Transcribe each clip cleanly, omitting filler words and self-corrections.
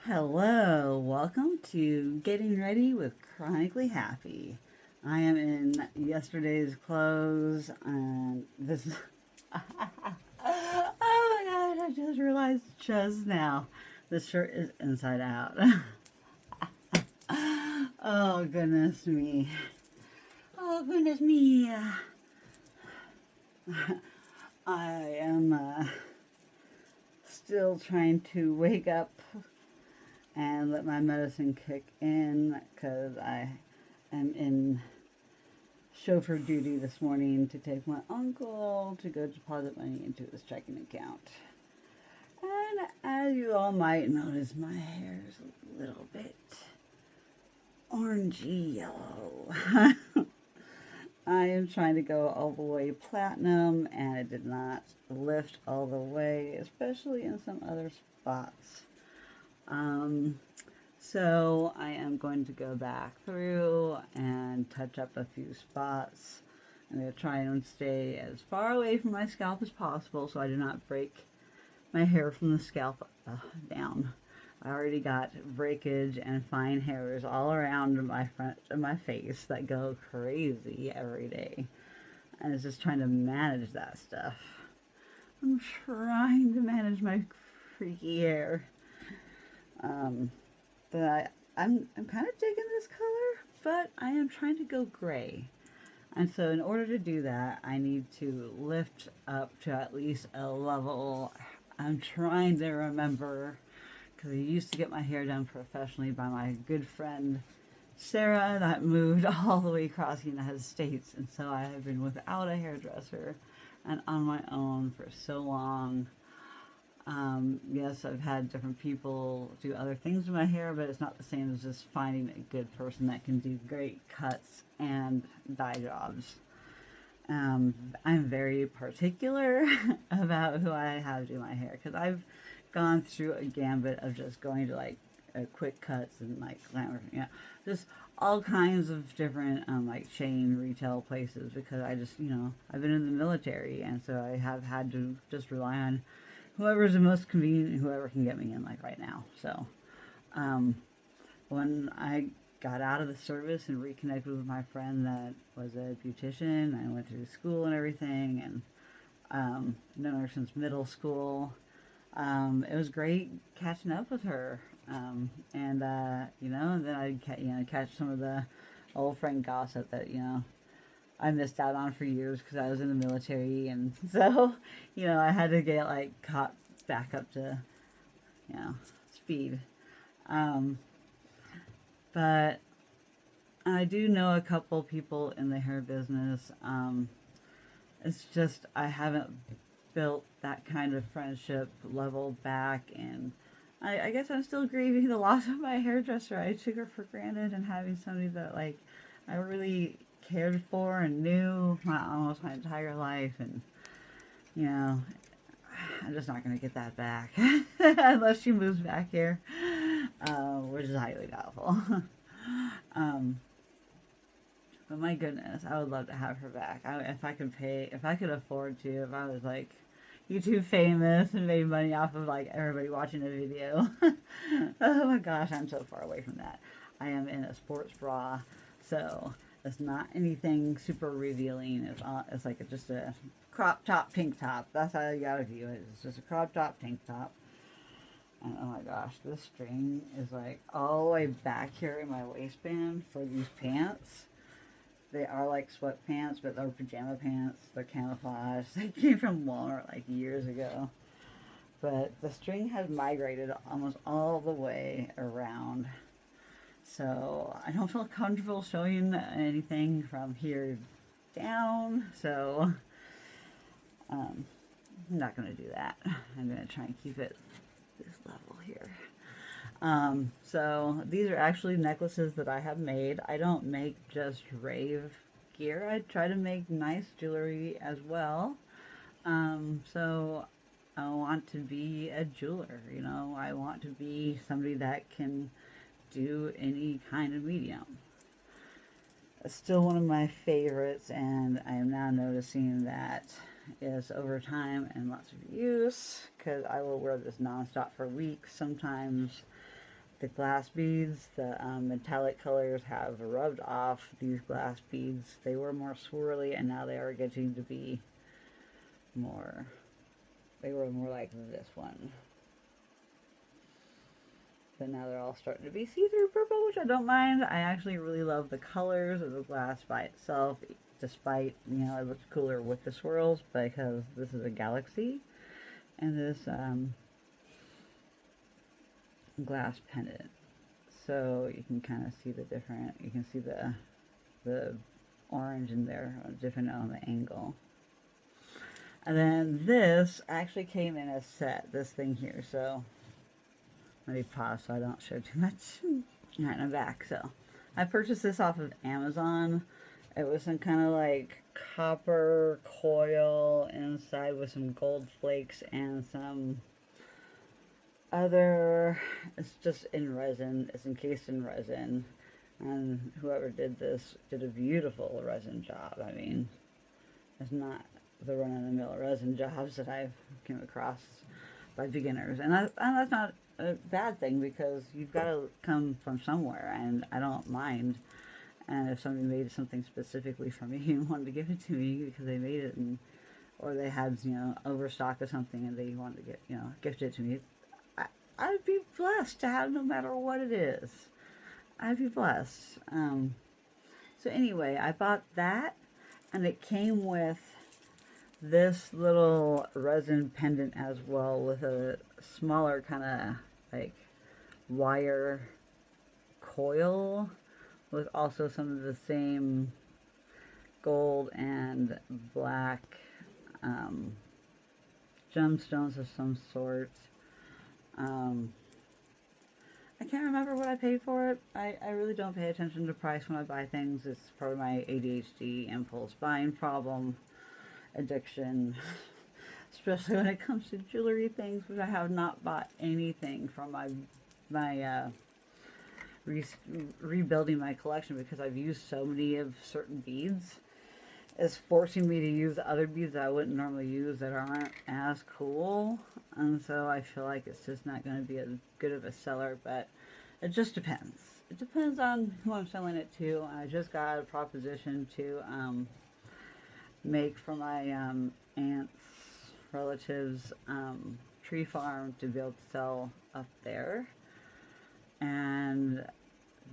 Hello, welcome to Getting Ready with Chronically Happy. I am in yesterday's clothes, and this is. Oh my god, I just realized just now this shirt is inside out. Oh goodness me. Oh goodness me. I am still trying to wake up and let my medicine kick in because I am in chauffeur duty this morning to take my uncle to go deposit money into his checking account. And as you all might notice, my hair is a little bit orangey yellow. I am trying to go all the way platinum, and it did not lift all the way, especially in some other spots. Um, so I am going to go back through and touch up a few spots. I'm going to try and stay as far away from my scalp as possible so I do not break my hair from the scalp down. I already got breakage and fine hairs all around my front of my face that go crazy every day. And it's just trying to manage that stuff. I'm trying to manage my freaky hair. But I'm kind of digging this color, but I am trying to go gray. And so in order to do that, I need to lift up to at least a level. I'm trying to remember, because I used to get my hair done professionally by my good friend Sarah that moved all the way across the United States. And so I have been without a hairdresser and on my own for so long. Yes, I've had different people do other things with my hair, but it's not the same as just finding a good person that can do great cuts and dye jobs. I'm very particular about who I have do my hair because I've gone through a gambit of just going to like quick cuts and like glamour, just all kinds of different like chain retail places because I just I've been in the military and so I have had to just rely on whoever's the most convenient and whoever can get me in like right now. So when I got out of the service and reconnected with my friend that was a beautician, I went through school and everything and known her since middle school. It was great catching up with her. And then I'd catch some of the old friend gossip that I missed out on for years because I was in the military, and so I had to get like caught back up to speed. Um, but I do know a couple people in the hair business. It's just I haven't built that kind of friendship level back, and I guess I'm still grieving the loss of my hairdresser. I took her for granted, and having somebody that like I really cared for and knew almost my entire life, and I'm just not gonna get that back unless she moves back here, which is highly doubtful. um, but my goodness, I would love to have her back. If I could afford to, if I was like YouTube famous and made money off of like everybody watching a video. Oh my gosh, I'm so far away from that. I am in a sports bra, so it's not anything super revealing. It's like just a crop top tank top. That's how you gotta view it. It's just a crop top tank top. And oh my gosh, this string is like all the way back here in my waistband for these pants. They are like sweatpants, but they're pajama pants. They're camouflage. They came from Walmart like years ago. But the string has migrated almost all the way around. So I don't feel comfortable showing anything from here down. So I'm not going to do that. I'm going to try and keep it this level here. So these are actually necklaces that I have made. I don't make just rave gear. I try to make nice jewelry as well. So I want to be a jeweler, I want to be somebody that can do any kind of medium. It's still one of my favorites, and I am now noticing that is over time and lots of use because I will wear this nonstop for weeks, sometimes the glass beads, the metallic colors have rubbed off these glass beads. They were more swirly, and now they are getting to be more, they were more like this one. But now they're all starting to be see-through purple, which I don't mind. I actually really love the colors of the glass by itself, despite, you know, it looks cooler with the swirls, because this is a galaxy, and this glass pendant. So you can kind of see the different, you can see the orange in there, different on the angle. And then this actually came in a set, this thing here, so let me pause so I don't show too much. Alright, I'm back. So I purchased this off of Amazon. It was some kind of like copper coil inside with some gold flakes and some other, it's just in resin, it's encased in resin, and whoever did this did a beautiful resin job. I mean, it's not the run-of-the-mill resin jobs that I've come across by beginners, and that's not a bad thing, because you've got to come from somewhere, and I don't mind. And if somebody made something specifically for me and wanted to give it to me because they made it, and or they had, you know, overstock of something and they wanted to get, you know, gift it to me, I'd be blessed to have, no matter what it is. I'd be blessed. So anyway, I bought that, and it came with this little resin pendant as well, with a smaller kind of like wire coil, with also some of the same gold and black gemstones of some sort. I can't remember what I paid for it. I really don't pay attention to price when I buy things. It's part of my ADHD impulse buying problem, addiction, especially when it comes to jewelry things, which I have not bought anything from my rebuilding my collection, because I've used so many of certain beads. It's forcing me to use other beads that I wouldn't normally use that aren't as cool, and so I feel like it's just not going to be as good of a seller. But it just depends. It depends on who I'm selling it to. I just got a proposition to make for my aunt's relatives tree farm to be able to sell up there, and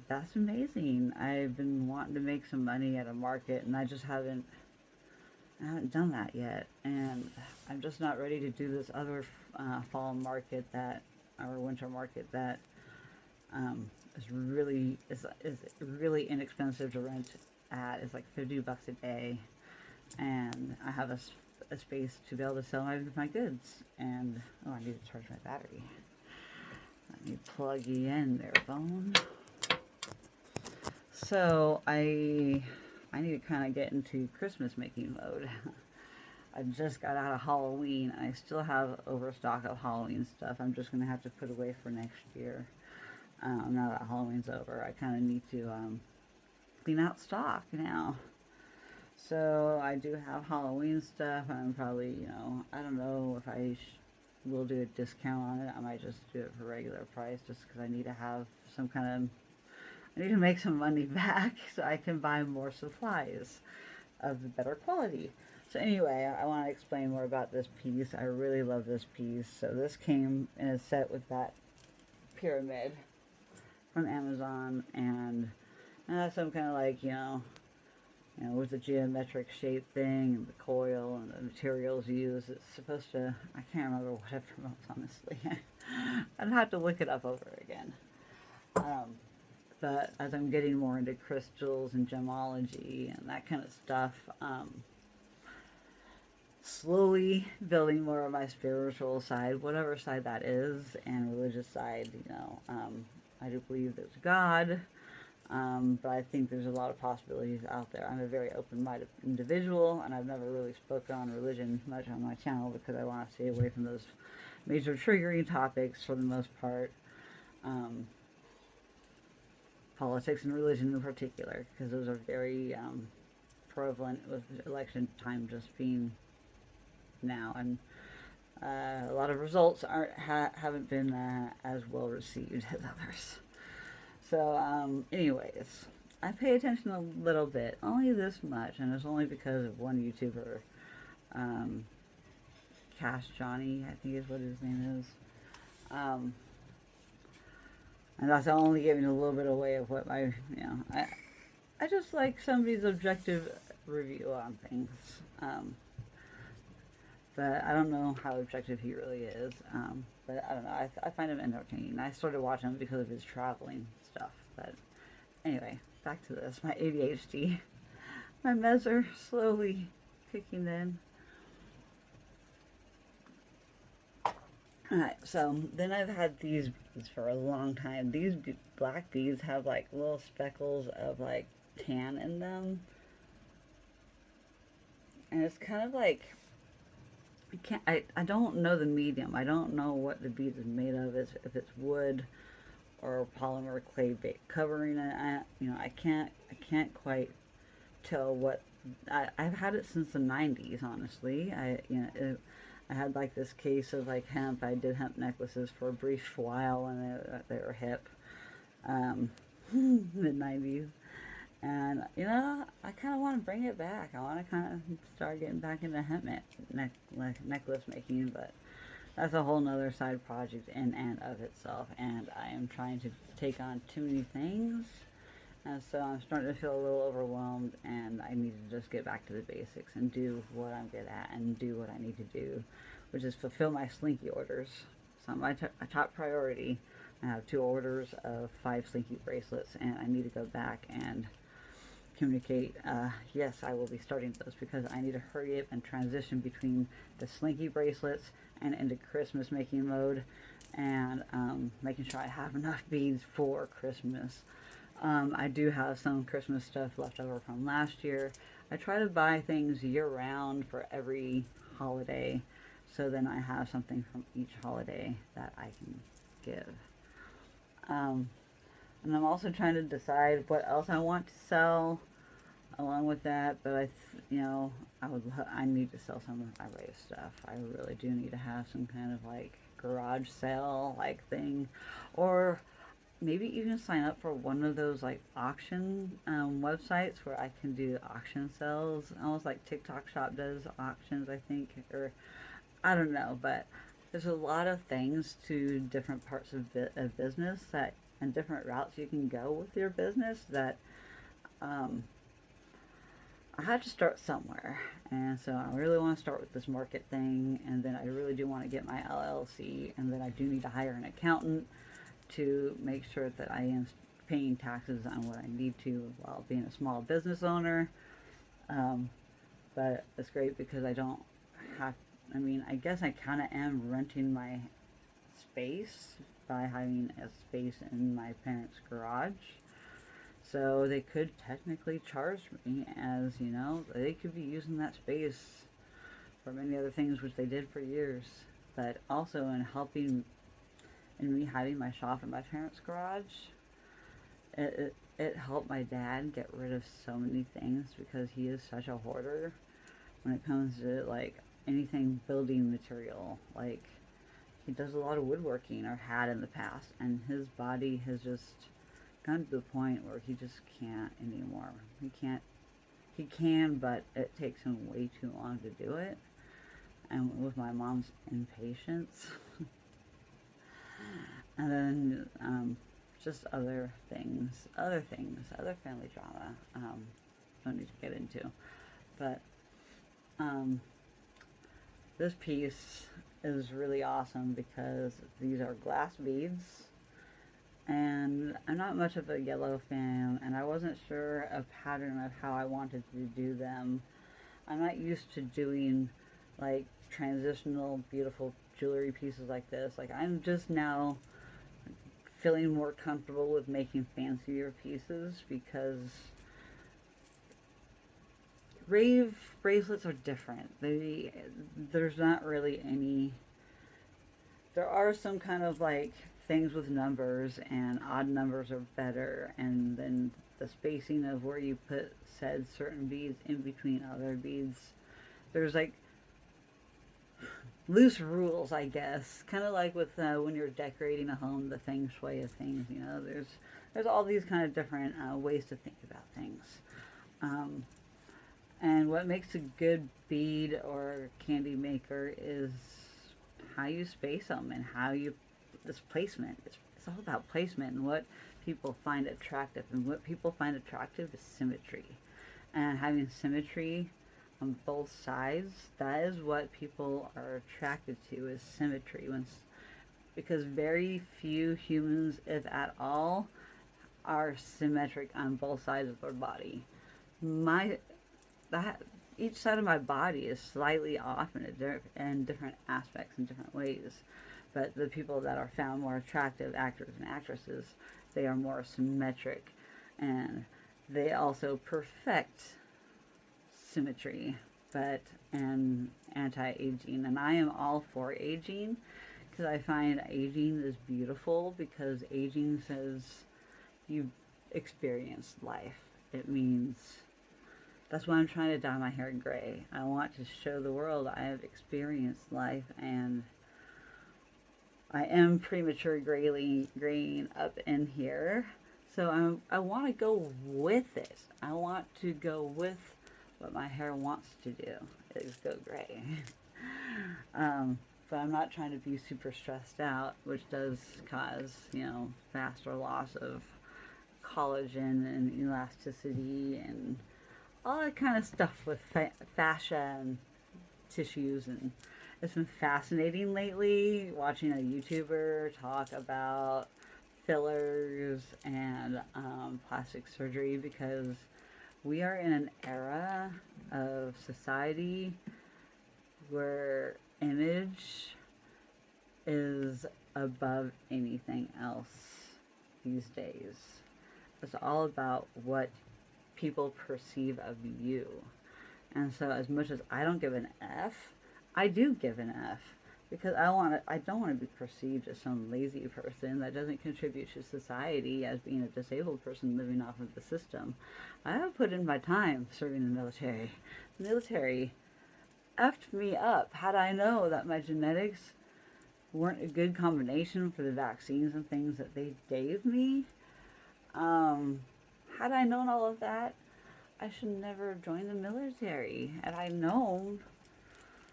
that's amazing. I've been wanting to make some money at a market, and I haven't done that yet, and I'm just not ready to do this other fall market or winter market that is really inexpensive to rent at. It's like $50 a day, and I have a space to be able to sell my goods. And oh, I need to charge my battery. Let me plug you in there, phone. So I need to kind of get into Christmas making mode. I just got out of Halloween, and I still have overstock of Halloween stuff. I'm just going to have to put away for next year. Now that Halloween's over, I kind of need to clean out stock now. So I do have Halloween stuff. I'm probably, you know, I don't know if I will do a discount on it. I might just do it for regular price, just because I need to have some kind of, I need to make some money back so I can buy more supplies of better quality. So anyway, I want to explain more about this piece. I really love this piece. So this came in a set with that pyramid from Amazon, and that's some kind of like, you know, with the geometric shape thing and the coil and the materials used. It's supposed to, I can't remember what it promotes, honestly. I'd have to look it up over again. But as I'm getting more into crystals and gemology and that kind of stuff, slowly building more of my spiritual side, whatever side that is, and religious side, you know. I do believe there's God, but I think there's a lot of possibilities out there. I'm a very open-minded individual, and I've never really spoken on religion much on my channel because I want to stay away from those major triggering topics for the most part. Politics and religion in particular, because those are very prevalent with election time just being now, and A lot of results haven't been as well received as others. So, anyways, I pay attention a little bit, only this much, and it's only because of one YouTuber, um, Cash Johnny, I think is what his name is. Um, and that's only giving a little bit away of what I just like somebody's objective review on things. But I don't know how objective he really is. But I don't know. I find him entertaining. I started watching him because of his traveling stuff. But anyway, back to this. My ADHD. My meds are slowly kicking in. Alright, so then I've had these beads for a long time. These black beads have like little speckles of like tan in them. And it's kind of like, I don't know the medium. I don't know what the bead is made of. If it's wood or polymer clay covering it. I can't quite tell what. I've had it since the 90s. Honestly, I had like this case of like hemp. I did hemp necklaces for a brief while, and they were hip, mid 90s. And, I kind of want to bring it back. I want to kind of start getting back into hemp necklace making, but that's a whole nother side project in and of itself. And I am trying to take on too many things. And so I'm starting to feel a little overwhelmed, and I need to just get back to the basics and do what I'm good at and do what I need to do, which is fulfill my Slinky orders. So my top priority. I have 2 orders of 5 Slinky bracelets, and I need to go back and communicate, yes, I will be starting those because I need to hurry up and transition between the Slinky bracelets and into Christmas making mode, and making sure I have enough beads for Christmas. I do have some Christmas stuff left over from last year. I try to buy things year round for every holiday, so then I have something from each holiday that I can give. And I'm also trying to decide what else I want to sell along with that, but I need to sell some of my Rave stuff. I really do need to have some kind of like garage sale like thing, or maybe even sign up for one of those like auction websites where I can do auction sales, almost like TikTok Shop does auctions, I think, or I don't know, but there's a lot of things to different parts of business that and different routes you can go with your business that I had to start somewhere. And so I really want to start with this market thing, and then I really do want to get my LLC, and then I do need to hire an accountant to make sure that I am paying taxes on what I need to while being a small business owner. But it's great because I don't have, I guess I kind of am renting my space by having a space in my parents' garage. So they could technically charge me as, they could be using that space for many other things, which they did for years. But also in helping, in me having my shop in my parents' garage, it helped my dad get rid of so many things because he is such a hoarder when it comes to like anything building material. Like, he does a lot of woodworking, or had in the past, and his body has just gotten to the point where he just can't anymore. He can, but it takes him way too long to do it. And with my mom's impatience, and then just other family drama. Don't need to get into, but this piece is really awesome because these are glass beads, and I'm not much of a yellow fan, and I wasn't sure a pattern of how I wanted to do them. I'm not used to doing like transitional beautiful jewelry pieces like this. Like, I'm just now feeling more comfortable with making fancier pieces because Rave bracelets are different. There's not really any, there are some kind of like things with numbers, and odd numbers are better, and then the spacing of where you put said certain beads in between other beads. There's like, loose rules, I guess. Kind of like with when you're decorating a home, the feng shui of things. You know, there's all these kind of different ways to think about things. Um, and what makes a good bead or candy maker is how you space them and how you this placement. It's all about placement and what people find attractive. And what people find attractive is symmetry. And having symmetry on both sides, that is what people are attracted to, is symmetry. Because very few humans, if at all, are symmetric on both sides of their body. That each side of my body is slightly off in different aspects in different ways. But the people that are found more attractive, actors and actresses, they are more symmetric, and they also perfect symmetry, and anti-aging. And I am all for aging, because I find aging is beautiful, because aging says you've experienced life. It means, that's why I'm trying to dye my hair gray. I want to show the world I have experienced life, and I am premature graying up in here. So I want to go with it. I want to go with what my hair wants to do, is go gray. But I'm not trying to be super stressed out, which does cause, faster loss of collagen and elasticity and all that kind of stuff with fascia and tissues. And it's been fascinating lately watching a YouTuber talk about fillers and plastic surgery, because we are in an era of society where image is above anything else these days. It's all about what people perceive of you. And so as much as I don't give an F, I do give an F, because I don't want to be perceived as some lazy person that doesn't contribute to society, as being a disabled person living off of the system. I have put in my time serving the military. The military effed me up. Had I known that my genetics weren't a good combination for the vaccines and things that they gave me, had I known all of that, I should never have joined the military. Had I known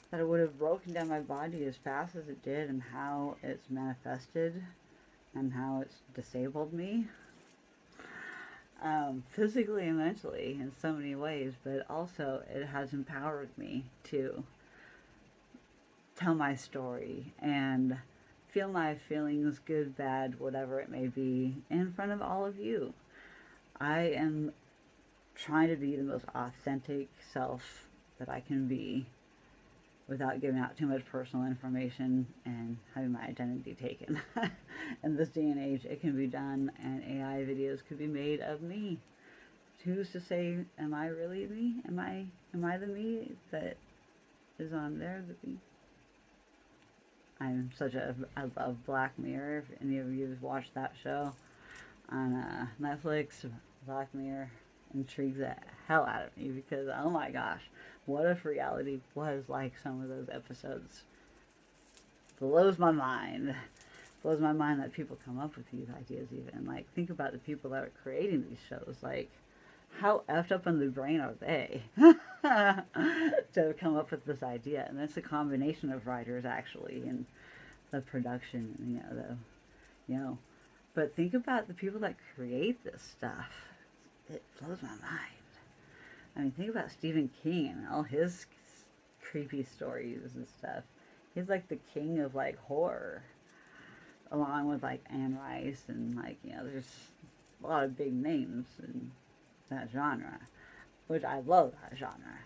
that it would have broken down my body as fast as it did, and how it's manifested and how it's disabled me, physically and mentally in so many ways, but also it has empowered me to tell my story and feel my feelings, good, bad, whatever it may be, in front of all of you. I am trying to be the most authentic self that I can be, without giving out too much personal information and having my identity taken. In this day and age, it can be done, and AI videos could be made of me. Who's to say, am I really me? Am I the me that is on there? I love Black Mirror. If any of you have watched that show on Netflix, Black Mirror intrigues the hell out of me, because oh my gosh, what if reality was like some of those episodes? Blows my mind. Blows my mind that people come up with these ideas even. Like, think about the people that are creating these shows. Like, how effed up in the brain are they to come up with this idea? And it's a combination of writers, actually, and the production, but think about the people that create this stuff. It blows my mind. I mean, think about Stephen King and all his creepy stories and stuff. He's like the king of like horror, along with like Anne Rice and there's a lot of big names in that genre, which I love that genre.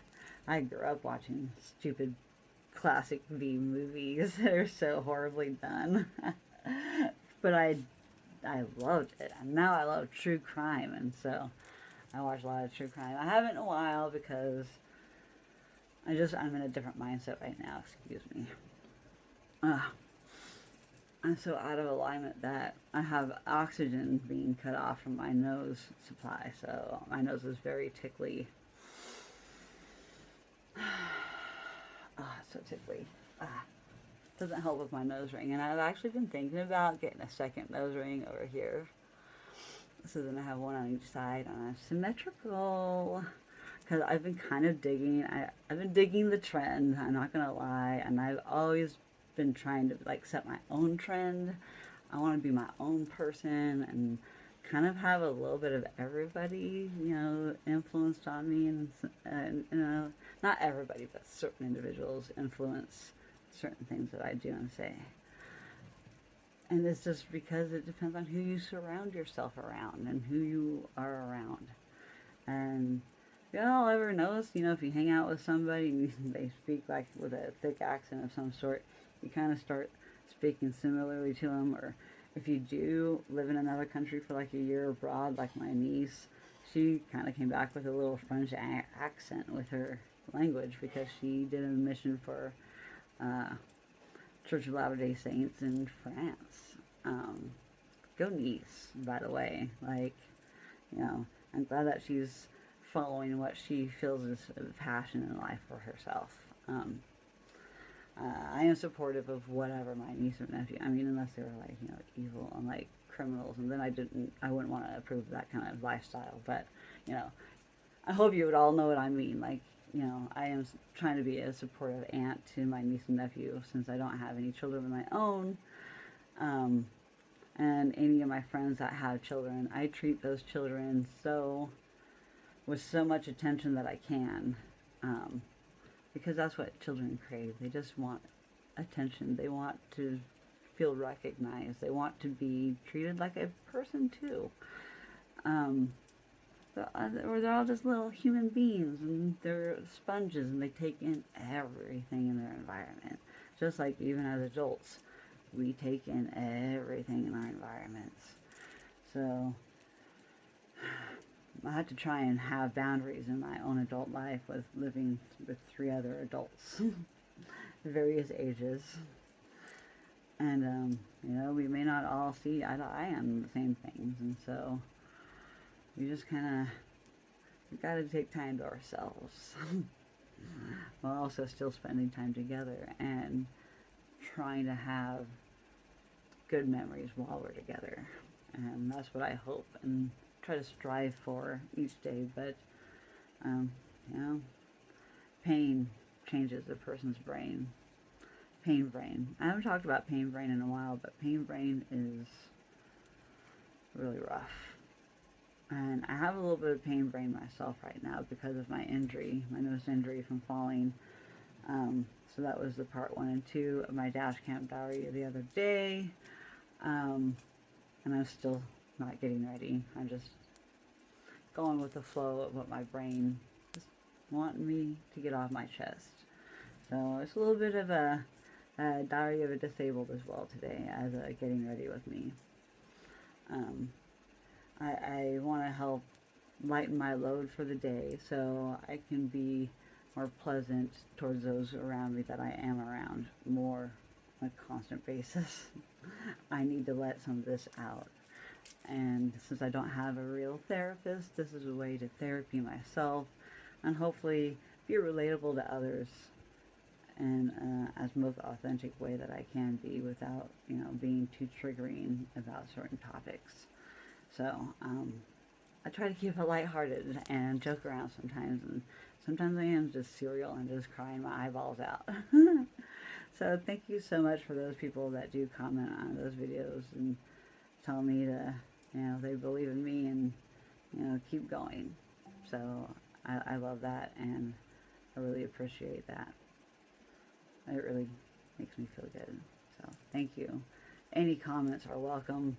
I grew up watching stupid classic B movies that are so horribly done, but I loved it, and now I love true crime, and so I watch a lot of true crime. I haven't in a while, because I'm in a different mindset right now, excuse me. I'm so out of alignment that I have oxygen being cut off from my nose supply, so my nose is very tickly. Oh, so tickly. doesn't help with my nose ring. And I've actually been thinking about getting a second nose ring over here. So then I have one on each side on a symmetrical. Because I've been kind of digging, I've been digging the trend, I'm not going to lie. And I've always been trying to like set my own trend. I want to be my own person and kind of have a little bit of everybody, you know, influenced on me. And you know, not everybody, but certain individuals influence certain things that I do and say. And it's just because it depends on who you surround yourself around and who you are around. And y'all ever notice, you know, if you hang out with somebody and they speak like with a thick accent of some sort, you kind of start speaking similarly to them. Or if you do live in another country for like a year abroad, like my niece, she kind of came back with a little French accent with her language because she did a mission for Church of Latter-day Saints in France. Go niece, by the way. Like, you know, I'm glad that she's following what she feels is a passion in life for herself. I am supportive of whatever my niece or nephew, I mean, unless they were like, you know, evil and like criminals, and then I wouldn't want to approve of that kind of lifestyle. But, you know, I hope you would all know what I mean. Like, you know, I am trying to be a supportive aunt to my niece and nephew since I don't have any children of my own. And any of my friends that have children, I treat those children with so much attention that I can. Because that's what children crave. They just want attention. They want to feel recognized. They want to be treated like a person too. Or they're all just little human beings, and they're sponges, and they take in everything in their environment. Just like even as adults, we take in everything in our environments. So I had to try and have boundaries in my own adult life with living with 3 other adults, various ages. And, you know, we may not all see eye to eye on the same things, and so we just kind of got to take time to ourselves while also still spending time together and trying to have good memories while we're together. And that's what I hope and try to strive for each day. But, you know, pain changes a person's brain. Pain brain. I haven't talked about pain brain in a while, but pain brain is really rough. And I have a little bit of pain brain myself right now because of my injury, my nose injury from falling. So that was the part 1 and 2 of my dash camp diary the other day. And I'm still not getting ready. I'm just going with the flow of what my brain just wanting me to get off my chest. So it's a little bit of a diary of a disabled as well today as getting ready with me. I want to help lighten my load for the day so I can be more pleasant towards those around me that I am around more on a constant basis. I need to let some of this out. And since I don't have a real therapist, this is a way to therapy myself and hopefully be relatable to others in as most authentic way that I can be without, you know, being too triggering about certain topics. So, I try to keep it lighthearted and joke around sometimes, and sometimes I am just serial and just crying my eyeballs out. So thank you so much for those people that do comment on those videos and tell me to, you know, they believe in me and, you know, keep going. So I love that, and I really appreciate that. It really makes me feel good. So thank you. Any comments are welcome.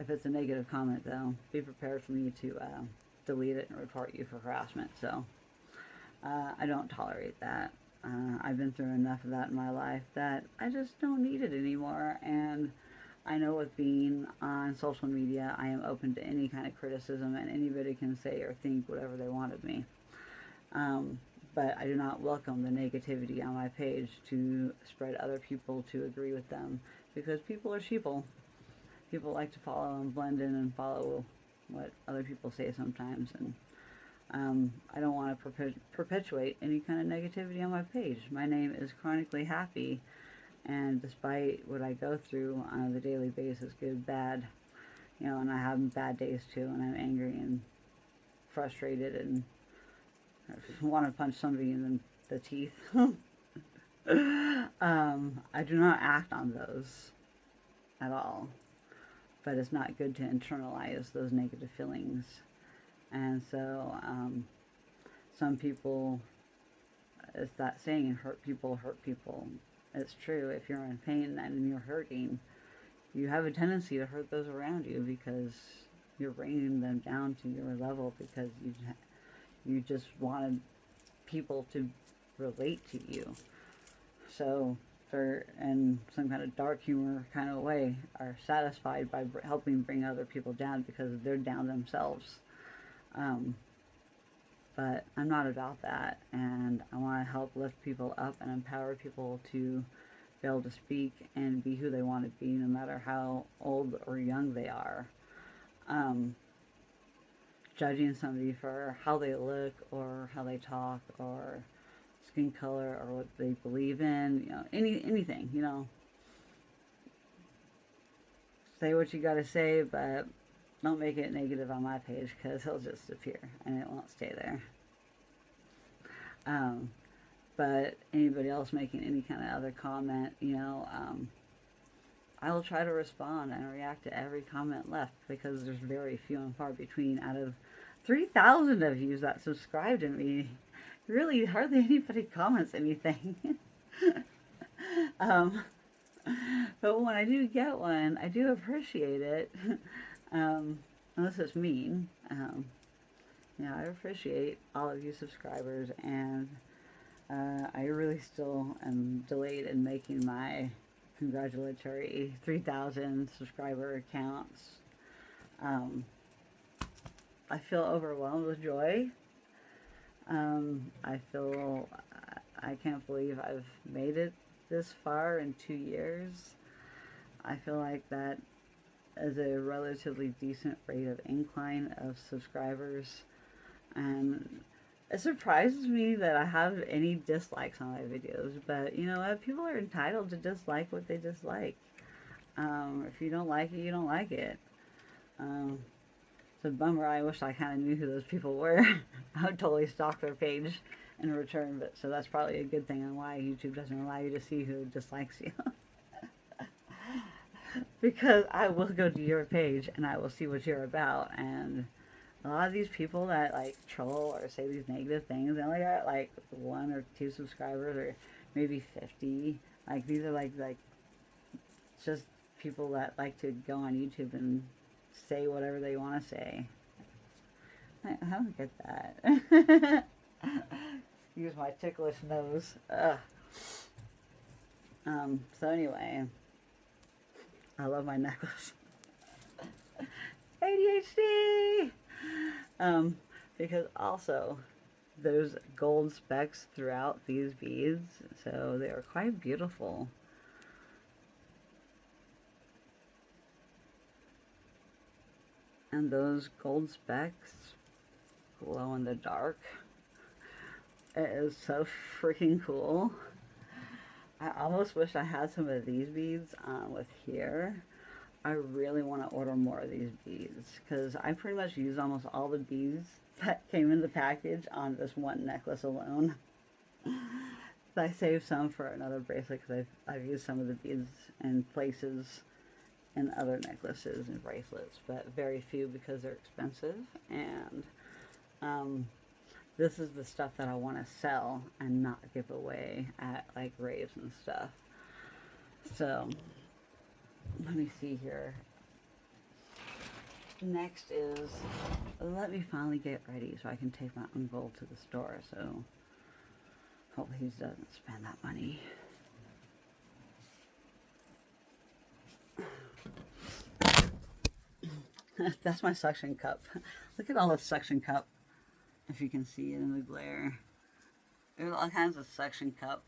If it's a negative comment, though, be prepared for me to delete it and report you for harassment. So I don't tolerate that. I've been through enough of that in my life that I just don't need it anymore. And I know with being on social media, I am open to any kind of criticism, and anybody can say or think whatever they want of me. But I do not welcome the negativity on my page to spread other people to agree with them, because people are sheeple. People like to follow and blend in and follow what other people say sometimes, and I don't want to perpetuate any kind of negativity on my page. My name is Chronically Happy, and despite what I go through on a daily basis, good, bad, and I have bad days too, and I'm angry and frustrated and want to punch somebody in the teeth. I do not act on those at all, but it's not good to internalize those negative feelings. And so some people, it's that saying, hurt people hurt people. It's true. If you're in pain and you're hurting, you have a tendency to hurt those around you because you're bringing them down to your level because you just wanted people to relate to you. So they're, in some kind of dark humor kind of way, are satisfied by helping bring other people down because they're down themselves. But I'm not about that, and I want to help lift people up and empower people to be able to speak and be who they want to be, no matter how old or young they are. Judging somebody for how they look or how they talk or skin color or what they believe in, anything, say what you gotta say, but don't make it negative on my page because it'll just appear and it won't stay there. But anybody else making any kind of other comment, I will try to respond and react to every comment left because there's very few and far between. Out of 3,000 of you that subscribe to me, really hardly anybody comments anything. But when I do get one, I do appreciate it. Unless it's mean. I appreciate all of you subscribers, and I really still am delayed in making my congratulatory 3,000 subscriber accounts. I feel overwhelmed with joy. I feel I can't believe I've made it this far in 2 years. I feel like that is a relatively decent rate of incline of subscribers, and it surprises me that I have any dislikes on my videos, but you know what, people are entitled to dislike what they dislike. If you don't like it, you don't like it. It's a bummer. I wish I kind of knew who those people were. I would totally stalk their page in return, but so that's probably a good thing on why YouTube doesn't allow you to see who dislikes you. Because I will go to your page and I will see what you're about, and a lot of these people that like troll or say these negative things, they only got like 1 or 2 subscribers or maybe 50. Like these are like just people that like to go on YouTube and say whatever they want to say. I don't get that. Use my ticklish nose. Ugh. So anyway, I love my necklace. ADHD! Because also there's gold specks throughout these beads, so they are quite beautiful. And those gold specks glow in the dark. It is so freaking cool. I almost wish I had some of these beads with here. I really want to order more of these beads because I pretty much used almost all the beads that came in the package on this one necklace alone. I saved some for another bracelet because I've used some of the beads in places in other necklaces and bracelets, but very few because they're expensive. And this is the stuff that I want to sell and not give away at like raves and stuff. So let me see here. Next is, let me finally get ready so I can take my uncle to the store. So hopefully he doesn't spend that money. That's my suction cup. Look at all the suction cup. If you can see it in the glare. There's all kinds of suction cup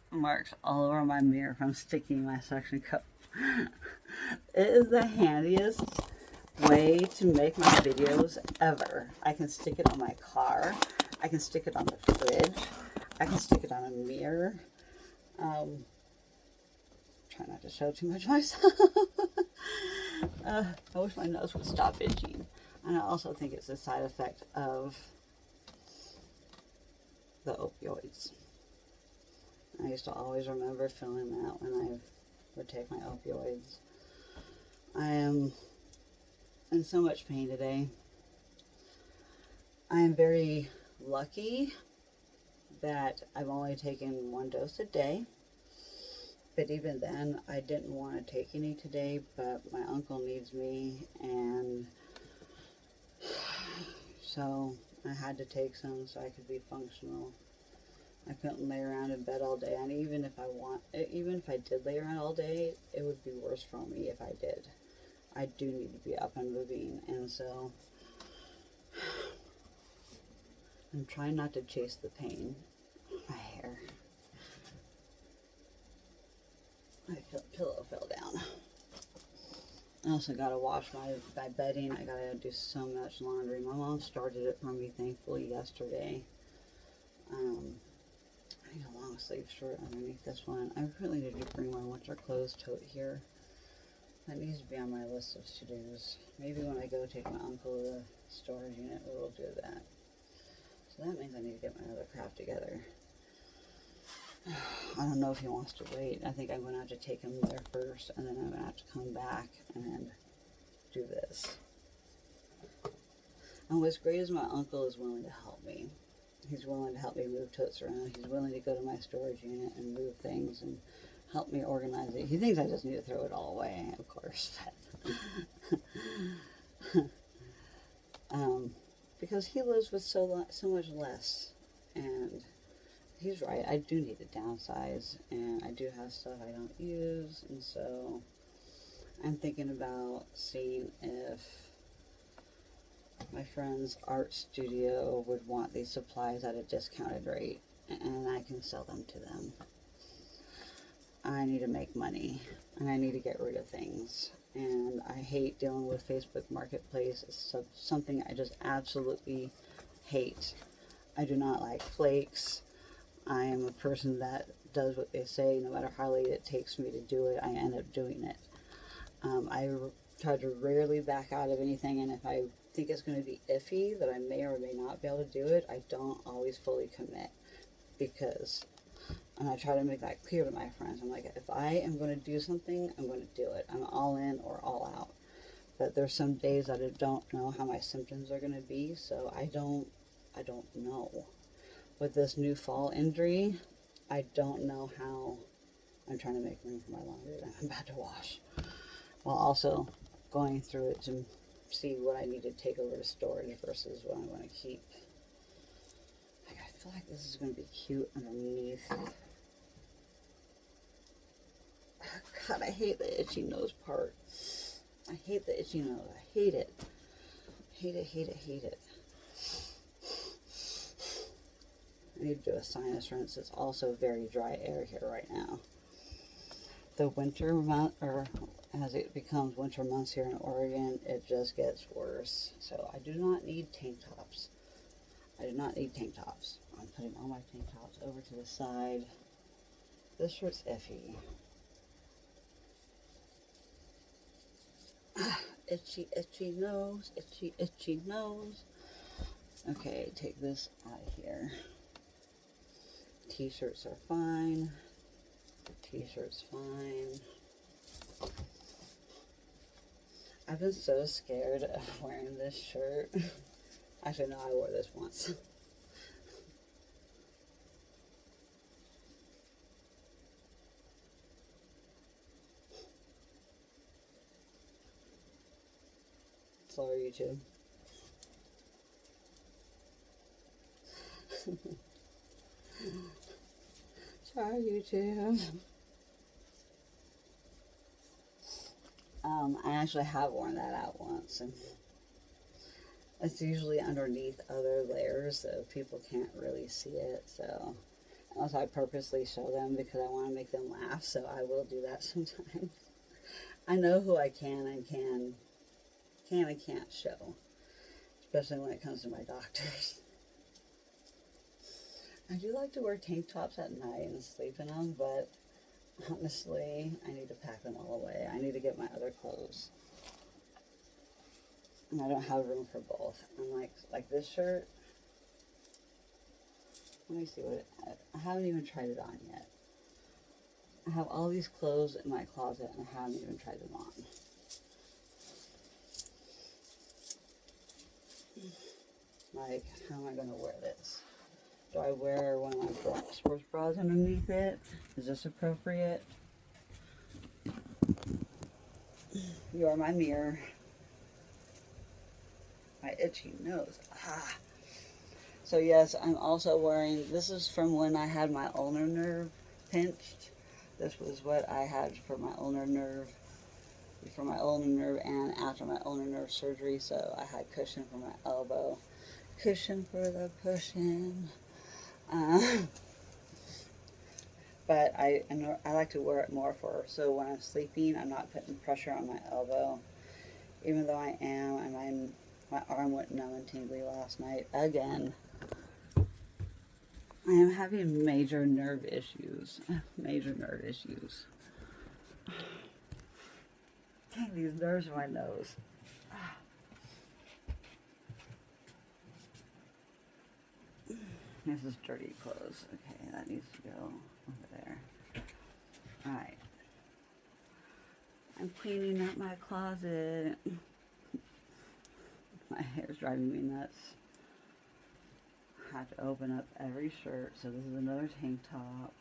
marks all over my mirror from sticking my suction cup. It is the handiest way to make my videos ever. I can stick it on my car. I can stick it on the fridge. I can stick it on a mirror. Try not to show too much myself. I wish my nose would stop itching. And I also think it's a side effect of the opioids. I used to always remember feeling that when I would take my opioids. I am in so much pain today. I am very lucky that I've only taken 1 dose a day. But even then, I didn't want to take any today, but my uncle needs me, and so I had to take some so I could be functional. I couldn't lay around in bed all day, and even if I did lay around all day, it would be worse for me if I did. I do need to be up and moving, and so I'm trying not to chase the pain. My hair. My pillow fell down. I also gotta wash my bedding. I gotta do so much laundry. My mom started it for me, thankfully, yesterday. I need a long sleeve shirt underneath this one. I really need to bring my winter clothes tote here. That needs to be on my list of to-dos. Maybe when I go take my uncle to the storage unit, we will do that. So that means I need to get my other crap together. I don't know if he wants to wait. I think I'm going to have to take him there first, and then I'm going to have to come back and do this. And what's great is my uncle is willing to help me. He's willing to help me move totes around. He's willing to go to my storage unit and move things and help me organize it. He thinks I just need to throw it all away, of course. Because he lives with so much less, and he's right. I do need to downsize, and I do have stuff I don't use, and so I'm thinking about seeing if my friend's art studio would want these supplies at a discounted rate, and I can sell them to them. I need to make money, and I need to get rid of things, and I hate dealing with Facebook Marketplace. It's something I just absolutely hate. I do not like flakes. I am a person that does what they say. No matter how late it takes me to do it, I end up doing it. I try to rarely back out of anything, and if I think it's going to be iffy, that I may or may not be able to do it, I don't always fully commit, because, and I try to make that clear to my friends. I'm like, if I am going to do something, I'm going to do it. I'm all in or all out. But there's some days that I don't know how my symptoms are going to be, so I don't know. With this new fall injury, I don't know how. I'm trying to make room for my laundry that I'm about to wash, while also going through it to see what I need to take over to storage versus what I'm going to keep. Like, I feel like this is going to be cute underneath. God, I hate the itchy nose part. I hate the itchy nose. I hate it. Hate it, hate it, hate it. I need to do a sinus rinse. It's also very dry air here right now. The winter month, or as it becomes winter months here in Oregon, it just gets worse. So I do not need tank tops. I do not need tank tops. I'm putting all my tank tops over to the side. This shirt's iffy. Itchy, itchy nose, itchy, itchy nose. Okay, take this out of here. T-shirts are fine. T-shirt's fine. I've been so scared of wearing this shirt. Actually, no, I wore this once. Sorry, YouTube. Sorry, YouTube. I actually have worn that out once, and it's usually underneath other layers, so people can't really see it. So, unless I purposely show them because I want to make them laugh, so I will do that sometimes. I know who I can and can can and can't show, especially when it comes to my doctors. I do like to wear tank tops at night and sleep in them, but honestly, I need to pack them all away. I need to get my other clothes. And I don't have room for both. I'm like this shirt. Let me see what I haven't even tried it on yet. I have all these clothes in my closet and I haven't even tried them on. Like, how am I going to wear this? Do I wear one of my sports bras underneath it? Is this appropriate? You are my mirror. My itchy nose. Ah. So yes, I'm also wearing, this is from when I had my ulnar nerve pinched. This was what I had for my ulnar nerve, and after my ulnar nerve surgery. So I had cushion for my elbow. Cushion for the pushing. But I like to wear it more so when I'm sleeping, I'm not putting pressure on my elbow. Even though I am, and my arm went numb and tingly last night again. I am having major nerve issues. Major nerve issues. Dang, these nerves in my nose. This is dirty clothes. Okay, that needs to go over there. Alright. I'm cleaning up my closet. My hair's driving me nuts. I have to open up every shirt. So this is another tank top.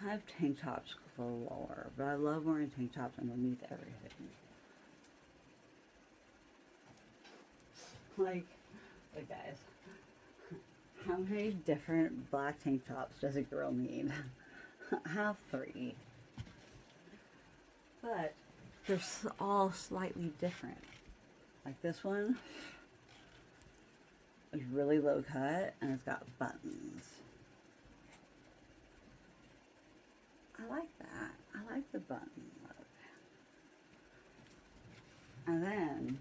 I have tank tops galore, but I love wearing tank tops underneath everything. Like guys, how many different black tank tops does a girl need? I have 3. But they're all slightly different. Like this one is really low cut and it's got buttons. I like that. I like the button look. And then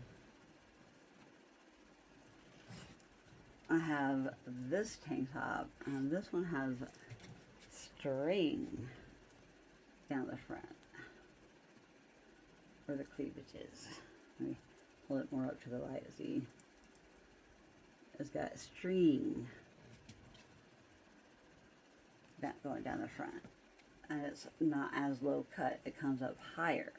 I have this tank top, and this one has string down the front where the cleavage is. Let me hold it more up to the light. See, it's got string going down the front, and it's not as low cut. It comes up higher,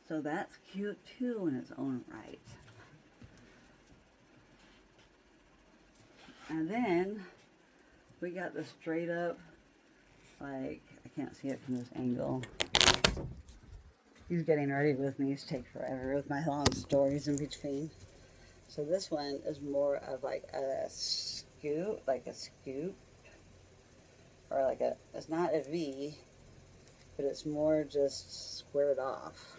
so that's cute too in its own right. And then we got the straight up, like, I can't see it from this angle. He's getting ready with me. It's take forever with my long stories in between. So this one is more of like a scoop, or like it's not a V, but it's more just squared off.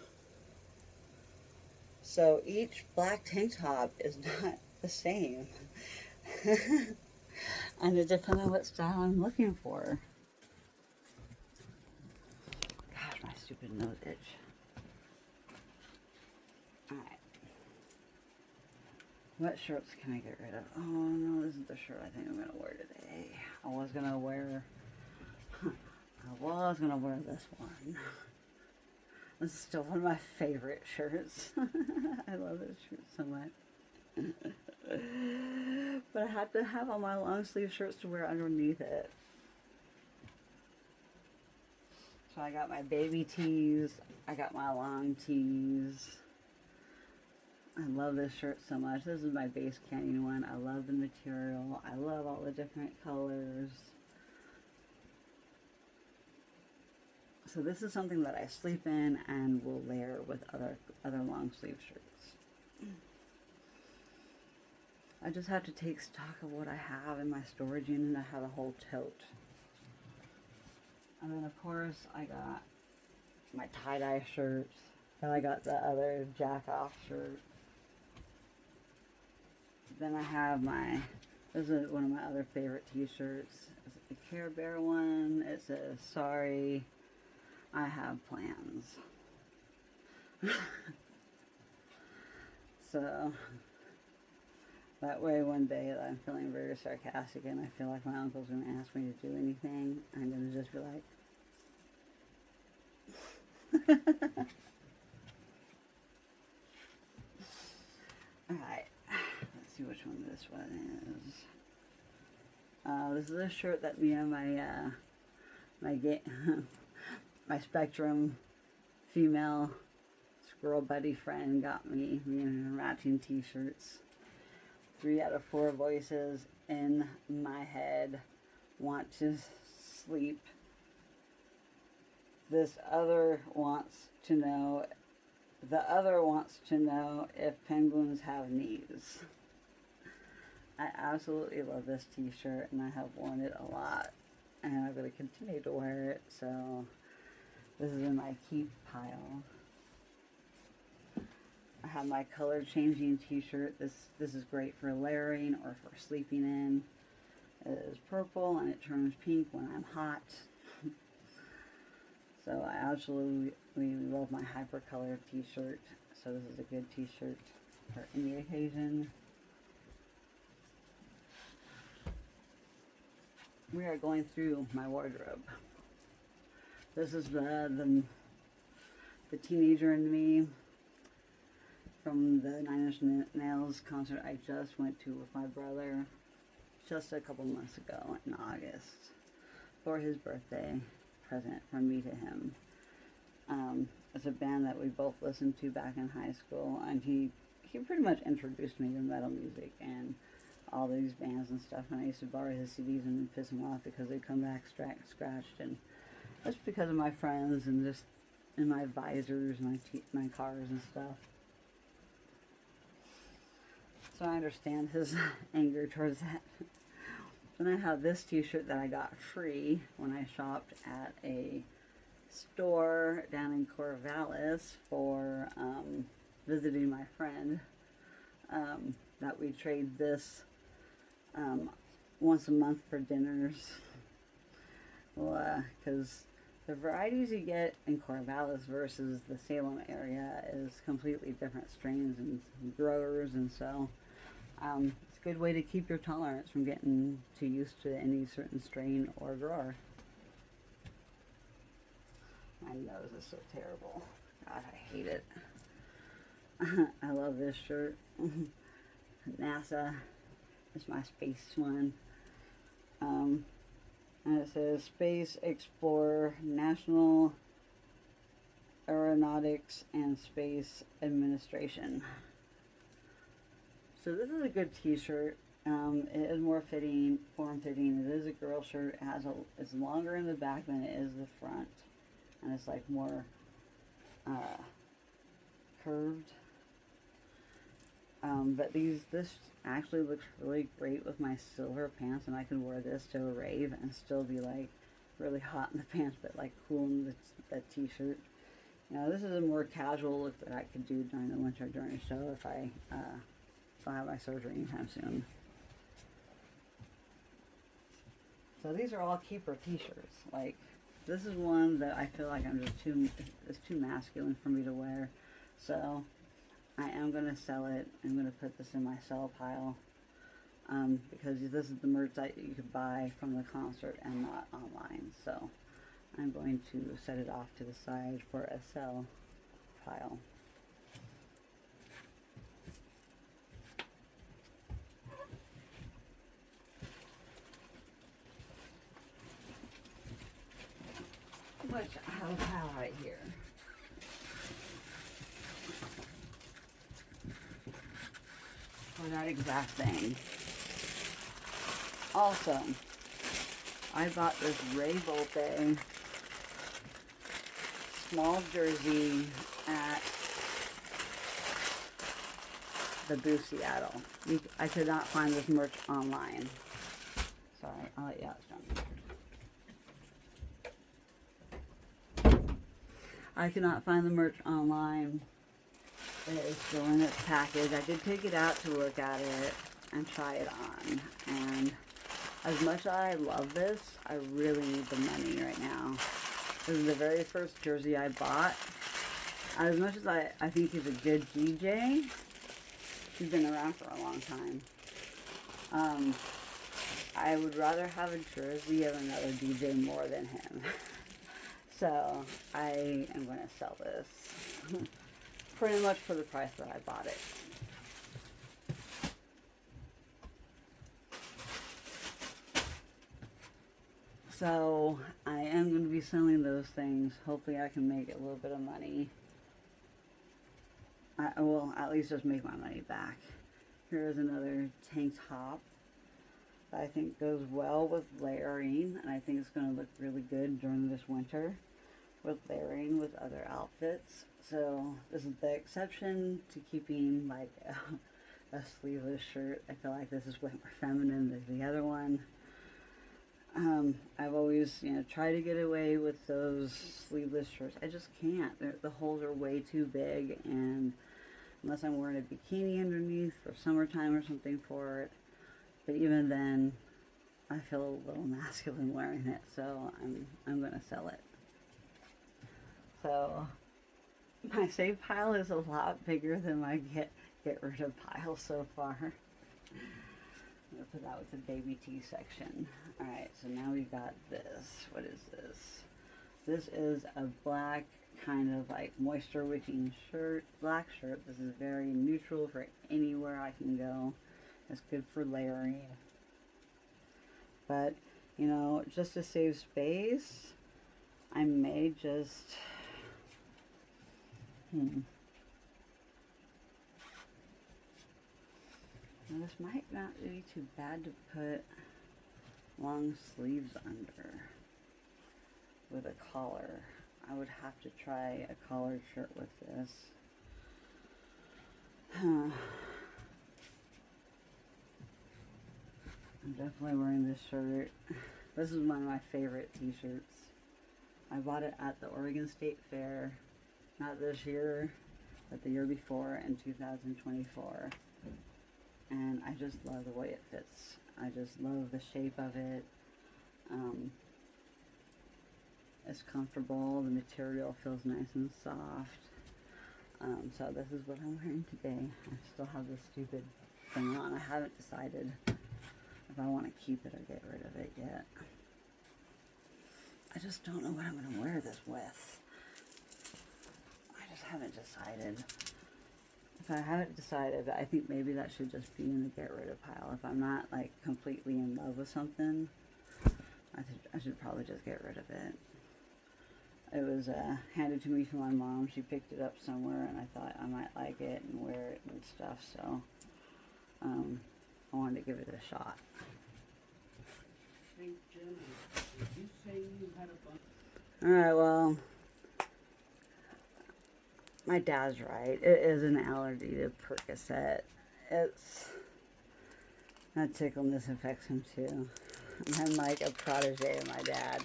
So each black tank top is not the same. And it depends on what style I'm looking for. Gosh, my stupid nose itch. Alright. What shirts can I get rid of? Oh no, this is the shirt I think I'm going to wear today. I was going to wear this one. This is still one of my favorite shirts. I love this shirt so much. But I have to have all my long sleeve shirts to wear underneath it. So I got my baby tees. I got my long tees. I love this shirt so much. This is my base canyon one. I love the material. I love all the different colors. So this is something that I sleep in and will layer with other long sleeve shirts. I just have to take stock of what I have in my storage unit. I have a whole tote. And then of course I got my tie-dye shirts. And I got the other jack-off shirt. Then I have this is one of my other favorite t-shirts. It's the Care Bear one. It says, sorry, I have plans. So that way one day that I'm feeling very sarcastic and I feel like my uncle's going to ask me to do anything, I'm going to just be like, alright, let's see which one this one is. This is a shirt that me and my Spectrum female squirrel buddy friend got me. Me and her matching t-shirts. 3 out of 4 voices in my head want to sleep. The other wants to know if penguins have knees. I absolutely love this t-shirt and I have worn it a lot. And I'm going to continue to wear it, so this is in my keep pile. I have my color changing t-shirt. This is great for layering or for sleeping in. It is purple and it turns pink when I'm hot. So I absolutely love my hyper-colored t-shirt. So this is a good t-shirt for any occasion. We are going through my wardrobe. This is the teenager in me from the 9 Inch Nails concert I just went to with my brother just a couple months ago in August for his birthday present from me to him. It's a band that we both listened to back in high school, and he pretty much introduced me to metal music and all these bands and stuff, and I used to borrow his CDs and piss him off because they'd come back scratched, and that's because of my friends and just in my visors, my cars and stuff. So I understand his anger towards that. Then I have this t-shirt that I got free when I shopped at a store down in Corvallis for visiting my friend. That we trade this once a month for dinners. Well, because the varieties you get in Corvallis versus the Salem area is completely different strains and growers, and so it's a good way to keep your tolerance from getting too used to any certain strain or grower. My nose is so terrible. God, I hate it. I love this shirt. NASA. It's my space one. And it says Space Explorer, National Aeronautics and Space Administration. So this is a good t-shirt. It is more form-fitting. It is a girl shirt. It's longer in the back than it is the front. And it's like more curved. But this actually looks really great with my silver pants, and I can wear this to a rave and still be like really hot in the pants, but like cool in the t-shirt. You know, this is a more casual look that I could do during the winter during a show if I don't have my surgery anytime soon. So these are all keeper t-shirts. Like, this is one that I feel like it's too masculine for me to wear. So I am going to sell it. I'm going to put this in my sell pile. Because this is the merch that you could buy from the concert and not online. So I'm going to set it off to the side for a sell pile. Which I have a pile right here. For that exact thing. Also, I bought this Ray Volpe small jersey at the Boo Seattle. I could not find this merch online. Sorry, I'll let you out, John. I could not find the merch online. It is still in its package. I did take it out to look at it and try it on. And as much as I love this, I really need the money right now. This is the very first jersey I bought. As much as I think he's a good DJ, She's been around for a long time. I would rather have a jersey of another DJ more than him. So I am going to sell this pretty much for the price that I bought it. So I am going to be selling those things. Hopefully I can make a little bit of money. I will at least just make my money back. Here's another tank top that I think goes well with layering, and I think it's going to look really good during this winter with layering with other outfits. So this is the exception to keeping like a sleeveless shirt. I feel like this is way more feminine than the other one. I've always, tried to get away with those sleeveless shirts. I just can't. The holes are way too big, and unless I'm wearing a bikini underneath for summertime or something for it. But even then, I feel a little masculine wearing it, so I'm going to sell it. So my save pile is a lot bigger than my get rid of pile so far. I'm going to put that with the baby tea section. Alright, so now we've got this. What is this? This is a black kind of like moisture wicking shirt, black shirt. This is very neutral for anywhere I can go. It's good for layering. But, just to save space, I may just, Now this might not be too bad to put long sleeves under with a collar. I would have to try a collared shirt with this. I'm definitely wearing this shirt. This is one of my favorite t-shirts. I bought it at the Oregon State Fair, not this year, but the year before in 2024. And I just love the way it fits. I just love the shape of it. It's comfortable. The material feels nice and soft. So this is what I'm wearing today. I still have this stupid thing on. I haven't decided if I want to keep it or get rid of it yet. I just don't know what I'm going to wear this with. I just haven't decided. If I haven't decided, I think maybe that should just be in the get rid of pile. If I'm not like completely in love with something, I should probably just get rid of it. It was handed to me from my mom. She picked it up somewhere, and I thought I might like it and wear it and stuff. So I wanted to give it a shot. Hey Jim, did you say you had a bunch? All right, well. My dad's right. It is an allergy to Percocet. That tickleness affects him too. I'm like a protege of my dad.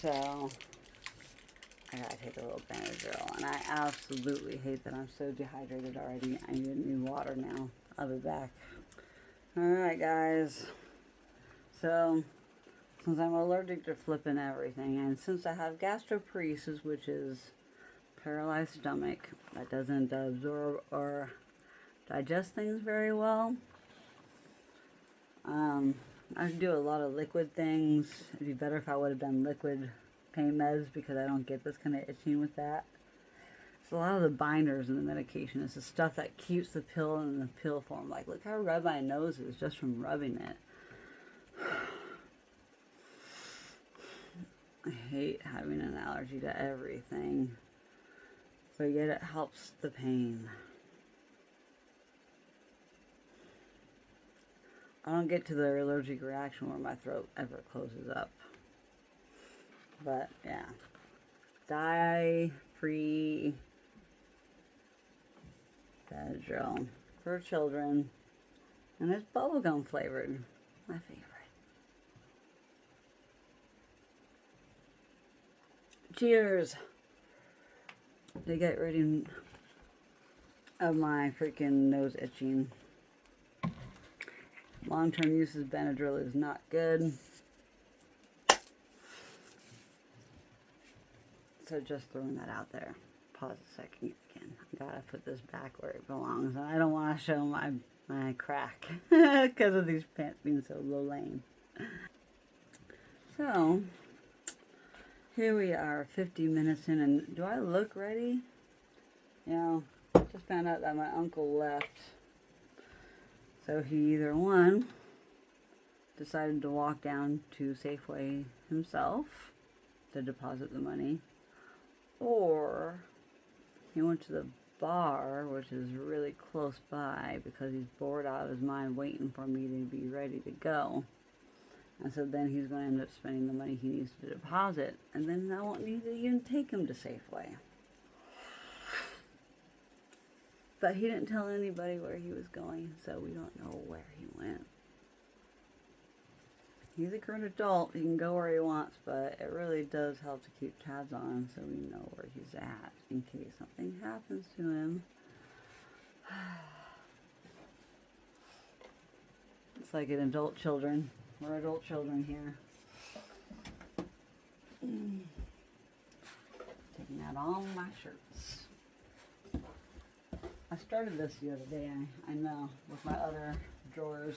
So, I gotta take a little Benadryl. And I absolutely hate that I'm so dehydrated already. I need new water now. I'll be back. Alright, guys. So, since I'm allergic to flipping everything, and since I have gastroparesis, which is paralyzed stomach that doesn't absorb or digest things very well. I do a lot of liquid things. It'd be better if I would have done liquid pain meds because I don't get this kind of itching with that. It's a lot of the binders in the medication. It's the stuff that keeps the pill in the pill form. Like, look how red my nose is just from rubbing it. I hate having an allergy to everything. But yet it helps the pain. I don't get to the allergic reaction where my throat ever closes up. But yeah. Dye-free Benadryl for children. And it's bubblegum flavored. My favorite. Cheers! To get rid of my freaking nose itching. Long-term use of Benadryl is not good. So just throwing that out there. pause a second again. I gotta put this back where it belongs. I don't want to show my crack because of these pants being so low lane. So, here we are, 50 minutes in, and do I look ready? You know, just found out that my uncle left. So he either, one, decided to walk down to Safeway himself to deposit the money, or he went to the bar, which is really close by, because he's bored out of his mind waiting for me to be ready to go. And so then he's going to end up spending the money he needs to deposit, and then I won't need to even take him to Safeway. But he didn't tell anybody where he was going, so we don't know where he went. He's a grown adult, he can go where he wants, but it really does help to keep tabs on him so we know where he's at in case something happens to him. It's like an adult children. We're adult children here. Taking out all my shirts. I started this the other day, I know, with my other drawers.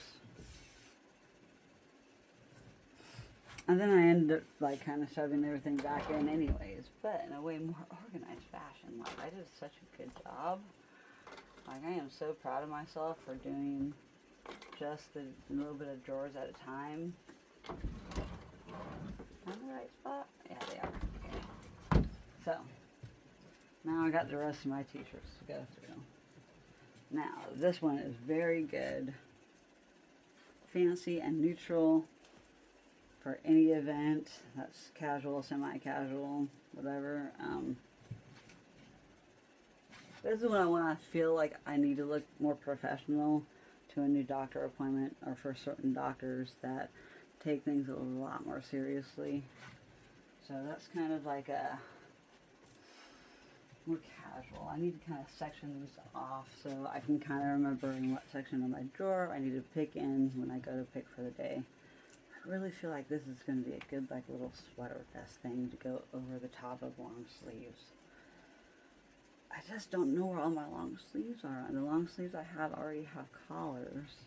And then I ended up like kind of shoving everything back in anyways, but in a way more organized fashion. Like, I did such a good job. Like, I am so proud of myself for doing just the little bit of drawers at a time. Am I in the right spot? Yeah, they are. Okay. So, now I got the rest of my t-shirts to go through. Now, this one is very good. Fancy and neutral for any event. That's casual, semi-casual, whatever. This is when I feel like I need to look more professional to a new doctor appointment, or for certain doctors that take things a lot more seriously. So that's kind of like a more casual. I need to kind of section these off so I can kind of remember in what section of my drawer I need to pick in when I go to pick for the day. I really feel like this is going to be a good like little sweater vest thing to go over the top of long sleeves. I just don't know where all my long sleeves are. And the long sleeves I have already have collars.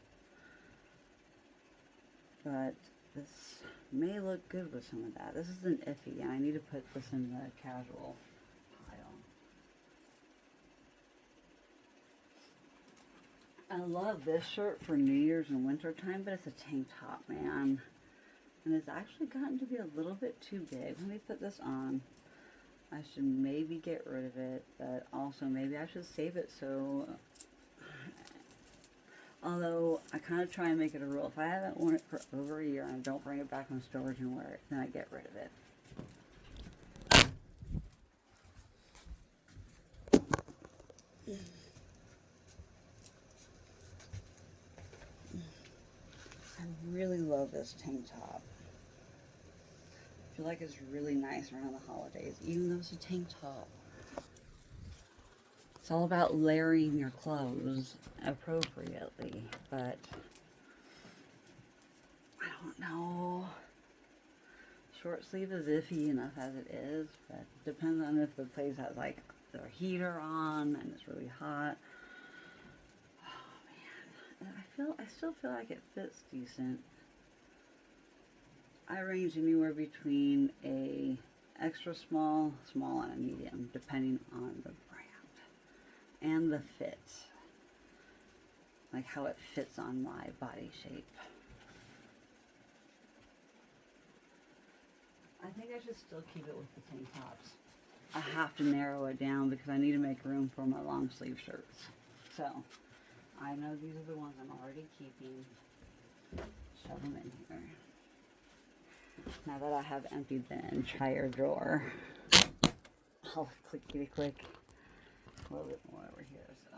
But this may look good with some of that. This isn't iffy, and I need to put this in the casual pile. I love this shirt for New Year's and winter time, but it's a tank top, man. And it's actually gotten to be a little bit too big. Let me put this on. I should maybe get rid of it, but also maybe I should save it so... Although, I kind of try and make it a rule. If I haven't worn it for over a year and I don't bring it back from storage and wear it, then I get rid of it. I really love this tank top. I feel like it's really nice around the holidays, even though it's a tank top. It's all about layering your clothes appropriately, but I don't know. Short sleeve is iffy enough as it is, but it depends on if the place has like their heater on and it's really hot. Oh man, I still feel like it fits decent. I range anywhere between a extra small, small, and a medium, depending on the brand and the fit, like how it fits on my body shape. I think I should still keep it with the tank tops. I have to narrow it down because I need to make room for my long sleeve shirts. So, I know these are the ones I'm already keeping. Shove them in here. Now that I have emptied the entire drawer, I'll clickety click a little bit more over here. So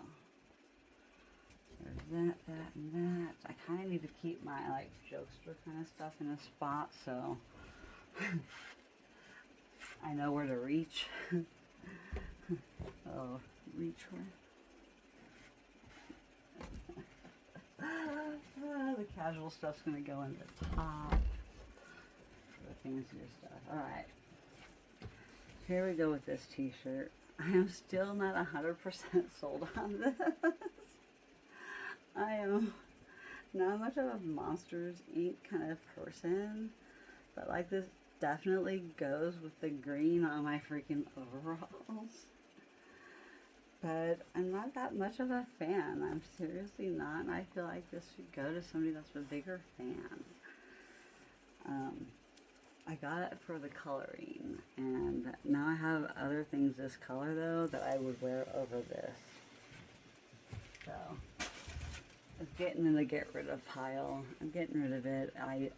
there's that, and that. I kind of need to keep my like jokester kind of stuff in a spot so I know where to reach. Oh, reach where? The casual stuff's gonna go in the top. The fancier stuff. Alright. Here we go with this t-shirt. I am still not 100% sold on this. I am not much of a Monsters Inc. kind of person, but like this definitely goes with the green on my freaking overalls. But I'm not that much of a fan. I'm seriously not. And I feel like this should go to somebody that's a bigger fan. I got it for the coloring, and now I have other things this color though that I would wear over this. So it's getting in the get rid of pile. I'm getting rid of it. I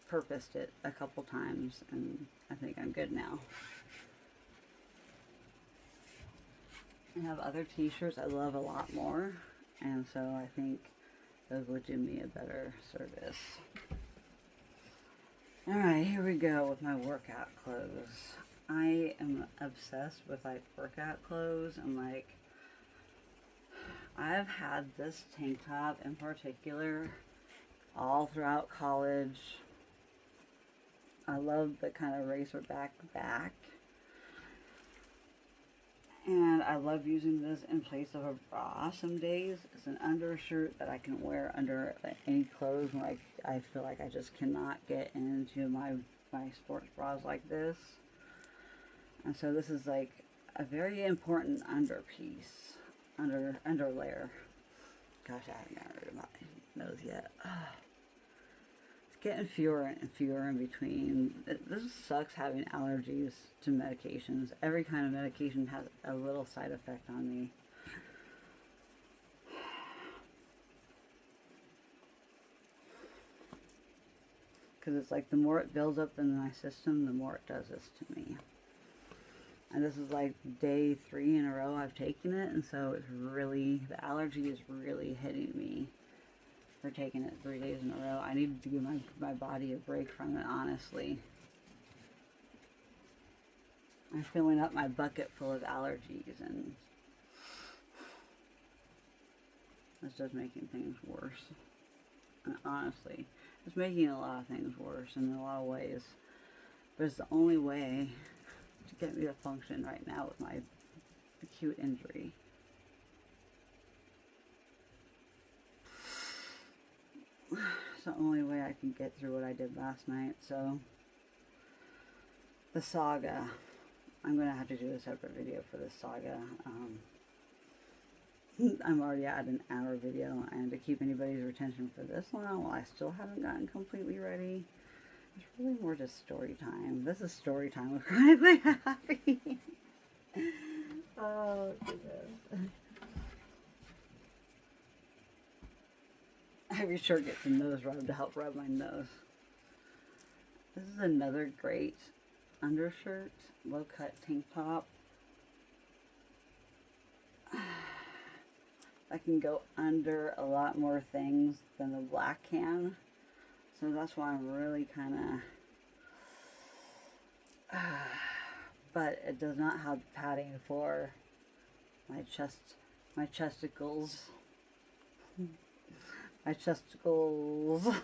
purposed it a couple times, and I think I'm good now. I have other t-shirts I love a lot more, and so I think those would do me a better service. Alright, here we go with my workout clothes. I am obsessed with like workout clothes. I'm like, I've had this tank top in particular all throughout college. I love the kind of racer back. And I love using this in place of a bra some days. It's an undershirt that I can wear under any clothes when I feel like I just cannot get into my sports bras like this. And so this is like a very important underpiece, under layer. Gosh, I haven't gotten rid of my nose yet. It's getting fewer and fewer in between. This sucks having allergies to medications. Every kind of medication has a little side effect on me. Because it's like the more it builds up in my system, the more it does this to me. And this is like day 3 in a row I've taken it, and so it's really, the allergy is really hitting me for taking it 3 days in a row. I needed to give my body a break from it, honestly. I'm filling up my bucket full of allergies, and it's just making things worse. And honestly, it's making a lot of things worse in a lot of ways. But it's the only way to get me to function right now with my acute injury. It's the only way I can get through what I did last night. So, the saga. I'm going to have to do a separate video for this saga. I'm already at an hour video, and to keep anybody's attention for this long, well, I still haven't gotten completely ready. It's really more just story time. This is story time with Chronically Happy. Oh, goodness. Every shirt gets a nose rub to help rub my nose. This is another great undershirt, low cut tank top. I can go under a lot more things than the black can. So that's why I'm really kind of... but it does not have padding for my chesticles. My chesticles.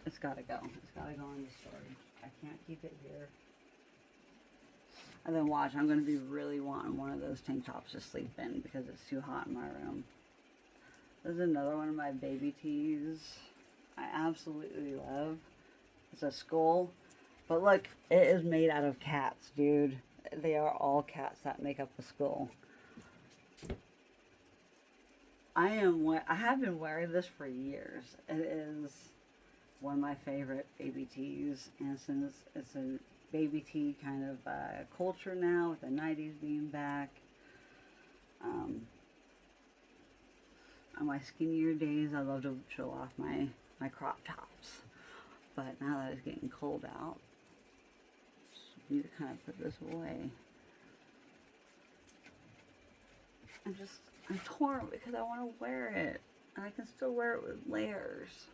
It's gotta go. It's gotta go in the storage. I can't keep it here. And then watch, I'm going to be really wanting one of those tank tops to sleep in because it's too hot in my room. This is another one of my baby tees I absolutely love. It's a skull. But look, it is made out of cats, dude. They are all cats that make up the skull. I have been wearing this for years. It is one of my favorite baby tees. And since it's a baby tee kind of culture now with the 90s being back. On my skinnier days, I love to show off my crop tops. But now that it's getting cold out, I need to kind of put this away. I'm torn because I want to wear it. And I can still wear it with layers.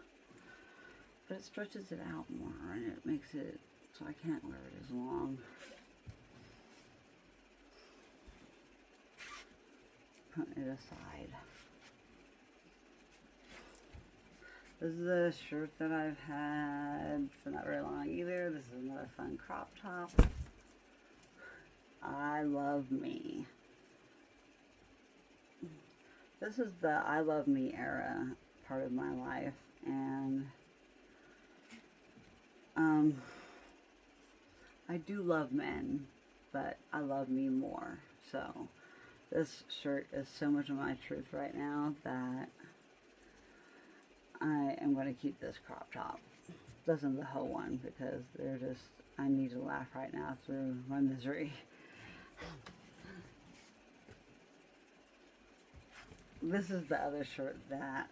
But it stretches it out more and it makes it so I can't wear it as long. Put it aside. This is a shirt that I've had for not very long either. This is another fun crop top. I love me. This is the I love me era part of my life, and I do love men, but I love me more. So this shirt is so much of my truth right now that I am going to keep this crop top. This isn't the whole one because they're just, I need to laugh right now through my misery. This is the other shirt that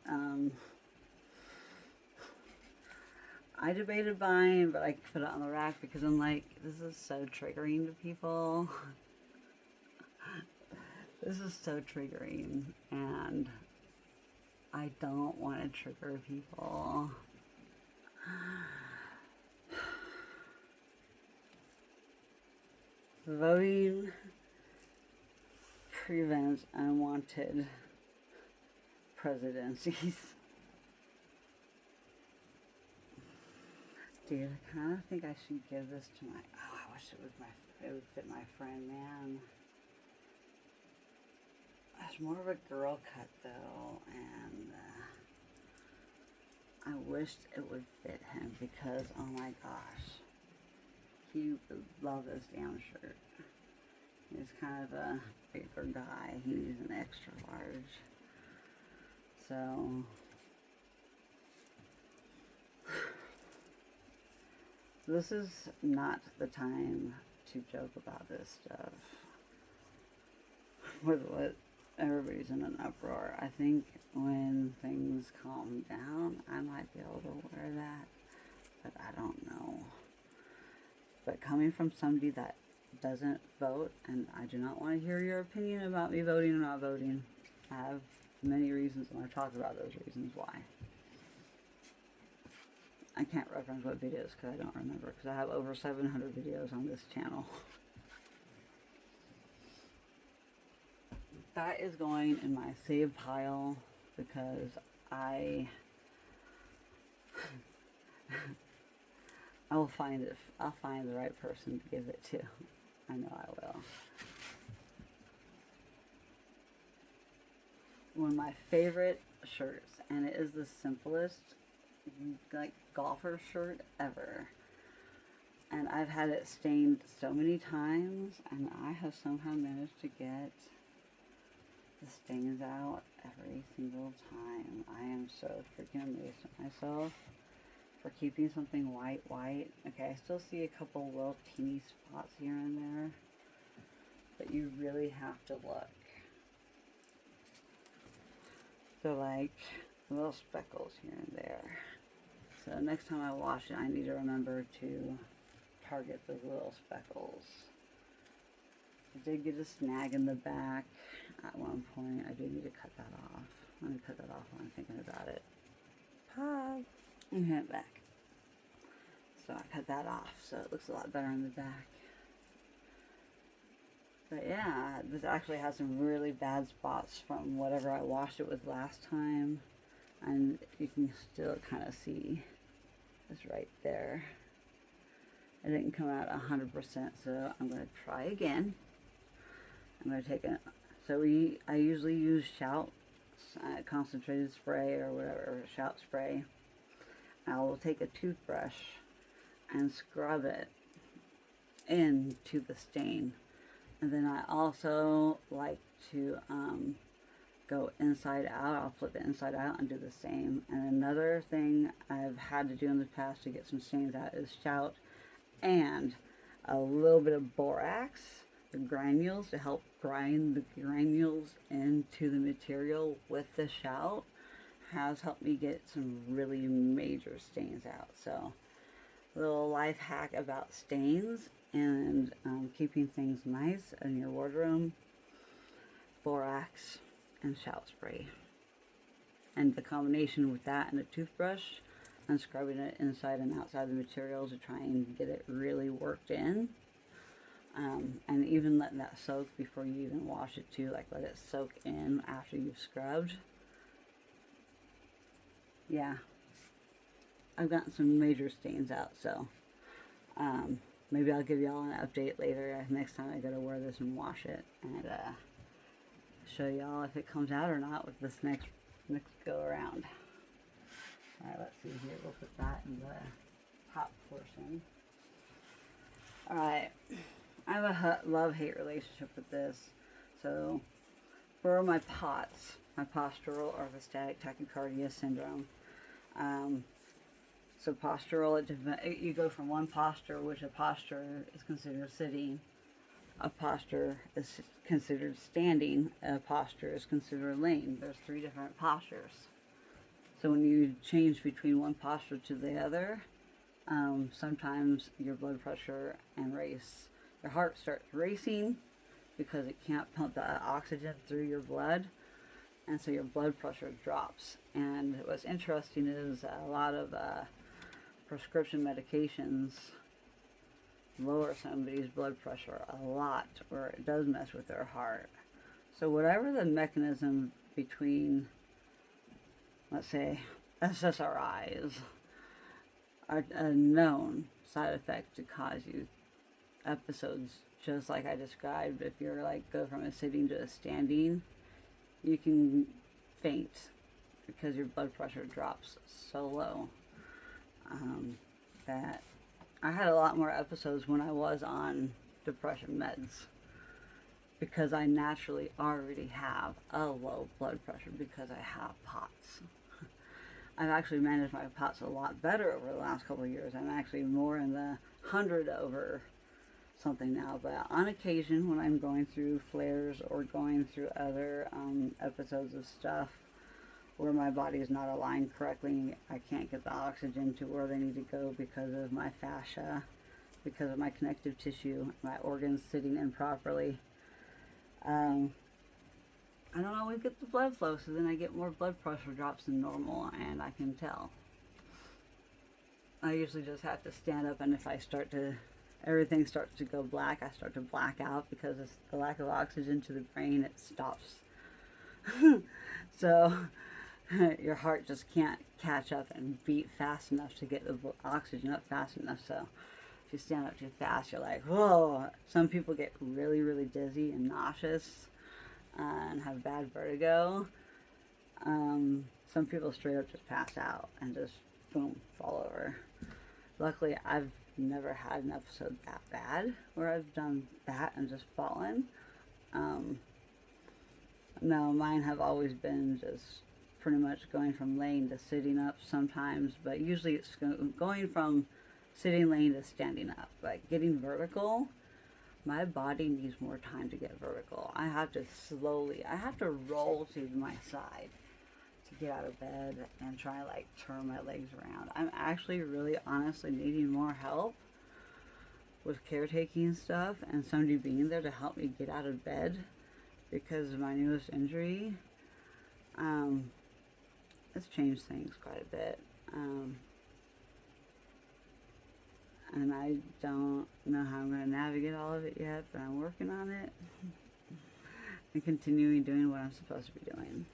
I debated buying, but I put it on the rack because I'm like, this is so triggering to people. This is so triggering, and I don't want to trigger people. Voting prevents unwanted presidencies. Dude, I kind of think I should give this to my, oh, I wish it would fit my friend, man. It's more of a girl cut though, and I wished it would fit him because, oh my gosh, he would love this damn shirt. He's kind of a bigger guy. He's an extra large. So this is not the time to joke about this stuff. With what everybody's in an uproar. I think when things calm down, I might be able to wear that, but I don't know. But coming from somebody that doesn't vote, and I do not want to hear your opinion about me voting or not voting. I have many reasons, and I've talked about those reasons why. I can't reference what videos because I don't remember, because I have over 700 videos on this channel. That is going in my save pile because I will find it. I'll find the right person to give it to. I know I will. One of my favorite shirts, and it is the simplest, like, golfer shirt ever. And I've had it stained so many times, and I have somehow managed to get the stains out every single time. I am so freaking amazed at myself for keeping something white. Okay, I still see a couple little teeny spots here and there, but you really have to look. So like little speckles here and there. So next time I wash it, I need to remember to target those little speckles. I did get a snag in the back at one point. I do need to cut that off. Let me cut that off when I'm thinking about it. Pause. And hit it back. So I cut that off, so it looks a lot better in the back. But yeah, this actually has some really bad spots from whatever I washed it with last time. And you can still kind of see it's right there. It didn't come out 100%, so I'm going to try again. I'm going to take it. So I usually use Shout concentrated spray or whatever, Shout spray. I will take a toothbrush and scrub it into the stain. And then I also like to go inside out. I'll flip it inside out and do the same. And another thing I've had to do in the past to get some stains out is Shout and a little bit of borax, the granules, to help grind the granules into the material with the Shout, has helped me get some really major stains out. So a little life hack about stains and keeping things nice in your wardrobe: borax and Shout spray, and the combination with that and a toothbrush and scrubbing it inside and outside the material to try and get it really worked in, and even letting that soak before you even wash it too. Like, let it soak in after you've scrubbed. Yeah, I've gotten some major stains out, so maybe I'll give y'all an update later next time I go to wear this and wash it, and show y'all if it comes out or not with this next go around. Alright, let's see here. We'll put that in the top portion. Alright, I have a love-hate relationship with this. So, for my POTS, my postural orthostatic tachycardia syndrome. So postural, you go from one posture, which a posture is considered sitting, a posture is considered standing, a posture is considered laying. There's 3 different postures. So when you change between one posture to the other, sometimes your blood pressure and your heart starts racing because it can't pump the oxygen through your blood, and so your blood pressure drops. And what's interesting is a lot of prescription medications lower somebody's blood pressure a lot, or it does mess with their heart. So whatever the mechanism between, let's say, SSRIs are a known side effect to cause you episodes just like I described. If you're like go from a sitting to a standing, you can faint because your blood pressure drops so low. That I had a lot more episodes when I was on depression meds, because I naturally already have a low blood pressure because I have POTS. I've actually managed my POTS a lot better over the last couple of years. I'm actually more in the 100 over something now, but on occasion when I'm going through flares or going through other episodes of stuff where my body is not aligned correctly, I can't get the oxygen to where they need to go because of my fascia, because of my connective tissue, my organs sitting improperly. I don't always get the blood flow, so then I get more blood pressure drops than normal, and I can tell. I usually just have to stand up, and if everything starts to go black, I start to black out because of the lack of oxygen to the brain. It stops. So your heart just can't catch up and beat fast enough to get the oxygen up fast enough. So if you stand up too fast, you're like, whoa. Some people get really, really dizzy and nauseous and have bad vertigo. Some people straight up just pass out and just boom, fall over. Luckily, I've never had an episode that bad where I've done that and just fallen. No, mine have always been just pretty much going from laying to sitting up sometimes, but usually it's going from sitting, laying to standing up. Like getting vertical, my body needs more time to get vertical. I have to roll to my side to get out of bed and try like turn my legs around. I'm actually really honestly needing more help with caretaking stuff and somebody being there to help me get out of bed because of my newest injury. It's changed things quite a bit. And I don't know how I'm going to navigate all of it yet, but I'm working on it and continuing doing what I'm supposed to be doing.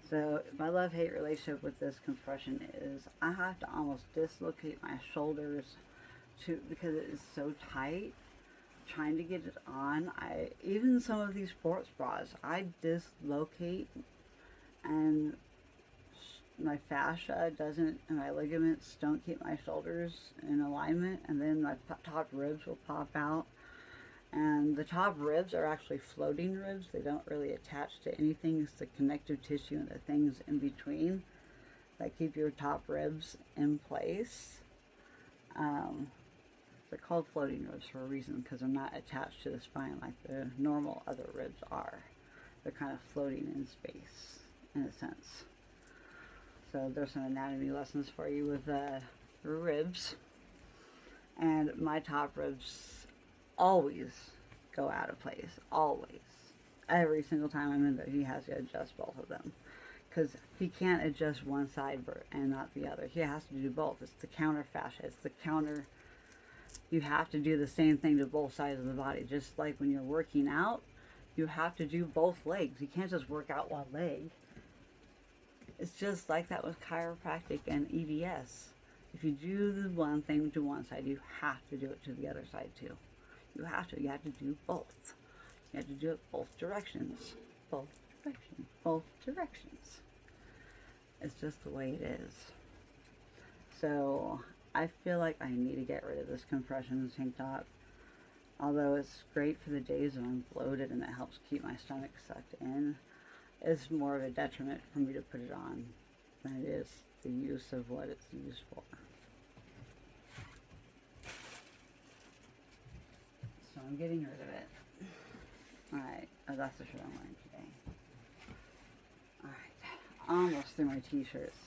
So my love-hate relationship with this compression is I have to almost dislocate my shoulders because it is so tight. Trying to get it on, even some of these sports bras, I dislocate and my fascia and my ligaments don't keep my shoulders in alignment, and then my top ribs will pop out. And the top ribs are actually floating ribs. They don't really attach to anything. It's the connective tissue and the things in between that keep your top ribs in place. They're called floating ribs for a reason, because they're not attached to the spine like the normal other ribs are. They're kind of floating in space, in a sense. So there's some anatomy lessons for you with ribs. And my top ribs always go out of place, always. Every single time I'm in there, he has to adjust both of them, because he can't adjust one side and not the other. He has to do both. It's the counter fascia. It's the counter. You have to do the same thing to both sides of the body. Just like when you're working out, you have to do both legs. You can't just work out one leg. It's just like that with chiropractic and EDS. If you do the one thing to one side, you have to do it to the other side too. You have to. You have to do both. You have to do it both directions. Both directions. Both directions. It's just the way it is. So I feel like I need to get rid of this compression tank top. Although it's great for the days when I'm bloated and it helps keep my stomach sucked in, it's more of a detriment for me to put it on than it is the use of what it's used for. So I'm getting rid of it. Alright, oh, that's the shirt I'm wearing today. Alright, almost through my t-shirts.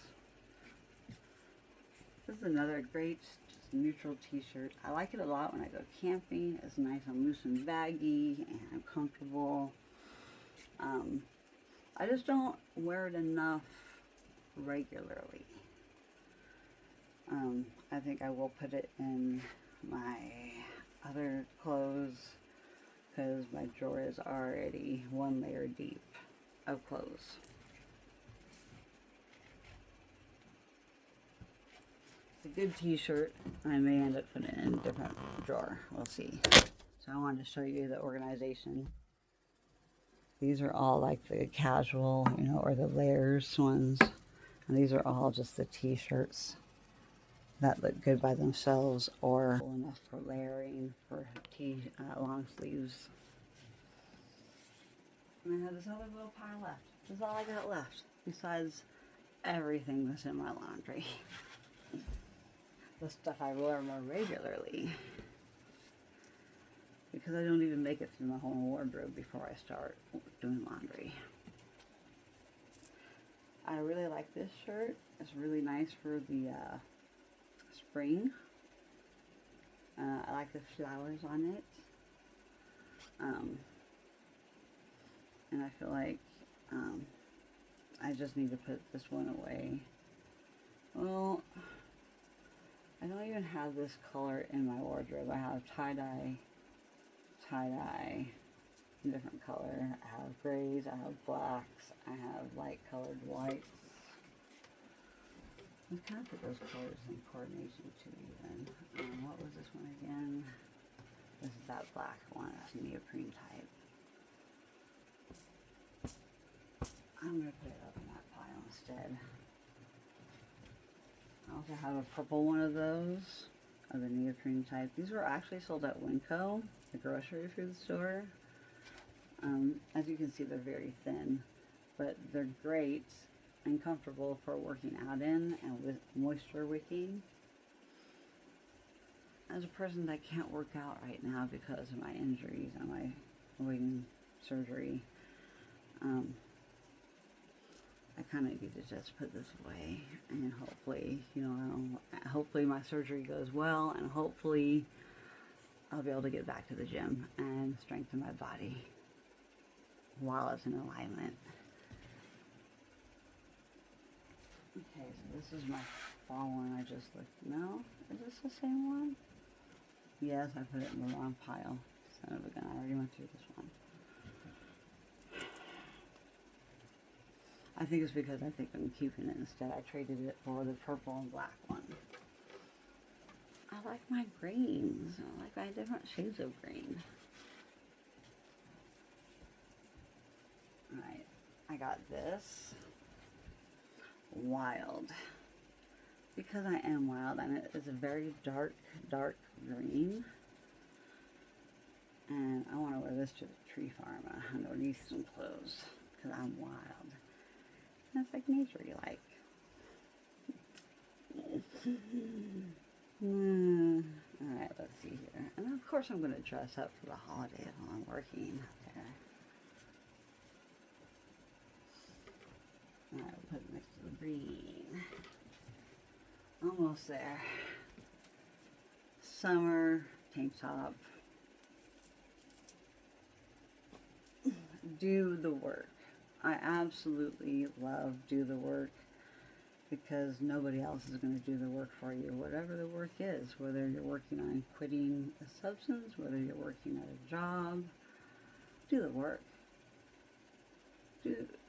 This is another great just neutral t-shirt. I like it a lot when I go camping. It's nice and loose and baggy and I'm comfortable. I just don't wear it enough regularly. I think I will put it in my other clothes because my drawer is already one layer deep of clothes. It's a good t-shirt. I may end up putting it in a different drawer. We'll see. So I wanted to show you the organization. These are all like the casual, you know, or the layers ones. And these are all just the t-shirts that look good by themselves or enough for layering for long sleeves. And I have this other little pile left. This is all I got left besides everything that's in my laundry. The stuff I wear more regularly. Because I don't even make it through my whole wardrobe before I start doing laundry. I really like this shirt. It's really nice for the spring. I like the flowers on it. And I feel like I just need to put this one away. Well, I don't even have this color in my wardrobe. I have tie-dye, different color. I have grays, I have blacks, I have light colored whites. Let's kind of put those colors in coordination too even. What was this one again? This is that black one, that's neoprene type. I'm going to put it up in that pile instead. I also have a purple one of those, of the neoprene type. These were actually sold at Winco, the grocery food store. As you can see, they're very thin, but they're great and comfortable for working out in and with moisture wicking. As a person that can't work out right now because of my injuries and my wing surgery, I kind of need to just put this away and hopefully, you know, hopefully my surgery goes well and hopefully I'll be able to get back to the gym and strengthen my body while it's in alignment. Okay, so this is my fall one I just looked. No? Is this the same one? Yes, I put it in the wrong pile. Son of a gun, I already went through this one. I think it's because I think I'm keeping it instead. I traded it for the purple and black one. I like my greens. I like my different shades of green. Alright, I got this. Wild. Because I am wild and it is a very dark green. And I want to wear this to the tree farm underneath some clothes. Because I'm wild. That's like nature-y like. Alright, let's see here. And of course I'm going to dress up for the holidays while I'm working there. Alright, we'll put it next to the green. Almost there. Summer tank top. Do the work. I absolutely love do the work because nobody else is going to do the work for you. Whatever the work is, whether you're working on quitting a substance, whether you're working at a job, do the work.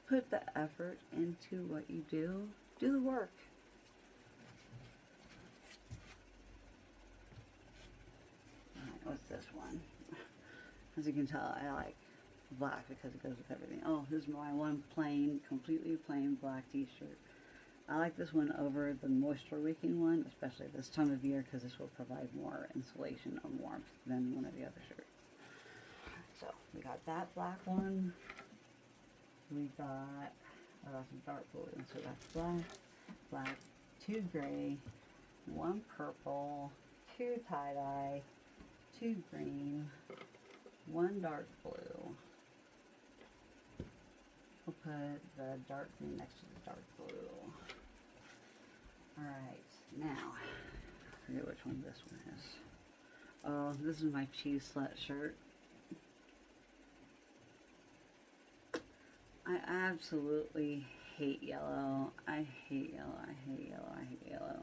Put the effort into what you do. Do the work. this one. As you can tell, I like black because it goes with everything. Oh, this is my one plain, completely plain black t-shirt. I like this one over the moisture wicking one, especially this time of year, because this will provide more insulation or warmth than one of the other shirts. So we got that black one. We got some dark blue. So that's black, 2 gray, 1 purple, 2 tie-dye, 2 green, 1 dark blue. We'll put the dark green next to the dark blue. Alright, now, I forget which one this one is. Oh, this is my cheese slut shirt. I absolutely hate yellow. I hate yellow. I hate yellow. I hate yellow.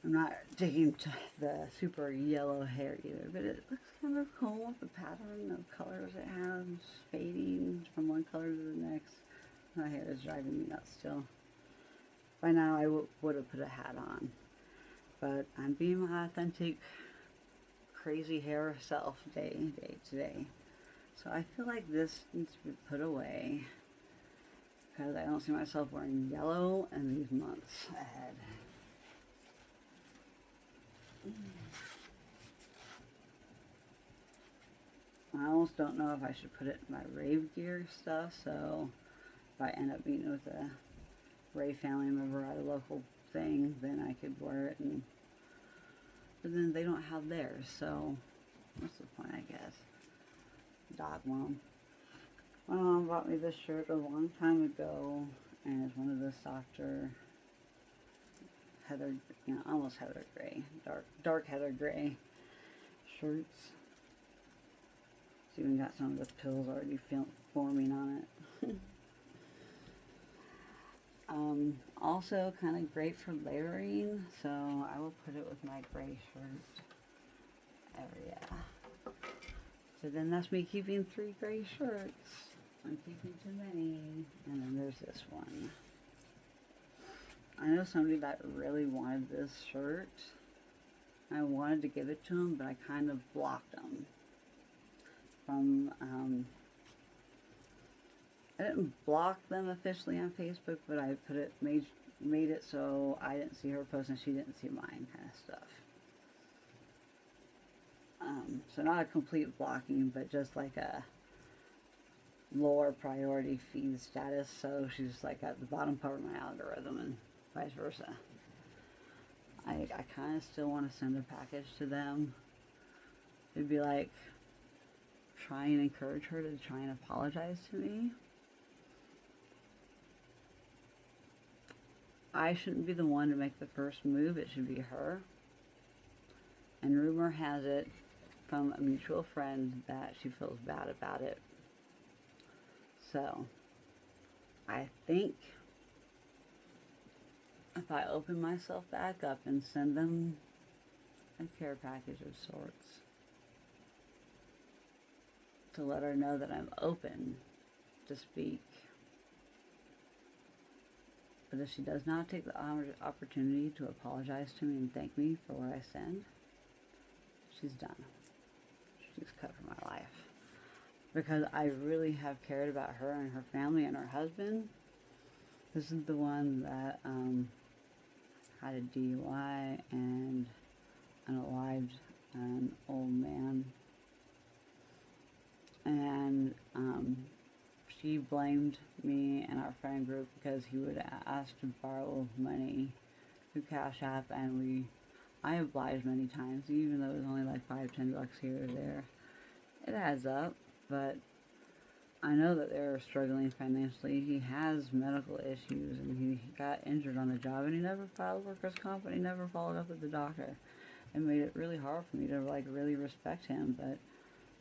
I'm not digging to the super yellow hair either, but it looks kind of cool with the pattern of colors it has, fading from one color to the next. My hair is driving me nuts still. By now I would have put a hat on, but I'm being my authentic, crazy hair self today. So I feel like this needs to be put away because I don't see myself wearing yellow in these months ahead. I almost don't know if I should put it in my rave gear stuff, so if I end up meeting with a rave family member at a local thing, then I could wear it, but then they don't have theirs, so what's the point, I guess. Dog mom. My mom bought me this shirt a long time ago, and it's one of the softer heather, almost heather gray, dark heather gray shirts. It's even got some of the pills already forming on it. Also kind of great for layering, so I will put it with my gray shirt. Yeah. So then that's me keeping 3 gray shirts. I'm keeping too many. And then there's this one. I know somebody that really wanted this shirt. I wanted to give it to him, but I kind of blocked them from, I didn't block them officially on Facebook, but I made it so I didn't see her post and she didn't see mine, kind of stuff. So not a complete blocking, but just like a lower priority feed status, so she's like at the bottom part of my algorithm and vice versa. I kind of still want to send a package to them. It'd be like try and encourage her to try and apologize to me. I shouldn't be the one to make the first move, it should be her. And rumor has it from a mutual friend that she feels bad about it. So, I think if I open myself back up and send them a care package of sorts to let her know that I'm open to speak. But if she does not take the opportunity to apologize to me and thank me for what I send, she's done. She's cut from my life. Because I really have cared about her and her family and her husband. This is the one that had a DUI and unalived an old man. And she blamed me and our friend group because he would ask to borrow money through Cash App, and I obliged many times, even though it was only like $5-10 here or there. It adds up, but I know that they're struggling financially. He has medical issues, and he got injured on the job, and he never filed workers' comp, and he never followed up with the doctor. It made it really hard for me to like really respect him, but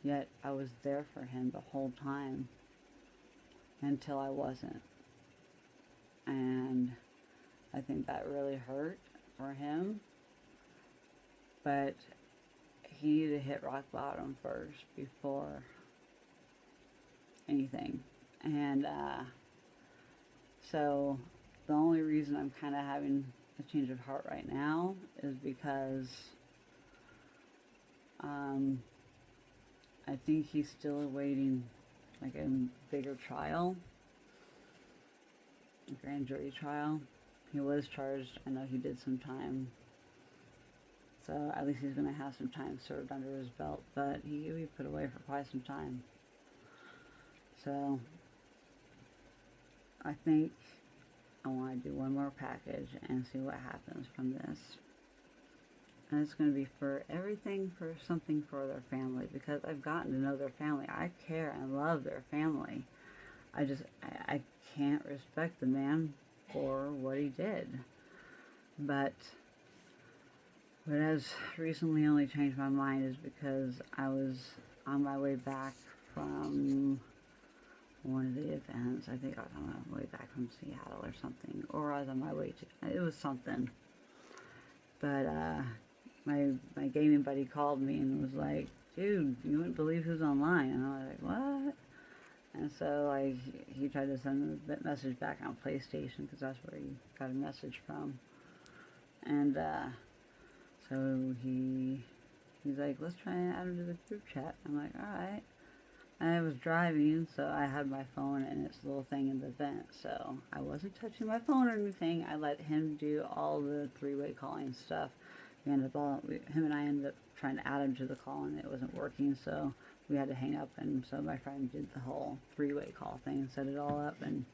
yet I was there for him the whole time until I wasn't. And I think that really hurt for him. But he needed to hit rock bottom first before anything. And so the only reason I'm kind of having a change of heart right now is because I think he's still awaiting like a bigger trial, a grand jury trial. He was charged. I know he did some time. So at least he's going to have some time served under his belt. But he'll be put away for quite some time. So I think I want to do one more package and see what happens from this. And it's going to be for everything, for something for their family. Because I've gotten to know their family. I care and love their family. I can't respect the man for what he did. But what has recently only changed my mind is because I was on my way back from one of the events. I think I was on my way back from Seattle or something. Or I was on my way to, it was something. But my gaming buddy called me and was like, dude, you wouldn't believe who's online. And I was like, what? And so like he tried to send a message back on PlayStation because that's where he got a message from. And so he's like, let's try and add him to the group chat. I'm like, alright. I was driving, so I had my phone and its little thing in the vent, so I wasn't touching my phone or anything. I let him do all the three-way calling stuff. Him and I ended up trying to add him to the call, and it wasn't working, so we had to hang up, and so my friend did the whole three-way call thing and set it all up, and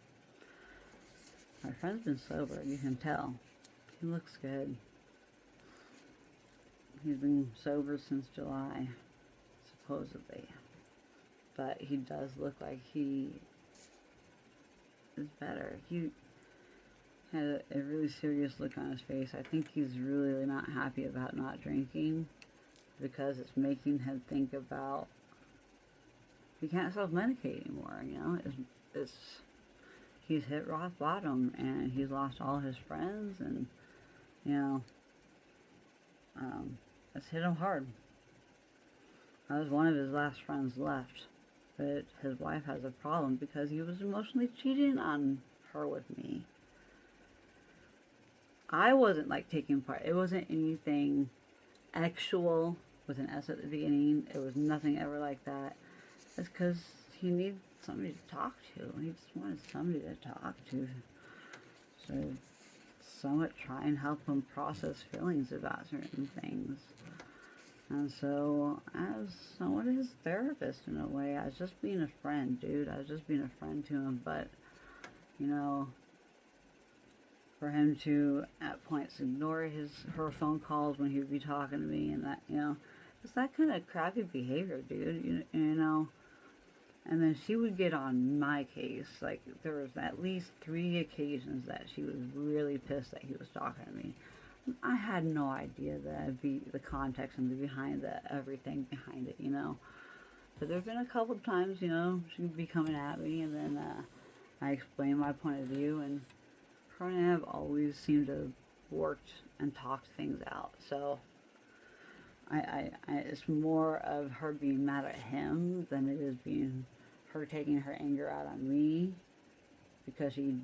my friend's been sober, you can tell. He looks good. He's been sober since July, supposedly. But he does look like he is better. He had a really serious look on his face. I think he's really not happy about not drinking because it's making him think about he can't self-medicate anymore, you know. He's hit rock bottom and he's lost all his friends and, you know, it's hit him hard. I was one of his last friends left. But his wife has a problem because he was emotionally cheating on her with me. I wasn't like taking part. It wasn't anything actual with an S at the beginning. It was nothing ever like that. It's because he needs somebody to talk to. He just wanted somebody to talk to. So somewhat try and help him process feelings about certain things. And so I was somewhat his therapist in a way. I was just being a friend, dude. I was just being a friend to him. But, you know, for him to at points ignore her phone calls when he would be talking to me and that, you know, it's that kind of crappy behavior, dude. You know. And then she would get on my case. Like, there was at least 3 occasions that she was really pissed that he was talking to me. I had no idea that the context and everything behind it, you know. But there've been a couple of times, you know, she'd be coming at me, and then I explained my point of view, and her and I have always seemed to have worked and talked things out. So it's more of her being mad at him than it is being her taking her anger out on me because she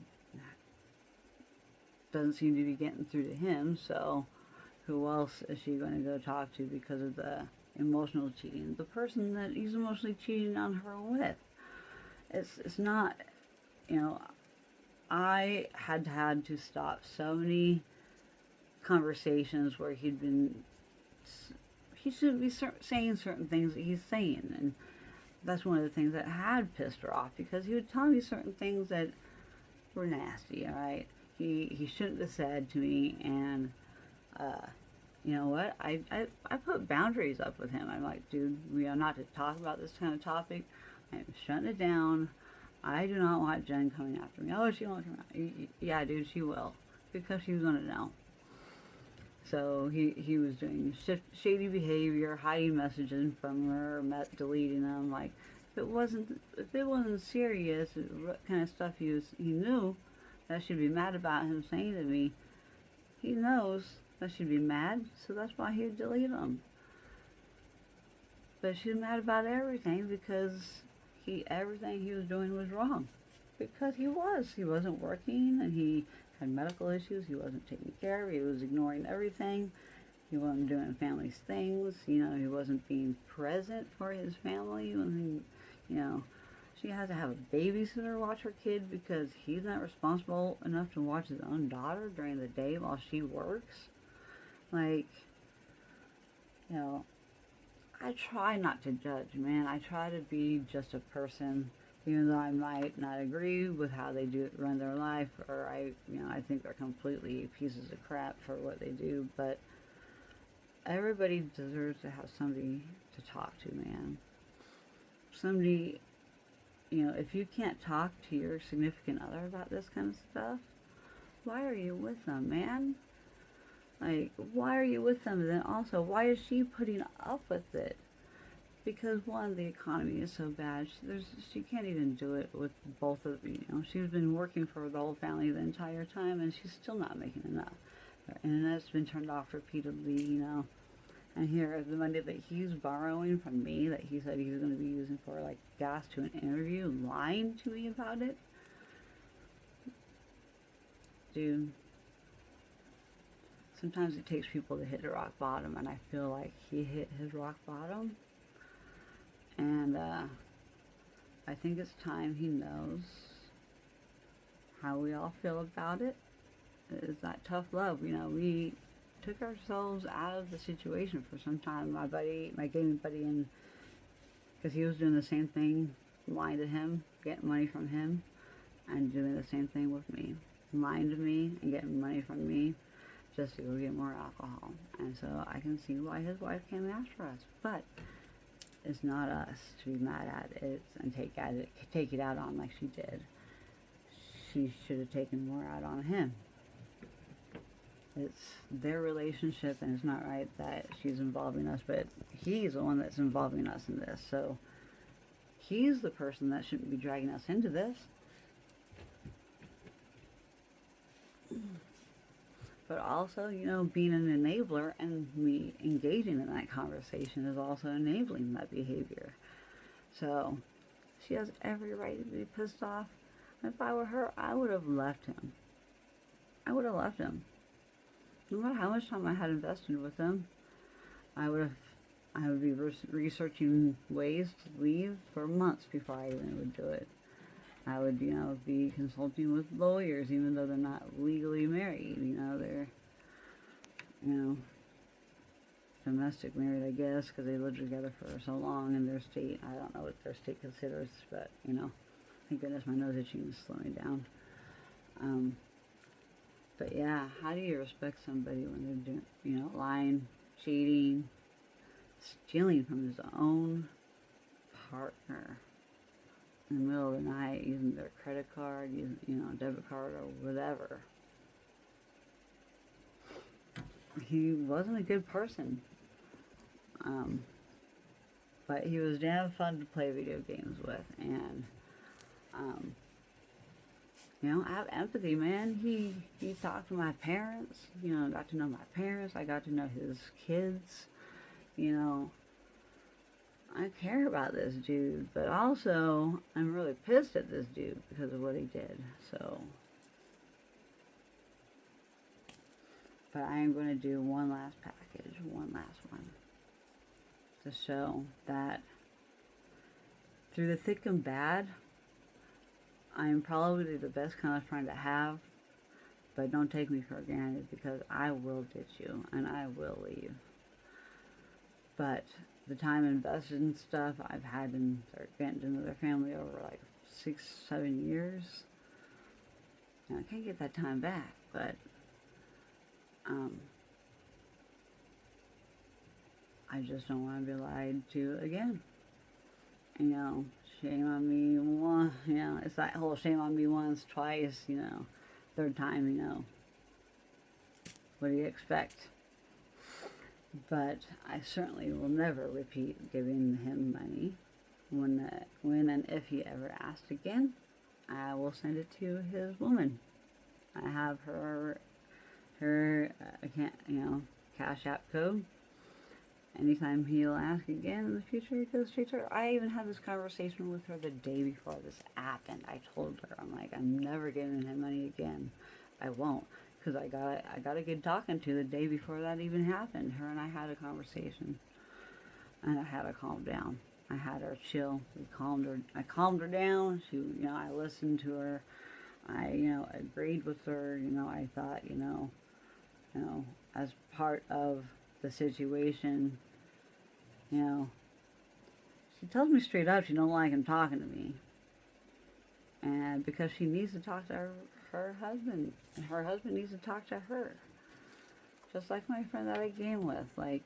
doesn't seem to be getting through to him, so who else is she going to go talk to because of the emotional cheating? The person that he's emotionally cheating on her with. It's not, you know, I had to stop so many conversations where he shouldn't be saying certain things that he's saying, and that's one of the things that had pissed her off because he would tell me certain things that were nasty, alright? He shouldn't have said to me, and you know what? I put boundaries up with him. I'm like, dude, we are not to talk about this kind of topic. I'm shutting it down. I do not want Jen coming after me. Oh, she won't come after. Yeah, dude, she will, because she's gonna know. So he was doing shady behavior, hiding messages from her, deleting them. Like, if it wasn't serious, what kind of stuff he knew that she'd be mad about him saying to me, he knows that she'd be mad, so that's why he'd delete them. But she's mad about everything because everything he was doing was wrong. Because he wasn't working, and he had medical issues, he wasn't taking care of, he was ignoring everything. He wasn't doing family things. You know, he wasn't being present for his family. When, you know, she has to have a babysitter watch her kid because he's not responsible enough to watch his own daughter during the day while she works. Like, you know, I try not to judge, man. I try to be just a person, even though I might not agree with how they run their life, or I think they're completely pieces of crap for what they do. But everybody deserves to have somebody to talk to, man. Somebody, if you can't talk to your significant other about this kind of stuff, why are you with them, man? Like, why are you with them? And then also, why is she putting up with it? Because one, the economy is so bad. She can't even do it with both of you. She's been working for the whole family the entire time, and she's still not making enough. And that's been turned off repeatedly. And here, the money that he's borrowing from me, that he said he's going to be using for like gas to an interview, lying to me about it, dude. Sometimes it takes people to hit the rock bottom, and I feel like he hit his rock bottom. And I think it's time he knows how we all feel about it. It's that tough love. We took ourselves out of the situation for some time. My gaming buddy, and because he was doing the same thing, lying to him, getting money from him, and doing the same thing with me. Lying to me and getting money from me just to go get more alcohol. And so I can see why his wife came after us. But it's not us to be mad at it and take it out on like she did. She should have taken more out on him. It's their relationship, and it's not right that she's involving us, but he's the one that's involving us in this. So he's the person that shouldn't be dragging us into this. But also, being an enabler and me engaging in that conversation is also enabling that behavior. So she has every right to be pissed off. If I were her, I would have left him. No matter how much time I had invested with him, I would be researching ways to leave for months before I even would do it. I would, be consulting with lawyers, even though they're not legally married. They're, domestic married, I guess, because they lived together for so long in their state. I don't know what their state considers, but, thank goodness my nose itching is slowing down. But yeah, how do you respect somebody when they're doing, lying, cheating, stealing from his own partner? In the middle of the night, using their credit card, using, debit card or whatever. He wasn't a good person. But he was damn fun to play video games with, and, I have empathy, man. He talked to my parents, got to know my parents, I got to know his kids, I care about this dude, but also I'm really pissed at this dude because of what he did. So, but I am going to do one last package, one last one, to show that through the thick and bad, I am probably the best kind of friend to have, but don't take me for granted, because I will ditch you and I will leave. But the time invested in stuff I've had in getting to know their family over like 6-7 years, I can't get that time back, but I just don't want to be lied to again. Shame on me one, it's that whole shame on me once, twice, third time, what do you expect? But I certainly will never repeat giving him money. When and if he ever asked again, I will send it to his woman. I have her account, Cash App code. Anytime he'll ask again in the future, it goes straight to her. I even had this conversation with her the day before this happened. I told her, I'm like, I'm never giving him money again. I won't. because I got a good talking to the day before that even happened. Her and I had a conversation, and I had her calm down. I had her chill. I calmed her down. I listened to her. I, agreed with her. I thought, as part of the situation, she tells me straight up she don't like him talking to me. And because she needs to talk to her husband, and her husband needs to talk to her. Just like my friend that I game with. Like,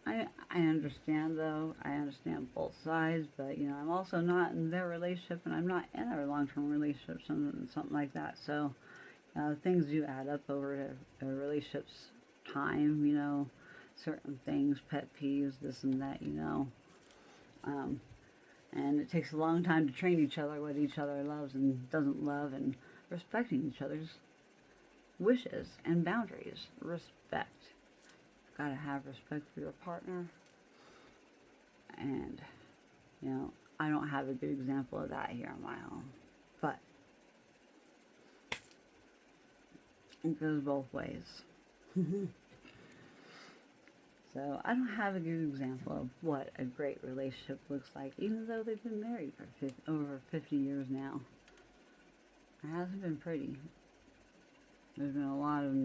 I understand though. I understand both sides, but I'm also not in their relationship, and I'm not in a long-term relationship, something like that. So things do add up over a relationship's time. Certain things, pet peeves, this and that. And it takes a long time to train each other what each other loves and doesn't love, and respecting each other's wishes and boundaries. Respect. Gotta have respect for your partner. And, I don't have a good example of that here on my own. But it goes both ways. So I don't have a good example of what a great relationship looks like, even though they've been married for over 50 years now. It hasn't been pretty. There's been a lot of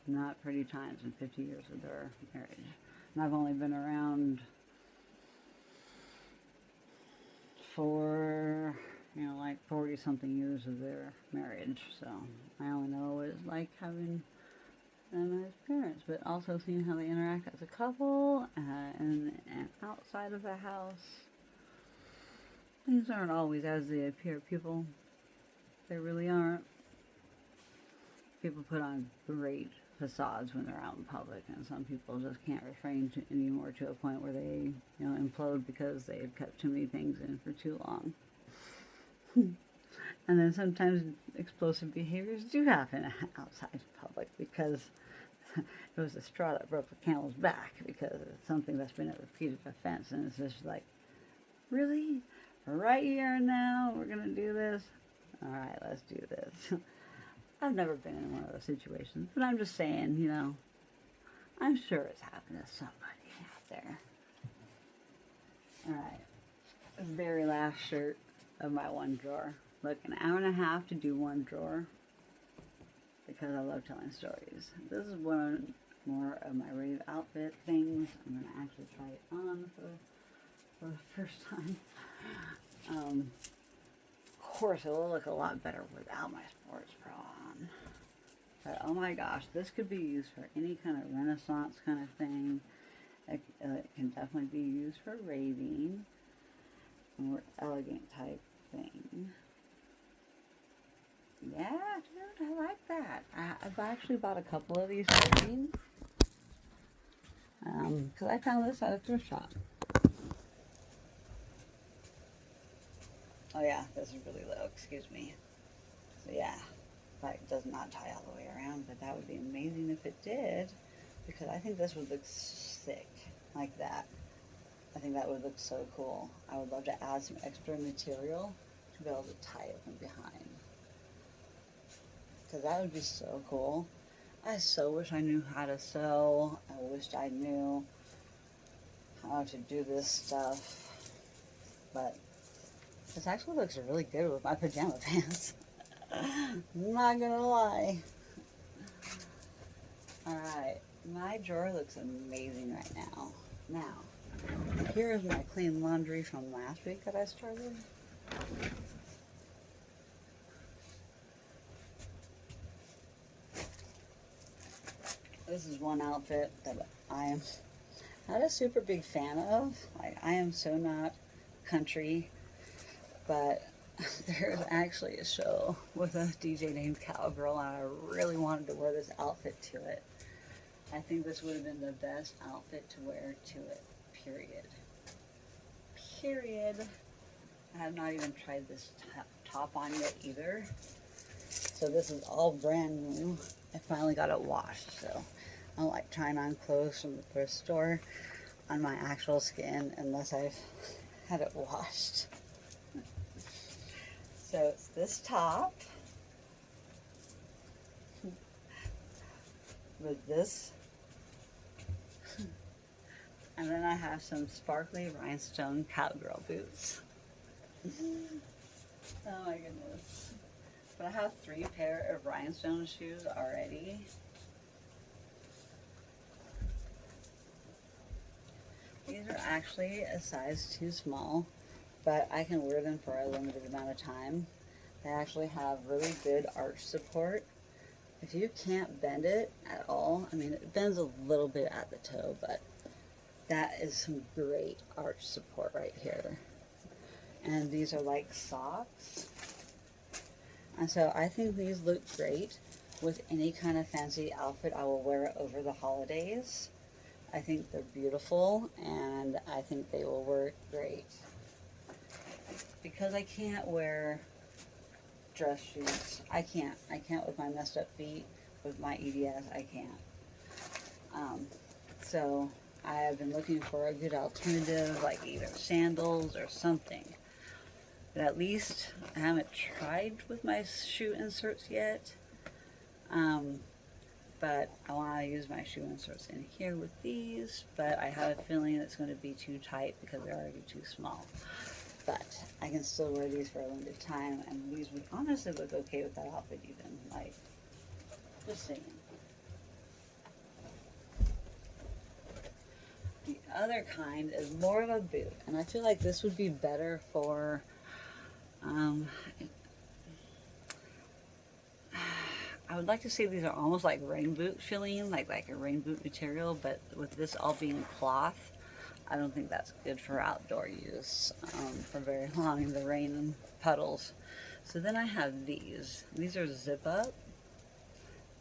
not pretty times in 50 years of their marriage. And I've only been around for, like 40-something years of their marriage. So I only know what it's like having them as parents, but also seeing how they interact as a couple and outside of the house. Things aren't always as they appear, people. They really aren't. People put on great facades when they're out in public, and some people just can't refrain anymore to a point where they, implode because they've kept too many things in for too long. And then sometimes explosive behaviors do happen outside in public because it was the straw that broke the camel's back, because it's something that's been a repeated offense, and it's just like, really? Right here and now we're going to do this? All right, let's do this. I've never been in one of those situations, but I'm just saying, I'm sure it's happened to somebody out there. All right, the very last shirt of my one drawer. Look, an hour and a half to do one drawer because I love telling stories. This is one more of my rave outfit things. I'm going to actually try it on for the first time. Of course, it will look a lot better without my sports bra on. But oh my gosh, this could be used for any kind of Renaissance kind of thing. It can definitely be used for raving, more elegant type thing. Yeah, dude, I like that. I've actually bought a couple of these things because I found this at a thrift shop. Oh yeah, this is really low, excuse me. So yeah, like does not tie all the way around, but that would be amazing if it did, because I think this would look sick like that. I think that would look so cool. I would love to add some extra material to be able to tie it from behind, because that would be so cool. I so wish I knew how to sew. I wished I knew how to do this stuff, but this actually looks really good with my pajama pants. I'm not gonna lie. Alright, my drawer looks amazing right now. Now, here is my clean laundry from last week that I started. This is one outfit that I am not a super big fan of. Like, I am so not country, but there's actually a show with a DJ named Cowgirl, and I really wanted to wear this outfit to it. I think this would have been the best outfit to wear to it, period. Period. I have not even tried this top on yet either. So this is all brand new. I finally got it washed, so I don't like trying on clothes from the thrift store on my actual skin unless I've had it washed. So it's this top. with this. And then I have some sparkly rhinestone cowgirl boots. Oh my goodness. But I have 3 pair of rhinestone shoes already. These are actually a size too small, but I can wear them for a limited amount of time. They actually have really good arch support. If you can't bend it at all, I mean, it bends a little bit at the toe, but that is some great arch support right here. And these are like socks. And so I think these look great with any kind of fancy outfit I will wear over the holidays. I think they're beautiful, and I think they will work great. Because I can't wear dress shoes. I can't with my messed up feet, with my EDS, I can't. So I have been looking for a good alternative, like either sandals or something. But at least I haven't tried with my shoe inserts yet. But I want to use my shoe inserts in here with these, but I have a feeling it's going to be too tight because they're already too small. But I can still wear these for a limited time, and these would honestly look okay with that outfit even, like, just saying. The other kind is more of a boot, and I feel like this would be better for, I would like to say these are almost like rain boot feeling, like a rain boot material, but with this all being cloth, I don't think that's good for outdoor use for very long in the rain and puddles. So then I have these. These are zip up.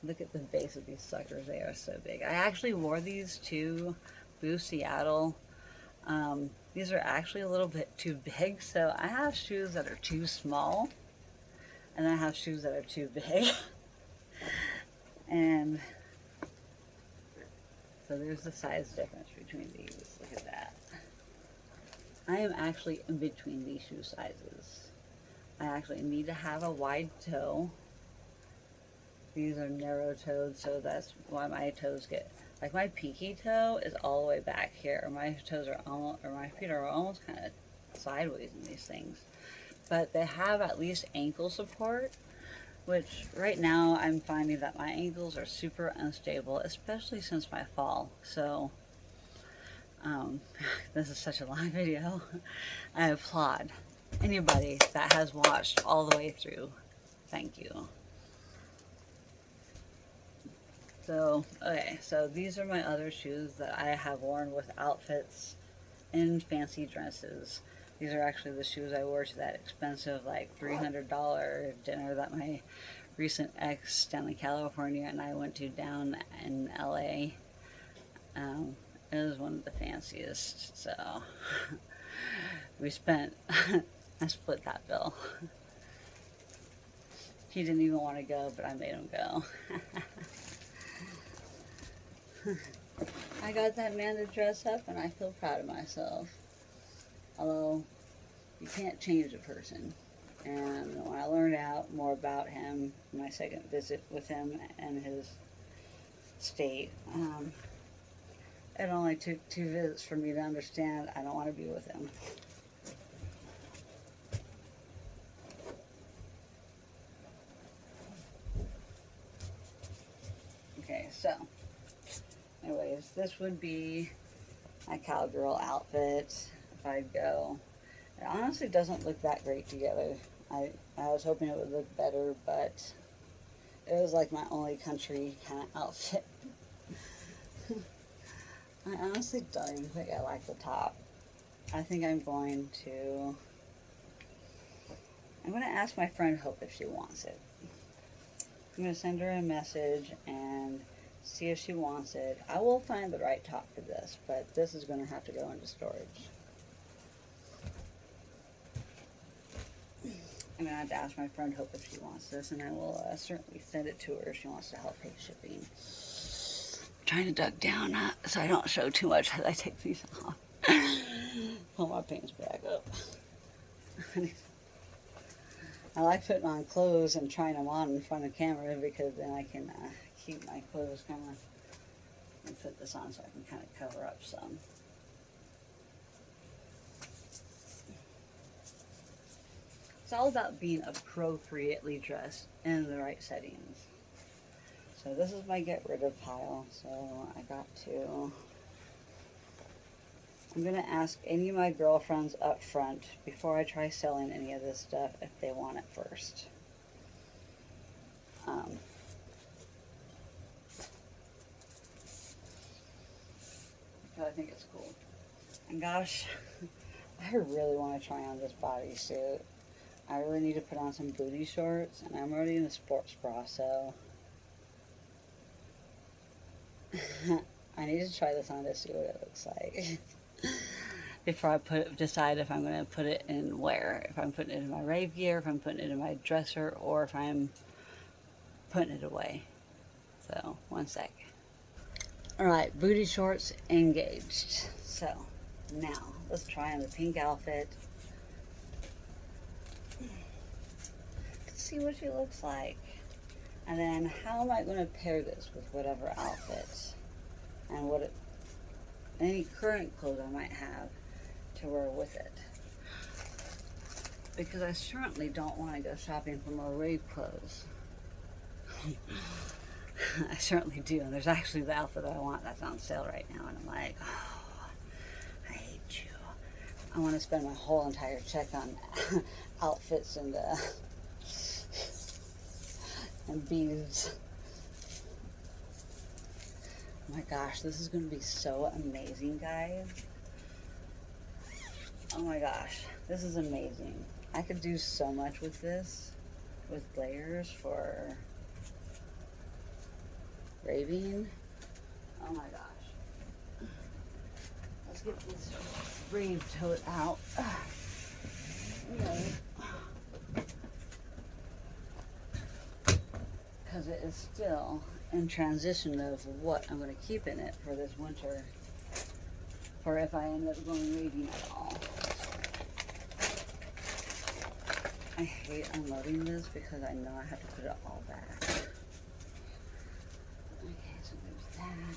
Look at the base of these suckers. They are so big. I actually wore these to Boo Seattle. These are actually a little bit too big. So I have shoes that are too small, and I have shoes that are too big. And so there's the size difference between these. Look at that. I am actually in between these shoe sizes. I actually need to have a wide toe. These are narrow toed, so that's why my toes get, like my pinky toe is all the way back here. My toes are almost, or my feet are almost kind of sideways in these things. But they have at least ankle support, which right now I'm finding that my ankles are super unstable, especially since my fall. So this is such a long video. I applaud anybody that has watched all the way through. Thank you. So, okay, so these are my other shoes that I have worn with outfits in fancy dresses. These are actually the shoes I wore to that expensive, like $300 dinner that my recent ex down in California and I went to down in LA. It was one of the fanciest, so we spent, I split that bill. He didn't even want to go, but I made him go. I got that man to dress up, and I feel proud of myself. Although, you can't change a person. And when I learned out more about him, my second visit with him and his state, it only took 2 visits for me to understand I don't want to be with him. Okay, so, anyways, this would be my cowgirl outfit if I'd go. It honestly doesn't look that great together. I was hoping it would look better, but it was like my only country kind of outfit. I honestly don't even think I like the top. I think I'm going to ask my friend Hope if she wants it. I'm going to send her a message and see if she wants it. I will find the right top for this, but this is going to have to go into storage. I'm going to have to ask my friend Hope if she wants this, and I will certainly send it to her if she wants to help pay shipping. I'm trying to duck down so I don't show too much as I take these off. Pull my pants back up. I like putting on clothes and trying them on in front of the camera because then I can keep my clothes kind of, and put this on so I can kind of cover up some. It's all about being appropriately dressed in the right settings. So this is my get rid of pile. So I'm gonna ask any of my girlfriends up front before I try selling any of this stuff if they want it first. Because I think it's cool. And gosh, I really want to try on this bodysuit. I really need to put on some booty shorts, and I'm already in a sports bra, so I need to try this on to see what it looks like before I decide if I'm going to put it in where. If I'm putting it in my rave gear, if I'm putting it in my dresser, or if I'm putting it away. So, one sec. Alright, booty shorts engaged. So, now, let's try on the pink outfit. See what she looks like. And then how am I going to pair this with whatever outfit and any current clothes I might have to wear with it. Because I certainly don't want to go shopping for more rave clothes. I certainly do. And there's actually the outfit that I want that's on sale right now, and I'm like, oh, I hate you. I want to spend my whole entire check on outfits and beads. Oh my gosh, this is going to be so amazing, guys. Oh my gosh, this is amazing. I could do so much with this, with layers for raving. Oh my gosh. Let's get this rave tote out. Because it is still in transition of what I'm going to keep in it for this winter, for if I end up going raving at all. I hate unloading this because I know I have to put it all back. Okay, so there's that.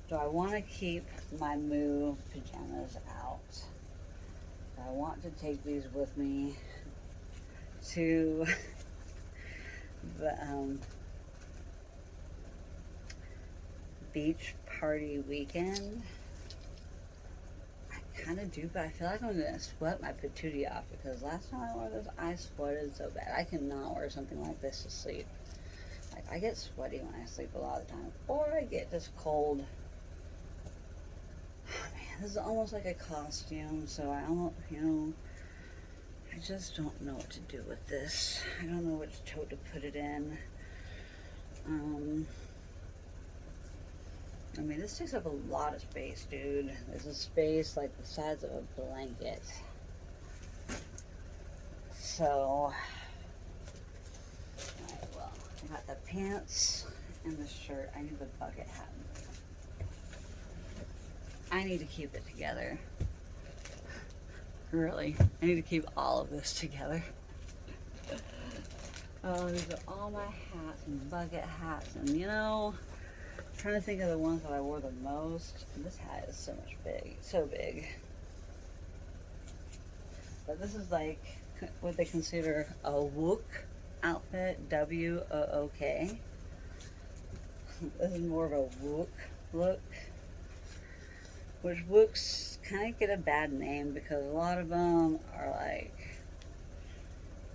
Do I want to keep my Moo pajamas out? I want to take these with me to the beach party weekend. I kind of do, but I feel like I'm going to sweat my patootie off because last time I wore this, I sweated so bad. I cannot wear something like this to sleep. Like, I get sweaty when I sleep a lot of the time, or I get just cold. Oh, man, this is almost like a costume, so I almost, I just don't know what to do with this. I don't know which tote to put it in. I mean, this takes up a lot of space, dude. There's a space like the size of a blanket. So, alright, well, I got the pants and the shirt. I need the bucket hat. I need to keep it together. Really, I need to keep all of this together. Oh, these are all my hats and bucket hats, and I'm trying to think of the ones that I wore the most. This hat is so big. But this is like what they consider a wook outfit, W-O-O-K. This is more of a wook look, which wooks kind of get a bad name because a lot of them are like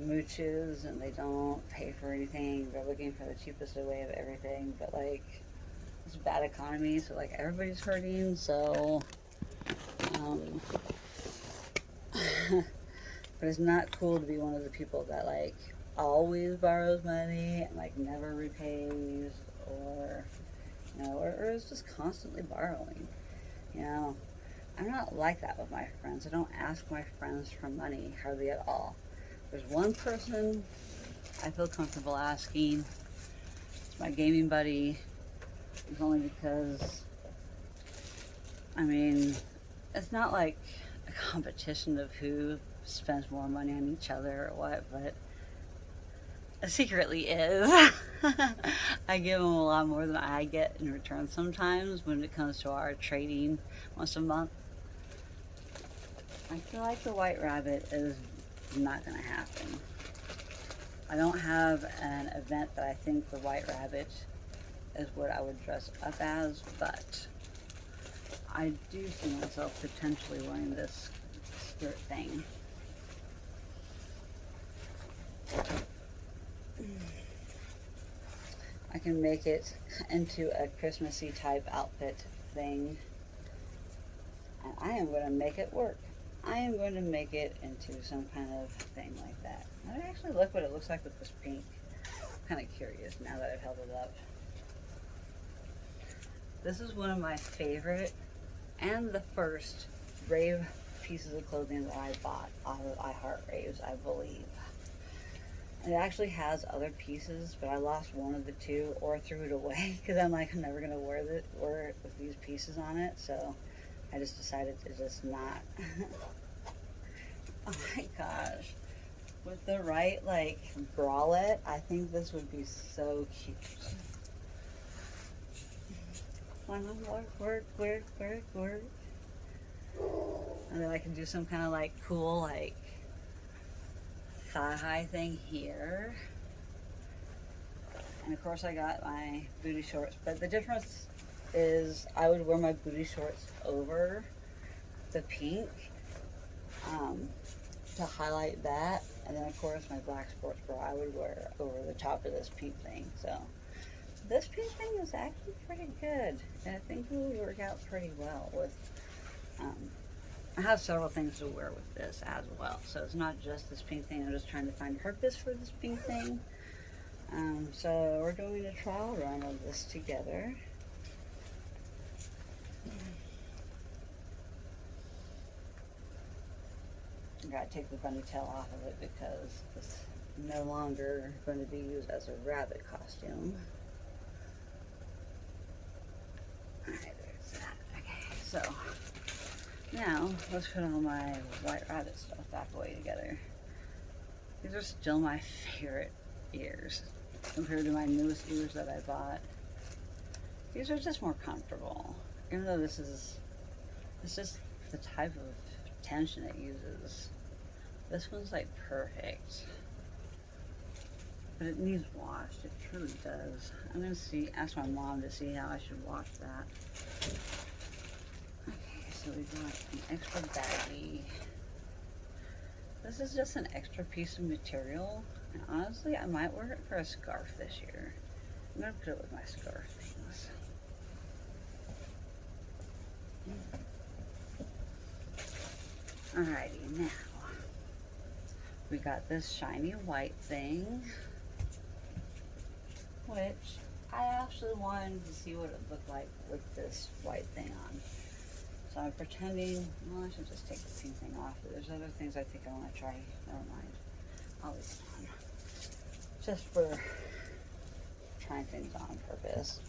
mooches and they don't pay for anything. They're looking for the cheapest way of everything, but like it's a bad economy, so like everybody's hurting. So but it's not cool to be one of the people that like always borrows money and like never repays, or or is just constantly borrowing. I'm not like that with my friends. I don't ask my friends for money hardly at all. There's one person I feel comfortable asking. It's my gaming buddy. It's only because, I mean, it's not like a competition of who spends more money on each other or what, but secretly is. I give him a lot more than I get in return sometimes when it comes to our trading once a month. I feel like the white rabbit is not going to happen. I don't have an event that I think the white rabbit is what I would dress up as, but I do see myself potentially wearing this skirt thing. I can make it into a Christmassy type outfit thing, and I am going to make it work. I am going to make it into some kind of thing like that. Let me actually look what it looks like with this pink. I'm kind of curious now that I've held it up. This is one of my favorite and the first rave pieces of clothing that I bought off of I Heart Raves, I believe. It actually has other pieces, but I lost one of the two or threw it away because I'm like, I'm never going to wear it with these pieces on it, so I just decided to just not. Oh my gosh. With the right, like, bralette, I think this would be so cute. Wanna work. And then I can do some kind of, like, cool, like, thigh-high thing here. And, of course, I got my booty shorts. But the difference is I would wear my booty shorts over the pink to highlight that. And then, of course, my black sports bra I would wear over the top of this pink thing. So this pink thing is actually pretty good. And I think it will work out pretty well with, I have several things to wear with this as well. So it's not just this pink thing. I'm just trying to find purpose for this pink thing. So we're doing a trial run of this together. I gotta take the bunny tail off of it because it's no longer going to be used as a rabbit costume. Alright, there's that. Okay, so now let's put all my white rabbit stuff back away together. These are still my favorite ears compared to my newest ears that I bought. These are just more comfortable, even though it's just the type of tension it uses. This one's like perfect, but it needs washed. It truly does. I'm gonna ask my mom to see how I should wash that. Okay, so we got an extra baggie. This is just an extra piece of material, and honestly, I might wear it for a scarf this year. I'm gonna put it with my scarf things. Alrighty, now we got this shiny white thing, which I actually wanted to see what it looked like with this white thing on. So I'm pretending, well, I should just take the pink thing off. There's other things I think I want to try. Never mind. I'll leave it on. Just for trying things on purpose.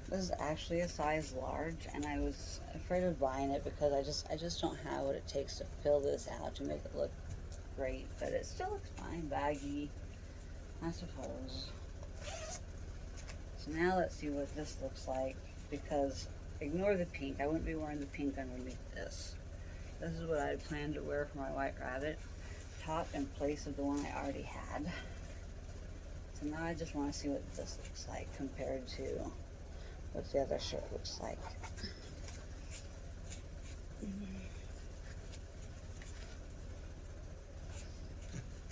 This is actually a size large, and I was afraid of buying it because I just don't have what it takes to fill this out to make it look great, but it still looks fine, baggy, I suppose. So now let's see what this looks like, because ignore the pink. I wouldn't be wearing the pink underneath this. This is what I had planned to wear for my white rabbit top in place of the one I already had. So now I just want to see what this looks like compared to what the other shirt looks like.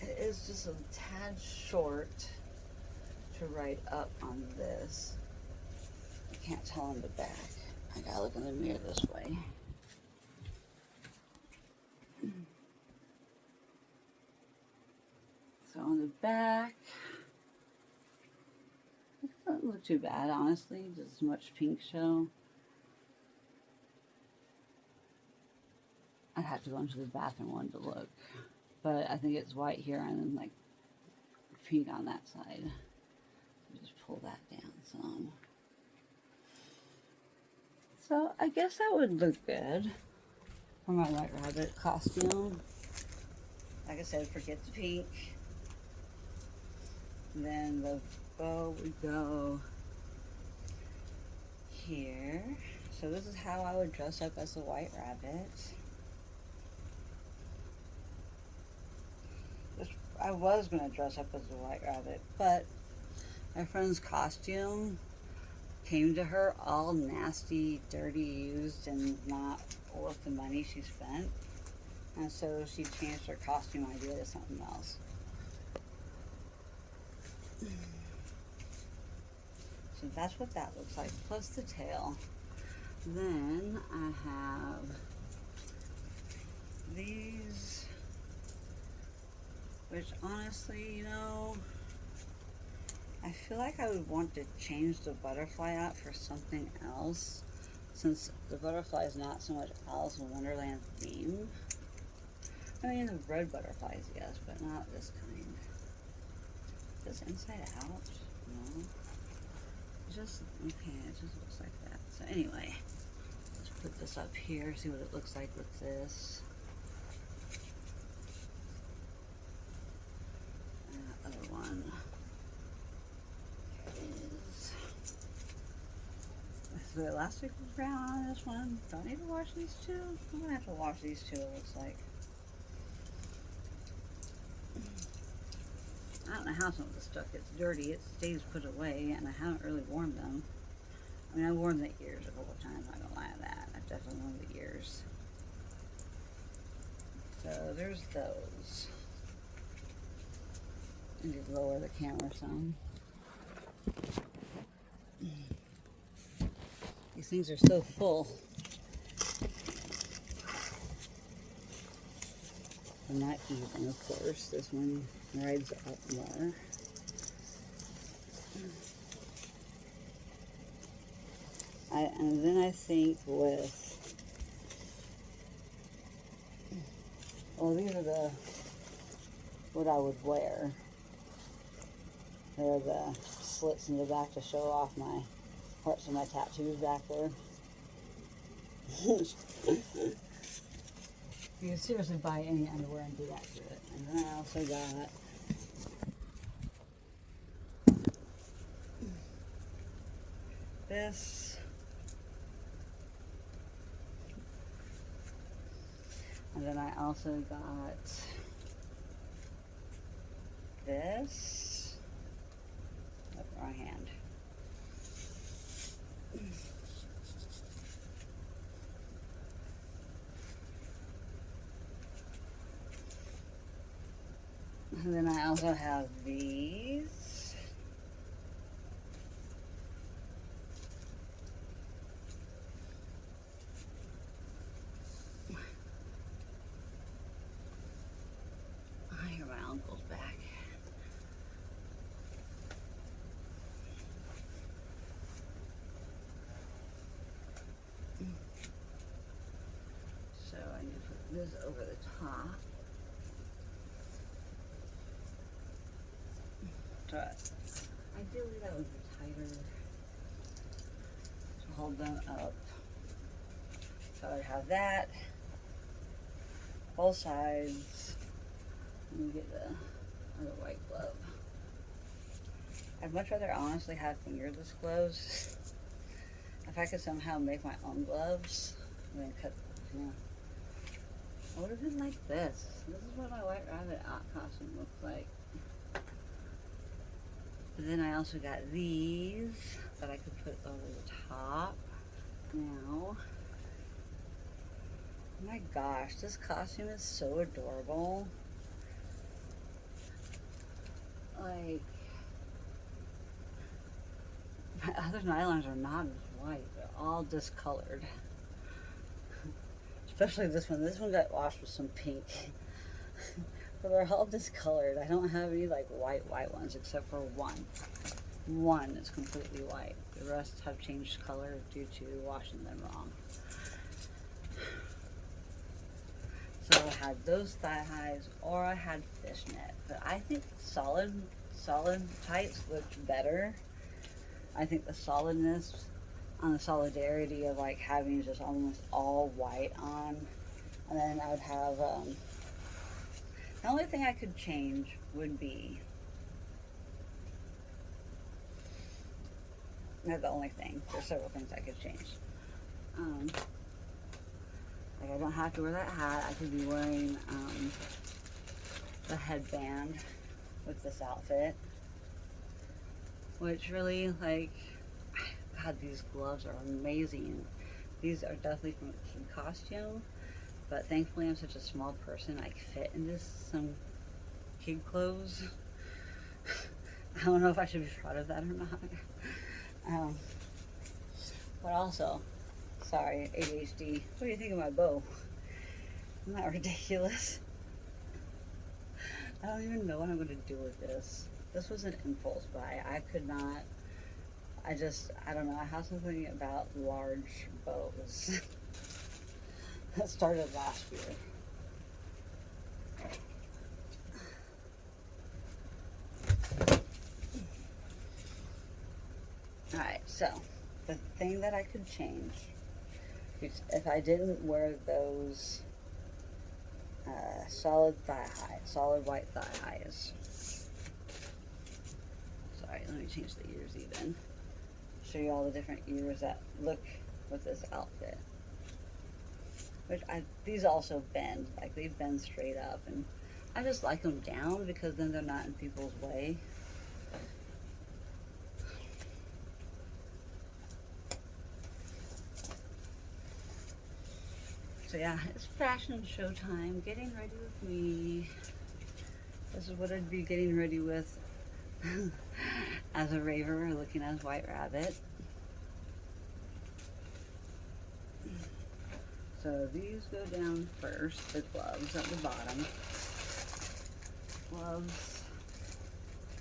It is just a tad short to write up on this. I can't tell on the back. I gotta look in the mirror this way. So on the back, it doesn't look too bad, honestly. Just as much pink show. I'd have to go into the bathroom one to look. But I think it's white here and then like pink on that side. Just pull that down some. So I guess that would look good for my White Rabbit costume. Like I said, forget the pink. And then the bow would go here. So this is how I would dress up as the White Rabbit. I was going to dress up as the White Rabbit, but my friend's costume came to her all nasty, dirty, used, and not worth the money she spent. And so she changed her costume idea to something else. So that's what that looks like, plus the tail. Then I have these, which honestly, you know, I feel like I would want to change the butterfly out for something else, since the butterfly is not so much Alice in Wonderland theme. I mean, the red butterflies, yes, but not this kind. This inside out? No. It's just, okay, it just looks like that. So anyway, let's put this up here, see what it looks like with this. And that other one is, the elastic was brown on this one. Don't need to wash these two. I'm gonna have to wash these two, it looks like. I don't know how some of the stuff gets dirty. It stays put away, and I haven't really worn them. I mean, I worn the ears a couple of times. I don't lie to that. I've definitely worn the ears. So there's those. I need to lower the camera some. These things are so full. They're not even, of course. This one rides up more. And then I think with, well, these are what I would wear. They're the slits in the back to show off my parts of my tattoos back there. You can seriously buy any underwear and do that to it. And then I also got this. And then I also got this. Oh, wrong hand. And then I also have these. I hear my uncle's back. So I need to put this over the top. Ideally that would be tighter to hold them up. So I have that, both sides. Let me get the other white glove. I'd much rather honestly have fingerless gloves. If I could somehow make my own gloves and then cut, you know. I would have been like this. This is what my White Rabbit costume looks like. But then I also got these that I could put over the top. Now, oh my gosh, this costume is so adorable. Like, my other nylons are not as white. They're all discolored. Especially this one. This one got washed with some pink. But they're all discolored. I don't have any like white ones except for one. One is completely white. The rest have changed color due to washing them wrong. So I had those thigh highs or I had fishnet. But I think solid tights looked better. I think the solidness on the solidarity of like having just almost all white on. And then I would have, the only thing I could change would be, not the only thing, there's several things I could change. Like I don't have to wear that hat. I could be wearing the headband with this outfit, which really, like, God, these gloves are amazing. These are definitely from a kid costume, but thankfully I'm such a small person, I fit into some kid clothes. I don't know if I should be proud of that or not. But also, sorry, ADHD. What do you think of my bow? Isn't that ridiculous? I don't even know what I'm going to do with this. This was an impulse buy. I could not, I don't know. I have something about large bows that started last year. Alright, so the thing that I could change, if I didn't wear those solid white thigh highs. Sorry, let me change the ears even. Show you all the different ears that look with this outfit. Which these also bend, like they bend straight up, and I just like them down because then they're not in people's way. So yeah, it's fashion show time. Getting ready with me. This is what I'd be getting ready with as a raver looking as White Rabbit. So these go down first, the gloves at the bottom. Gloves,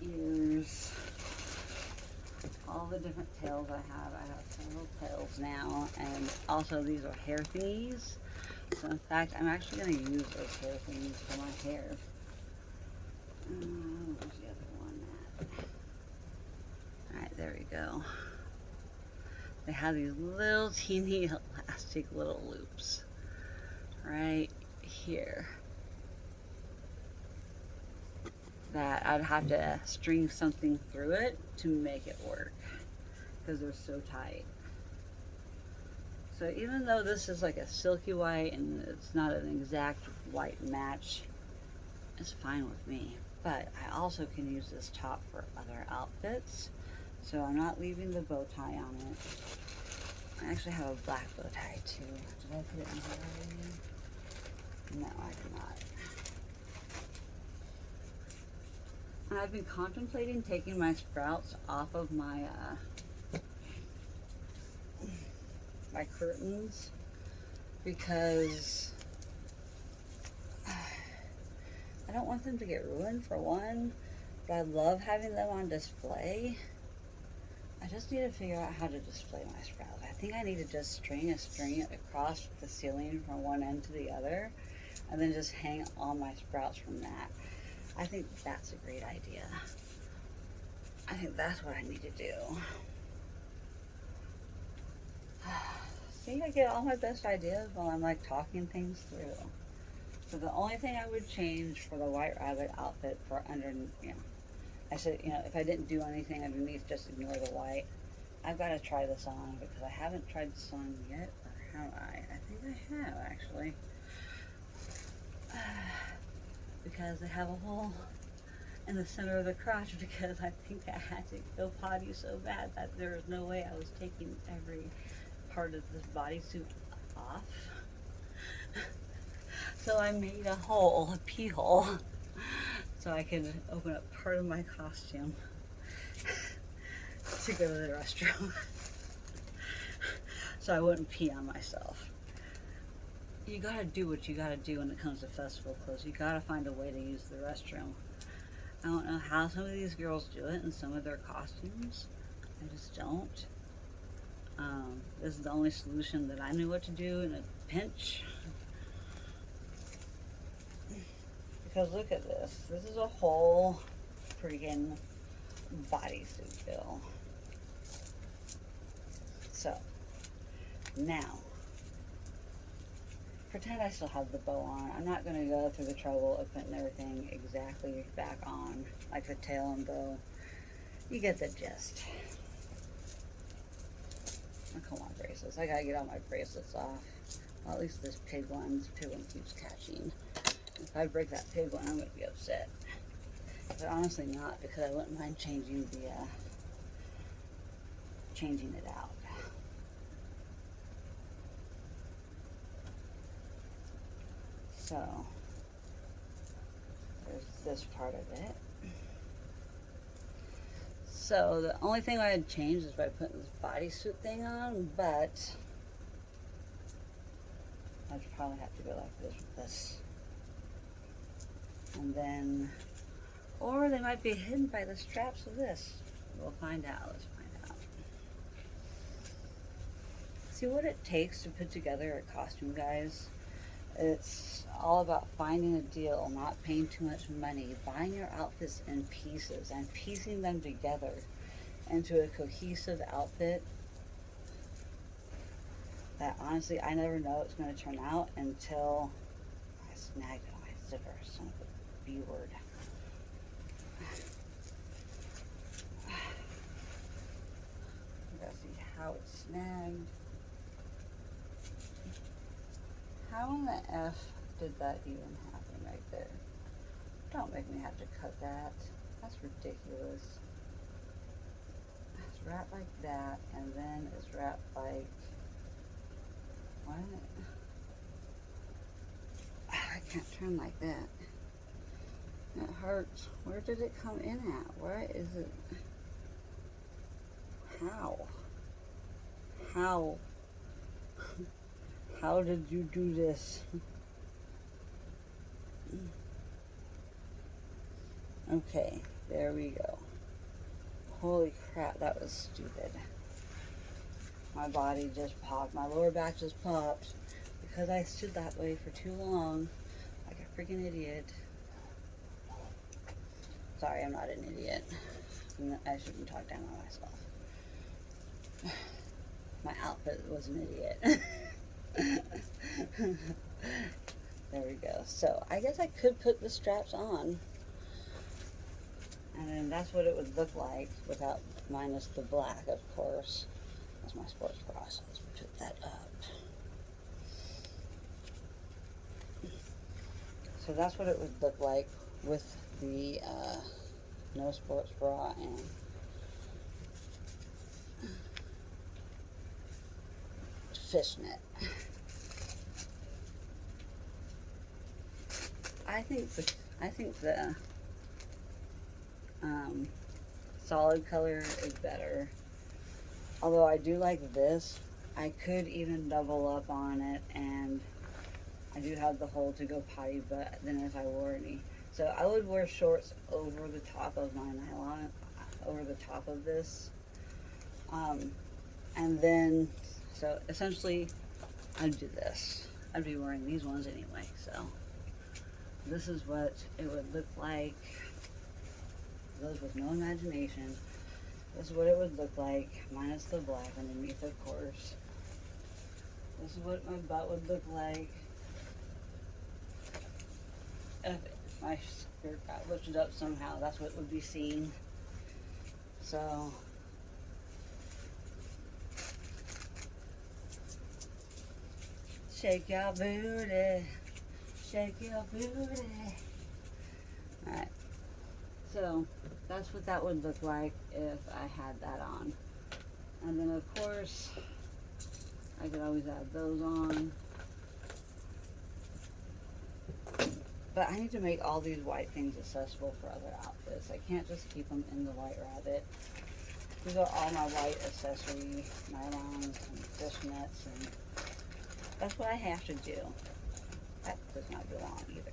ears, all the different tails I have. I have several tails now, and also these are hair thingies. So in fact, I'm actually going to use those hair thingies for my hair. Where's the other one at? Alright, there we go. They have these little teeny elastic little loops right here that I'd have to string something through it to make it work because they're so tight. So even though this is like a silky white and it's not an exact white match, it's fine with me. But I also can use this top for other outfits. So I'm not leaving the bow tie on it. I actually have a black bow tie too. Did I put it in here already? No, I did not. And I've been contemplating taking my sprouts off of my my curtains because I don't want them to get ruined for one, but I love having them on display. I just need to figure out how to display my sprouts. I think I need to just string a string across the ceiling from one end to the other and then just hang all my sprouts from that. I think that's a great idea. I think that's what I need to do. See, I get all my best ideas while I'm like talking things through. So the only thing I would change for the White Rabbit outfit for under, I said, if I didn't do anything underneath, just ignore the white. I've got to try this on because I haven't tried this on yet, or have I? I think I have actually. Because I have a hole in the center of the crotch because I think I had to go potty so bad that there was no way I was taking every part of this bodysuit off. So I made a hole, a pee hole, so I could open up part of my costume to go to the restroom. So I wouldn't pee on myself. You gotta do what you gotta do when it comes to festival clothes. You gotta find a way to use the restroom. I don't know how some of these girls do it in some of their costumes. I just don't. This is the only solution that I knew what to do in a pinch. Because look at this. This is a whole freaking bodysuit bill. So So, now, pretend I still have the bow on. I'm not going to go through the trouble of putting everything exactly back on, like the tail and bow. You get the gist. Oh, come on, bracelets. I gotta get all my bracelets off. Well, at least this pig one. This pig one keeps catching. If I break that pig one, I'm gonna be upset. But honestly not, because I wouldn't mind changing it out. So, there's this part of it. So, the only thing I had changed is by putting this bodysuit thing on, but I'd probably have to go like this with this. And then, or they might be hidden by the straps of this. We'll find out. Let's find out. See what it takes to put together a costume, guys? It's all about finding a deal, not paying too much money, buying your outfits in pieces and piecing them together into a cohesive outfit that honestly I never know it's going to turn out until I snagged it on my zipper. Son of a B word. Gotta see how it's snagged. How in the F did that even happen right there? Don't make me have to cut that. That's ridiculous. It's wrapped like that, and then it's wrapped like, what? I can't turn like that. It hurts. Where did it come in at? Where is it? How? How? How did you do this? Okay, there we go. Holy crap, that was stupid. My body just popped. My lower back just popped because I stood that way for too long, like a freaking idiot. Sorry, I'm not an idiot. I shouldn't talk down on myself. My outfit was an idiot. There we go. So I guess I could put the straps on, and then that's what it would look like without, minus the black, of course. That's my sports bra, so let's put that up. So that's what it would look like with the no sports bra and fishnet. I think the solid color is better. Although I do like this, I could even double up on it, and I do have the hole to go potty, but then if I wore any. So I would wear shorts over the top of my nylon, over the top of this. And then, so essentially, I'd do this. I'd be wearing these ones anyway, so. This is what it would look like. Those with no imagination. This is what it would look like, minus the black underneath, of course. This is what my butt would look like if my skirt got lifted up somehow. That's what would be seen. So, shake your booty. Shake your booty. Alright. So, that's what that would look like if I had that on. And then, of course, I could always add those on. But I need to make all these white things accessible for other outfits. I can't just keep them in the White Rabbit. These are all my white accessory nylons and fishnets, and that's what I have to do. That does not belong either.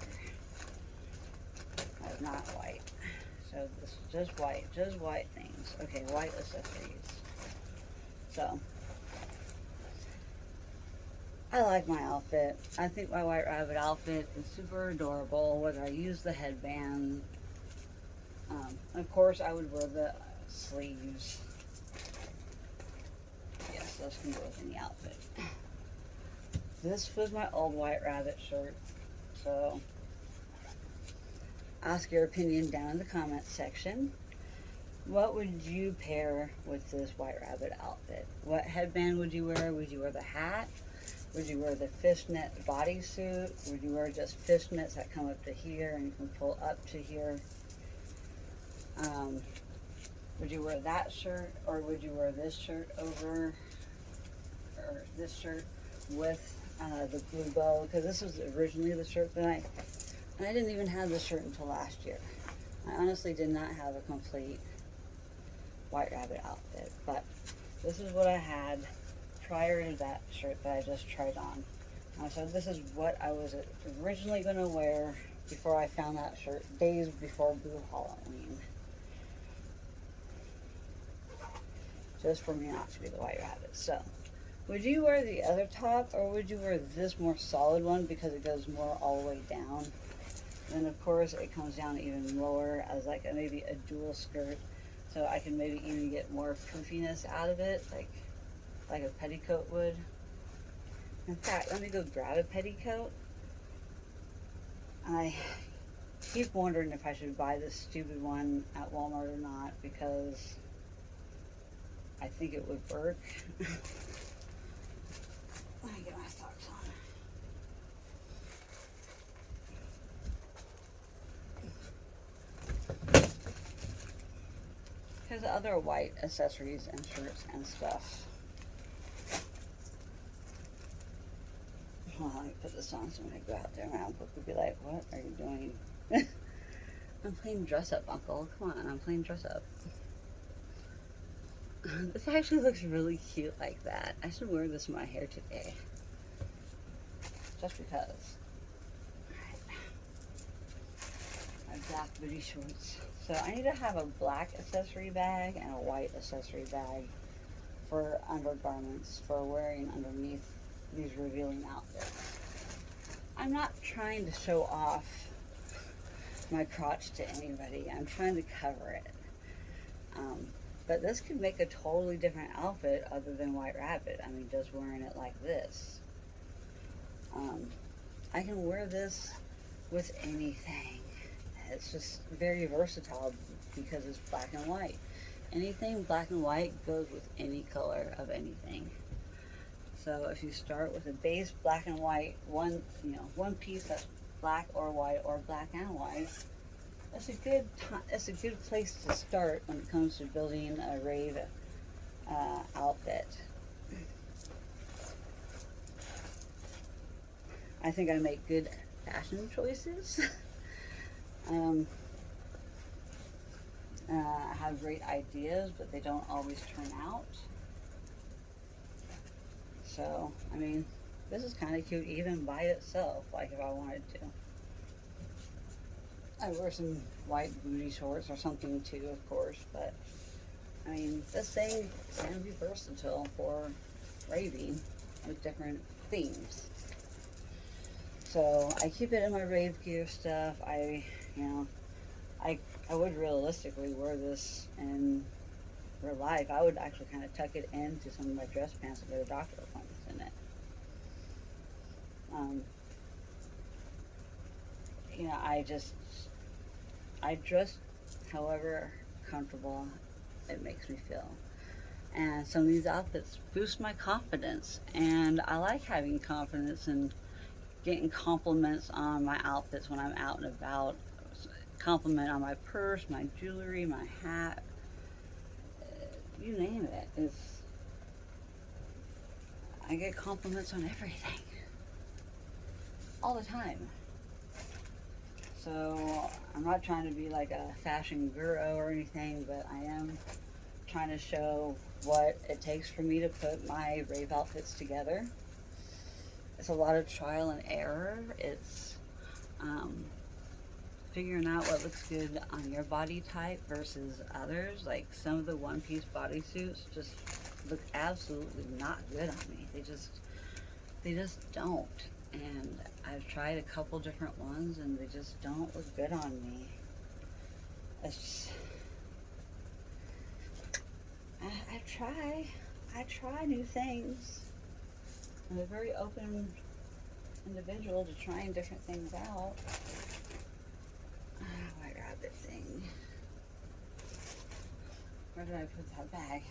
That is not white. So this is just white things. Okay, white accessories. So, I like my outfit. I think my White Rabbit outfit is super adorable, whether I use the headband. Of course, I would wear the sleeves. Yes, so this can go with any outfit. This was my old White Rabbit shirt, so ask your opinion down in the comments section. What would you pair with this White Rabbit outfit? What headband would you wear? Would you wear the hat? Would you wear the fishnet bodysuit? Would you wear just fishnets that come up to here and you can pull up to here? Would you wear that shirt, or would you wear this shirt over, or this shirt with the blue bow? Because this was originally the shirt that I didn't even have this shirt until last year. I honestly did not have a complete White Rabbit outfit, but this is what I had prior to that shirt that I just tried on. So this is what I was originally going to wear before I found that shirt, days before Blue Halloween. Just for me not to be the White Rabbit. So, would you wear the other top, or would you wear this more solid one because it goes more all the way down? Then of course it comes down even lower as like maybe a dual skirt, so I can maybe even get more poofiness out of it, like a petticoat would. In fact, let me go grab a petticoat. I keep wondering if I should buy this stupid one at Walmart or not, because I think it would work. Let me get my socks on. There's other white accessories and shirts and stuff. Well, let me put this on so when I go out there, my uncle could be like, "What are you doing?" I'm playing dress up, Uncle. Come on, I'm playing dress up. This actually looks really cute like that. I should wear this in my hair today. Just because. Alright. My black booty shorts. So I need to have a black accessory bag and a white accessory bag for undergarments for wearing underneath these revealing outfits. I'm not trying to show off my crotch to anybody. I'm trying to cover it. But this could make a totally different outfit other than White Rabbit. I mean, just wearing it like this. I can wear this with anything. It's just very versatile because it's black and white. Anything black and white goes with any color of anything. So if you start with a base black and white, one piece that's black or white or black and white, that's a good place to start when it comes to building a rave outfit. I think I make good fashion choices. I have great ideas, but they don't always turn out. So, I mean, this is kind of cute even by itself, like if I wanted to. I wear some white booty shorts or something too, of course, but I mean, this thing can be versatile for raving with different themes. So I keep it in my rave gear stuff. I would realistically wear this in real life. I would actually kind of tuck it into some of my dress pants and go to doctor appointments in it. I dress however comfortable it makes me feel. And some of these outfits boost my confidence, and I like having confidence and getting compliments on my outfits when I'm out and about. Compliment on my purse, my jewelry, my hat, you name it. I get compliments on everything all the time. So I'm not trying to be like a fashion guru or anything, but I am trying to show what it takes for me to put my rave outfits together. It's a lot of trial and error. It's figuring out what looks good on your body type versus others. Like some of the one-piece bodysuits just look absolutely not good on me. They just don't. And I've tried a couple different ones and they just don't look good on me. It's just, I I try new things. I'm a very open individual to trying different things out. White rabbit thing. Where did I put that bag?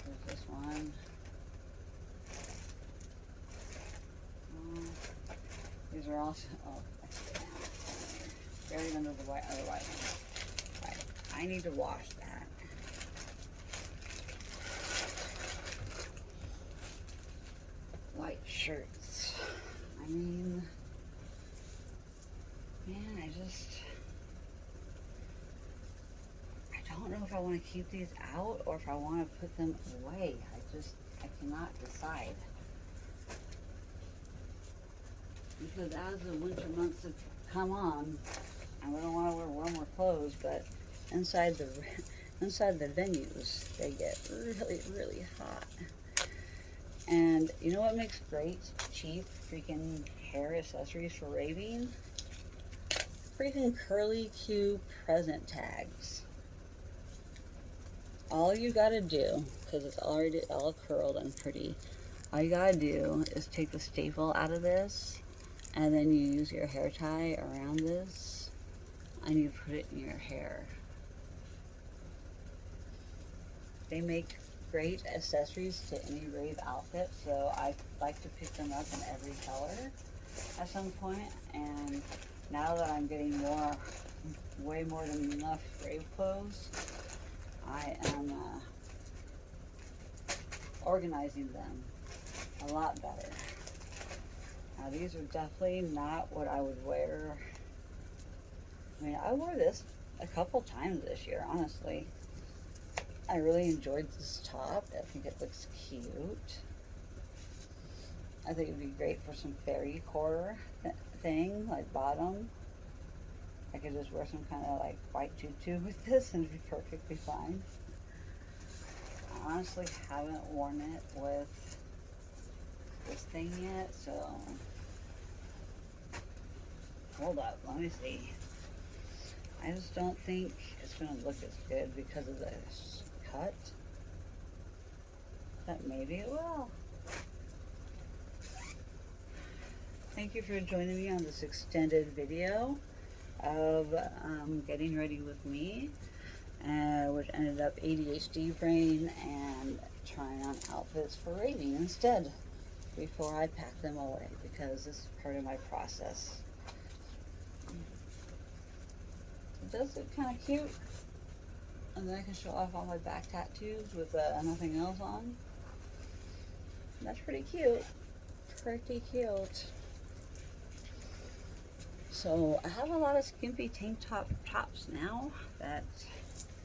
There's this one. These are also, I see it now. Buried under the other white one. Right. I need to wash that. White shirts. I mean, man, I don't know if I want to keep these out or if I want to put them away. I cannot decide. Because as the winter months have come on, and we don't want to wear warmer clothes, but inside the venues, they get really, really hot. And you know what makes great, cheap, freaking hair accessories for raving? Freaking curly Q present tags. All you gotta do, because it's already all curled and pretty, all you gotta do is take the staple out of this, and then you use your hair tie around this, and you put it in your hair. They make great accessories to any rave outfit, so I like to pick them up in every color at some point. And now that I'm getting way more than enough rave clothes, I am organizing them a lot better. Now these are definitely not what I would wear. I mean, I wore this a couple times this year, honestly. I really enjoyed this top. I think it looks cute. I think it would be great for some fairy core thing, like bottom. I could just wear some kind of like white tutu with this and it'd be perfectly fine. I honestly haven't worn it with this thing yet, so hold up, let me see. I just don't think it's gonna look as good because of this cut, but maybe it will. Thank you for joining me on this extended video of getting ready with me, which ended up ADHD brain and trying on outfits for raving instead before I pack them away, because this is part of my process. It does look kind of cute, and then I can show off all my back tattoos with nothing else on. That's pretty cute. Pretty cute. So I have a lot of skimpy tank tops now that,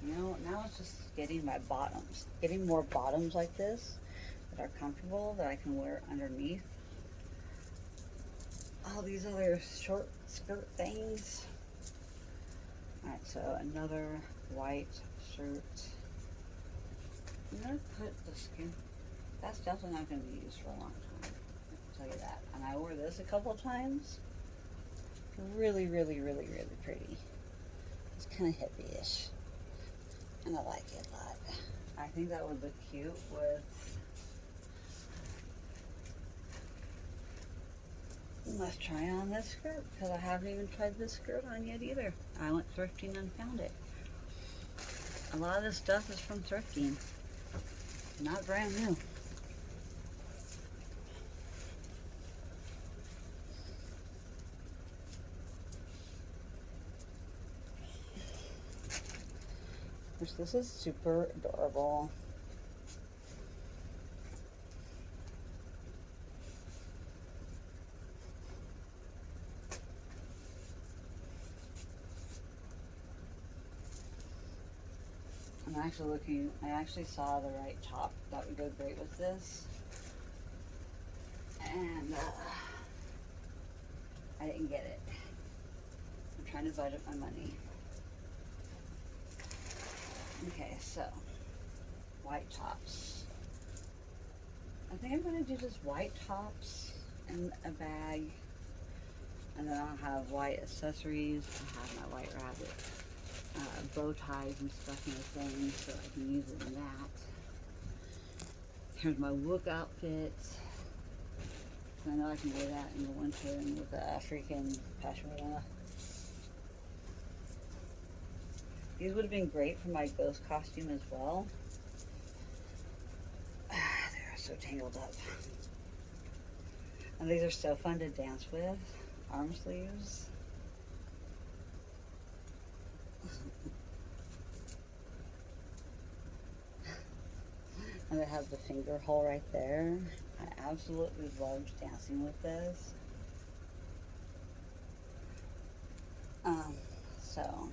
you know, now it's just getting my bottoms, getting more bottoms like this that are comfortable that I can wear underneath all these other short skirt things. Alright, so another white shirt. I'm gonna put the skin. That's definitely not gonna be used for a long time, I can tell you that. And I wore this a couple times. Really, really, really, really pretty. It's kind of hippie-ish, and I like it a lot. I think that would look cute with. Let's try on this skirt, because I haven't even tried this skirt on yet either. I went thrifting and found it. A lot of this stuff is from thrifting, not brand new. This is super adorable. I'm actually looking, I actually saw the right top that would go great with this. And I didn't get it. I'm trying to budget my money. Okay, so white tops. I think I'm going to do just white tops and a bag, and then I'll have white accessories. I'll have my white rabbit bow ties and stuff in a thing, so I can use it in that. Here's my Wook outfit. I know I can wear that in the winter and with a freaking pashmina. These would have been great for my ghost costume as well. They're so tangled up. And these are so fun to dance with. Arm sleeves. And they have the finger hole right there. I absolutely loved dancing with this. So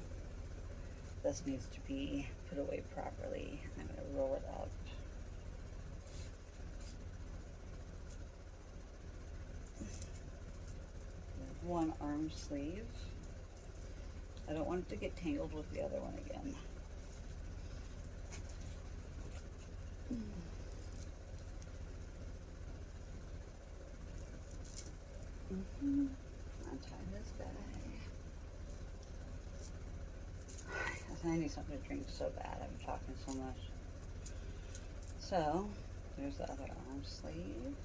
this needs to be put away properly. I'm going to roll it up. One arm sleeve. I don't want it to get tangled with the other one again. Untie this guy. I need something to drink so bad. I've been talking so much. So, there's the other arm sleeve.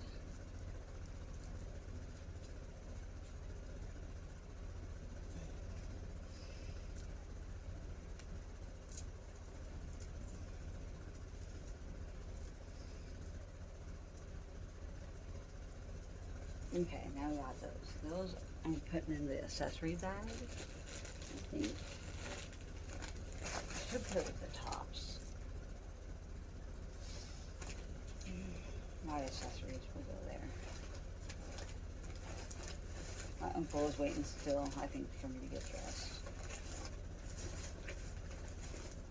Okay, now we got those. Those I'm putting in the accessory bag, I think. I should put it with the tops. My accessories will go there. My uncle is waiting still, I think, for me to get dressed.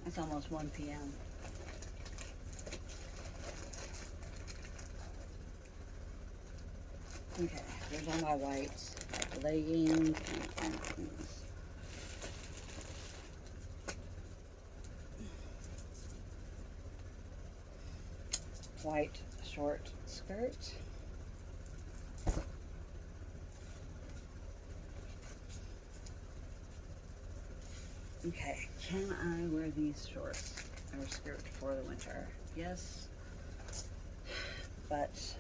It's almost 1 p.m. Okay, there's all my whites, like leggings and arms. White short skirt. Okay, can I wear these shorts or skirt for the winter? Yes, but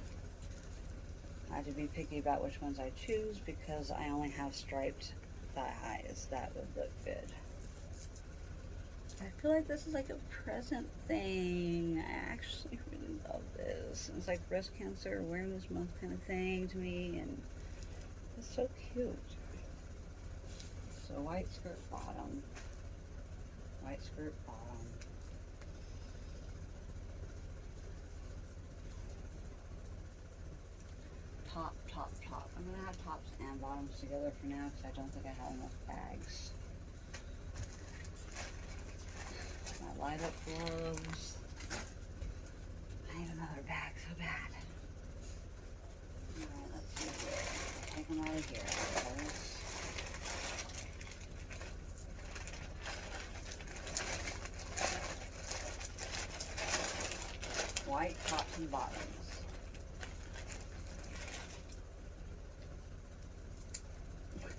I have to be picky about which ones I choose because I only have striped thigh highs. That would look good. I feel like this is like a present thing. I actually really love this. It's like breast cancer awareness month kind of thing to me, and it's so cute. So white skirt bottom. White skirt bottom. Top, top, top. I'm gonna have tops and bottoms together for now because I don't think I have enough bags. My light up gloves. I need another bag so bad. Alright, let's see here. Take them out of here, guys. White tops and bottoms.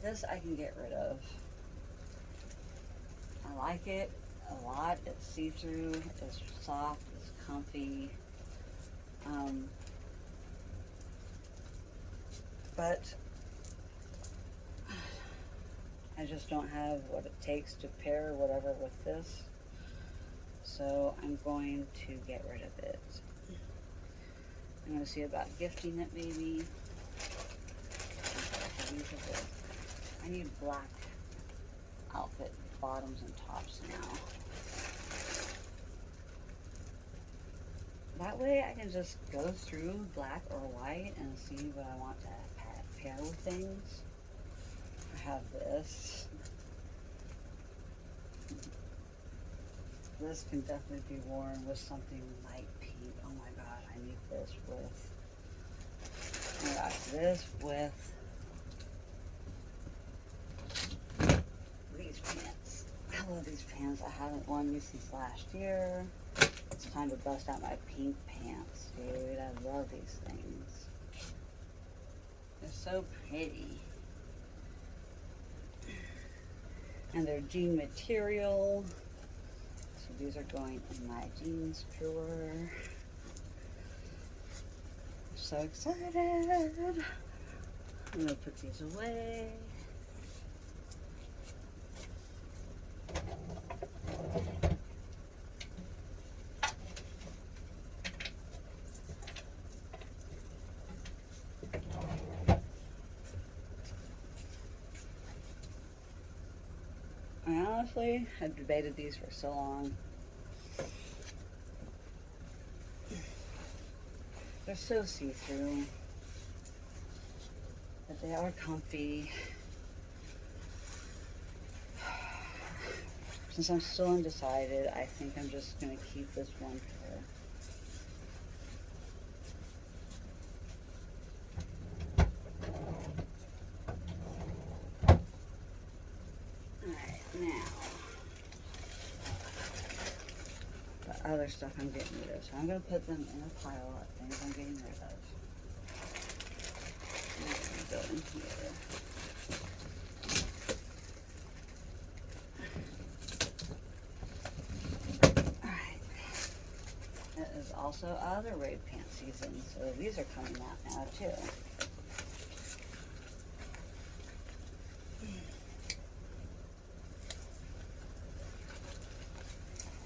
This I can get rid of. I like it a lot. It's see-through, it's soft, it's comfy. But I just don't have what it takes to pair whatever with this. So I'm going to get rid of it. I'm going to see about gifting it maybe. I need black outfit bottoms and tops now. That way I can just go through black or white and see what I want to pair with things. I have this. This can definitely be worn with something light pink. Oh my god, I need this with, oh my gosh, this with these pants. I love these pants. I haven't worn these since last year. It's time to bust out my pink pants, dude. I love these things. They're so pretty. And they're jean material. So these are going in my jeans drawer. So excited. I'm gonna put these away. I honestly have debated these for so long. They're so see-through, but they are comfy. Since I'm still undecided, I think I'm just gonna keep this one pair. Alright, now the other stuff I'm getting rid of. So I'm gonna put them in a pile of things I'm getting rid of. I'm gonna go in here. Alright. It is also other raid pant season, so these are coming out now too.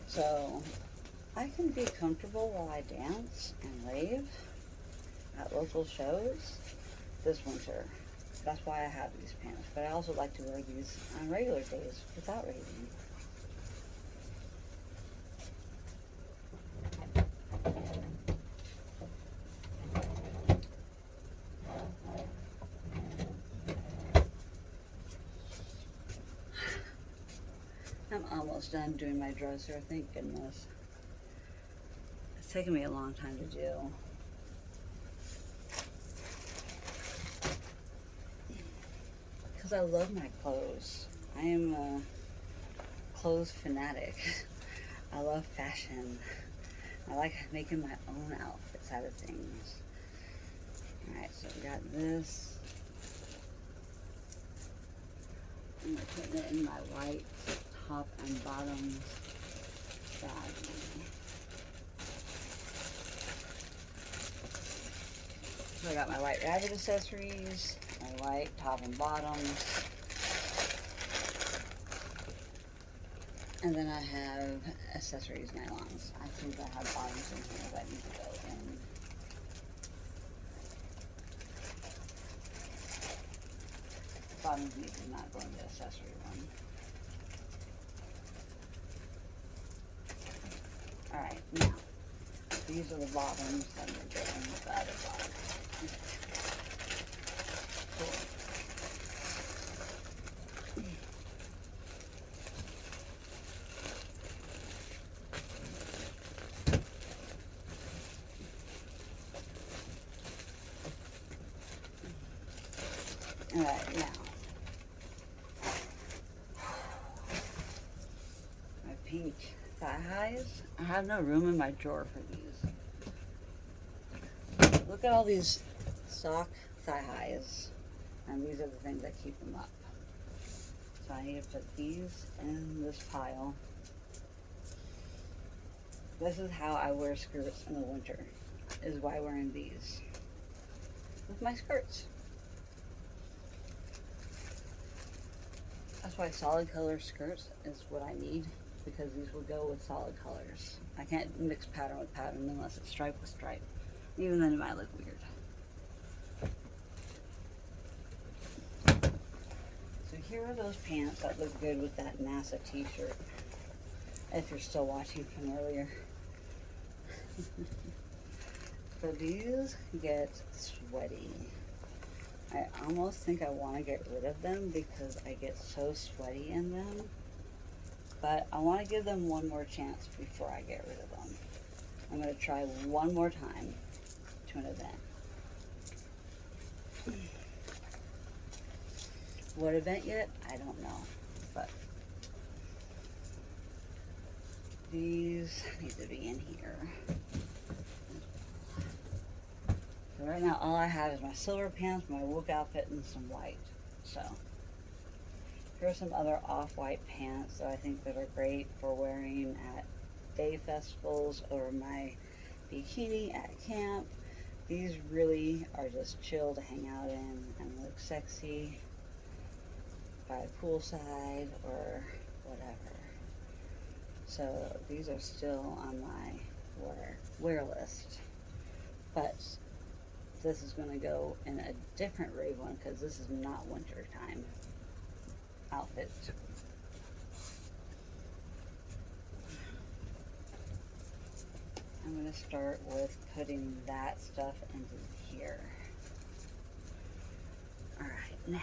So I can be comfortable while I dance and rave at local shows this winter. That's why I have these pants. But I also like to wear these on regular days without raving. I'm almost done doing my dresser, thank goodness. It's taken me a long time to do. Because I love my clothes. I am a clothes fanatic. I love fashion. I like making my own outfits out of things. Alright, so we got this. I'm going to put it in my white top and bottoms bag. So I got my white rabbit accessories, my white top and bottoms, and then I have accessories nylons. I think I have bottoms in here that need to go in. Bottoms need to not go in the accessory one. Alright, now, these are the bottoms that are going with the other bottoms. Cool. Alright, now, my pink thigh highs. I have no room in my drawer for these. Look at all these sock thigh highs, and these are the things that keep them up. So I need to put these in this pile. This is how I wear skirts in the winter, is by wearing these with my skirts. That's why solid color skirts is what I need, because these will go with solid colors. I can't mix pattern with pattern unless it's stripe with stripe. Even then it might look weird. So here are those pants that look good with that NASA t-shirt, if you're still watching from earlier. So these get sweaty. I almost think I want to get rid of them because I get so sweaty in them. But I want to give them one more chance before I get rid of them. I'm going to try one more time to an event. What event yet? I don't know. But these need to be in here. So right now all I have is my silver pants, my work outfit, and some white. So Here's some other off-white pants that I think that are great for wearing at day festivals over my bikini at camp. These really are just chill to hang out in and look sexy by a poolside or whatever. So these are still on my wear list. But this is going to go in a different rave one because this is not winter time outfit. I'm going to start with putting that stuff into here. Alright, now,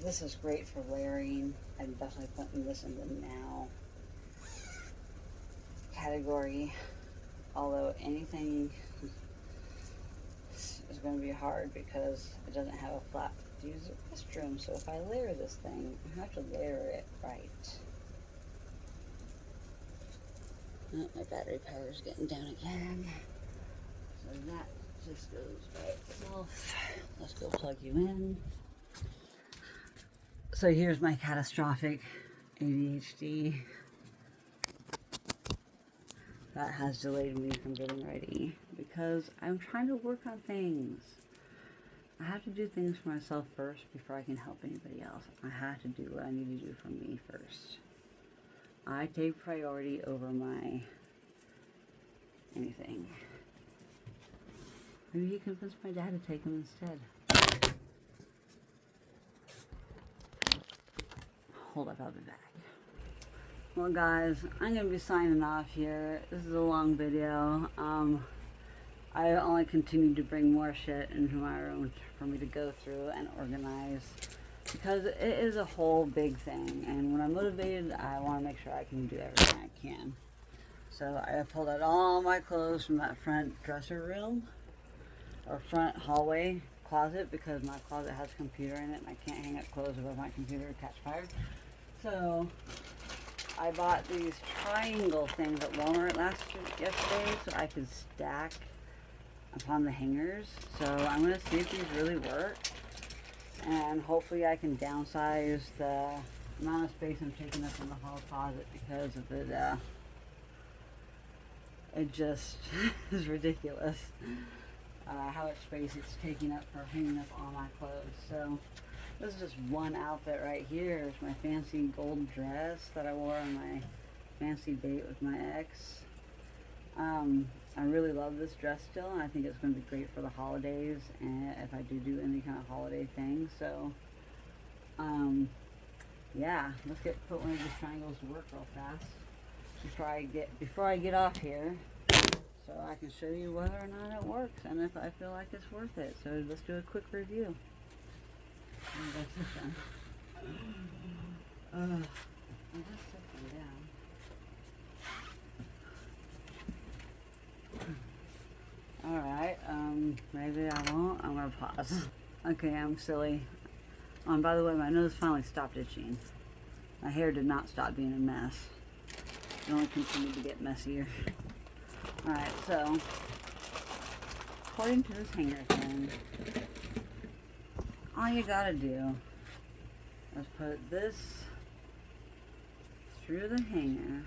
this is great for layering. I'm definitely putting this in the now category. Although anything is going to be hard because it doesn't have a flap to use the restroom. So if I layer this thing, I have to layer it right. Oh, my battery power is getting down again. So that just goes by itself. Let's go plug you in. So here's my catastrophic ADHD. That has delayed me from getting ready because I'm trying to work on things. I have to do things for myself first before I can help anybody else. I have to do what I need to do for me first. I take priority over my anything. Maybe you convince my dad to take him instead. Hold up, I'll be back. Well guys, I'm going to be signing off here. This is a long video. I only continue to bring more shit into my room for me to go through and organize because it is a whole big thing, and when I'm motivated I want to make sure I can do everything I can. So I pulled out all my clothes from that front dresser room or front hallway closet because my closet has a computer in it and I can't hang up clothes above my computer to catch fire. So I bought these triangle things at Walmart yesterday so I could stack upon the hangers. So I'm going to see if these really work, and hopefully I can downsize the amount of space I'm taking up in the hall closet because of it. It just is ridiculous how much space it's taking up for hanging up all my clothes. So this is just one outfit right here. It's my fancy gold dress that I wore on my fancy date with my ex. I really love this dress still, and I think it's going to be great for the holidays and if I do any kind of holiday thing. So, yeah, let's put one of these triangles to work real fast before I get off here, so I can show you whether or not it works and if I feel like it's worth it. So let's do a quick review. That's this one. I'll just set them down. Alright, maybe I won't. I'm gonna pause. Okay, I'm silly. Oh, and by the way, my nose finally stopped itching. My hair did not stop being a mess. It only continued to get messier. Alright, so, according to this hanger thing, all you gotta do is put this through the hanger,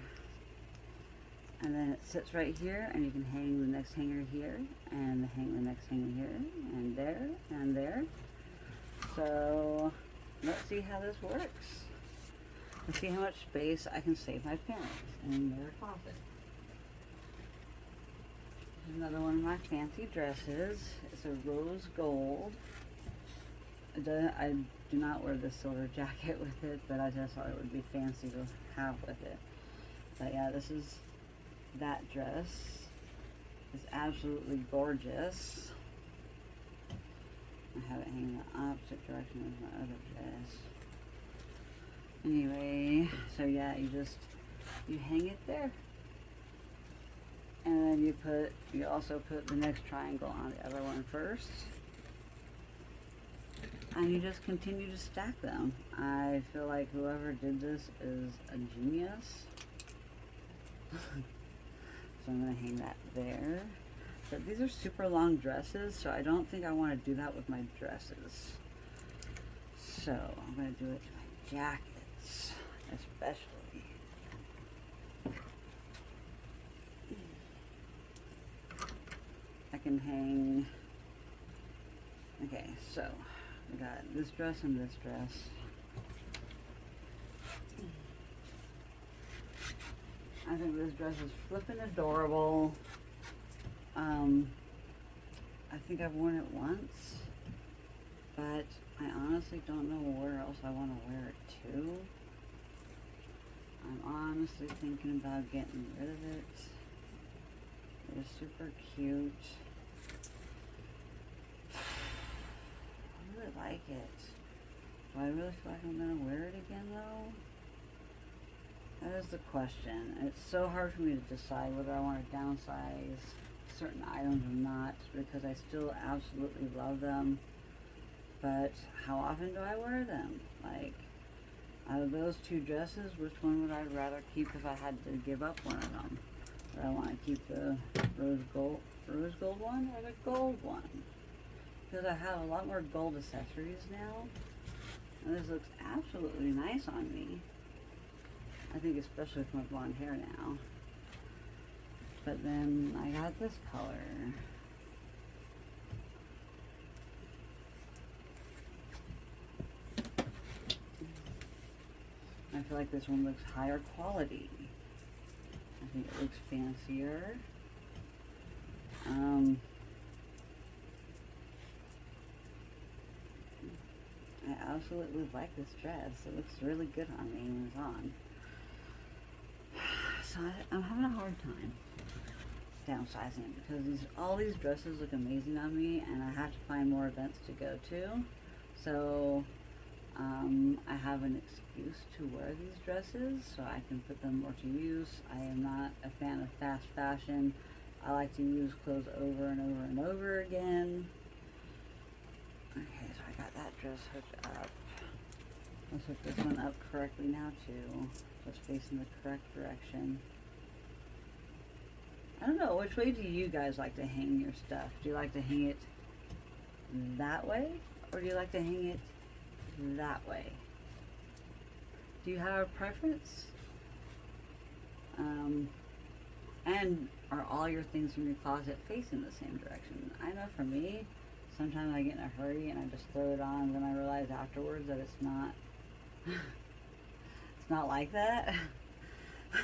and then it sits right here, and you can hang the next hanger here, and hang the next hanger here, and there, and there. So, let's see how this works. Let's see how much space I can save my parents in their closet. Another one of my fancy dresses. It's a rose gold. I do not wear the silver jacket with it, but I just thought it would be fancy to have with it. But yeah, this is that dress. It's absolutely gorgeous. I have it hanging the opposite direction as my other dress. Anyway, so yeah, you hang it there. And then you also put the next triangle on the other one first. And you just continue to stack them. I feel like whoever did this is a genius. So I'm going to hang that there. But these are super long dresses, so I don't think I want to do that with my dresses. So I'm going to do it to my jackets, especially. I can hang. Okay, so we got this dress and this dress. I think this dress is flippin' adorable. I think I've worn it once, but I honestly don't know where else I want to wear it to. I'm honestly thinking about getting rid of it. It is super cute. I really like it. Do I really feel like I'm going to wear it again though? That is the question. It's so hard for me to decide whether I want to downsize certain items or not, because I still absolutely love them. But how often do I wear them? Like, out of those two dresses, which one would I rather keep if I had to give up one of them? Would I want to keep the rose gold one or the gold one? Because I have a lot more gold accessories now, and this looks absolutely nice on me. I think especially with my blonde hair now. But then I got this color. I feel like this one looks higher quality. I think it looks fancier. I absolutely like this dress. It looks really good on me when it's on. So I'm having a hard time downsizing because all these dresses look amazing on me, and I have to find more events to go to. So I have an excuse to wear these dresses so I can put them more to use. I am not a fan of fast fashion. I like to use clothes over and over and over again. Okay, so I got that dress hooked up. Let's hook this one up correctly now too. Just facing the correct direction. I don't know, which way do you guys like to hang your stuff? Do you like to hang it that way? Or do you like to hang it that way? Do you have a preference? And are all your things from your closet facing the same direction? I know for me, sometimes I get in a hurry and I just throw it on, and then I realize afterwards that it's not it's not like that.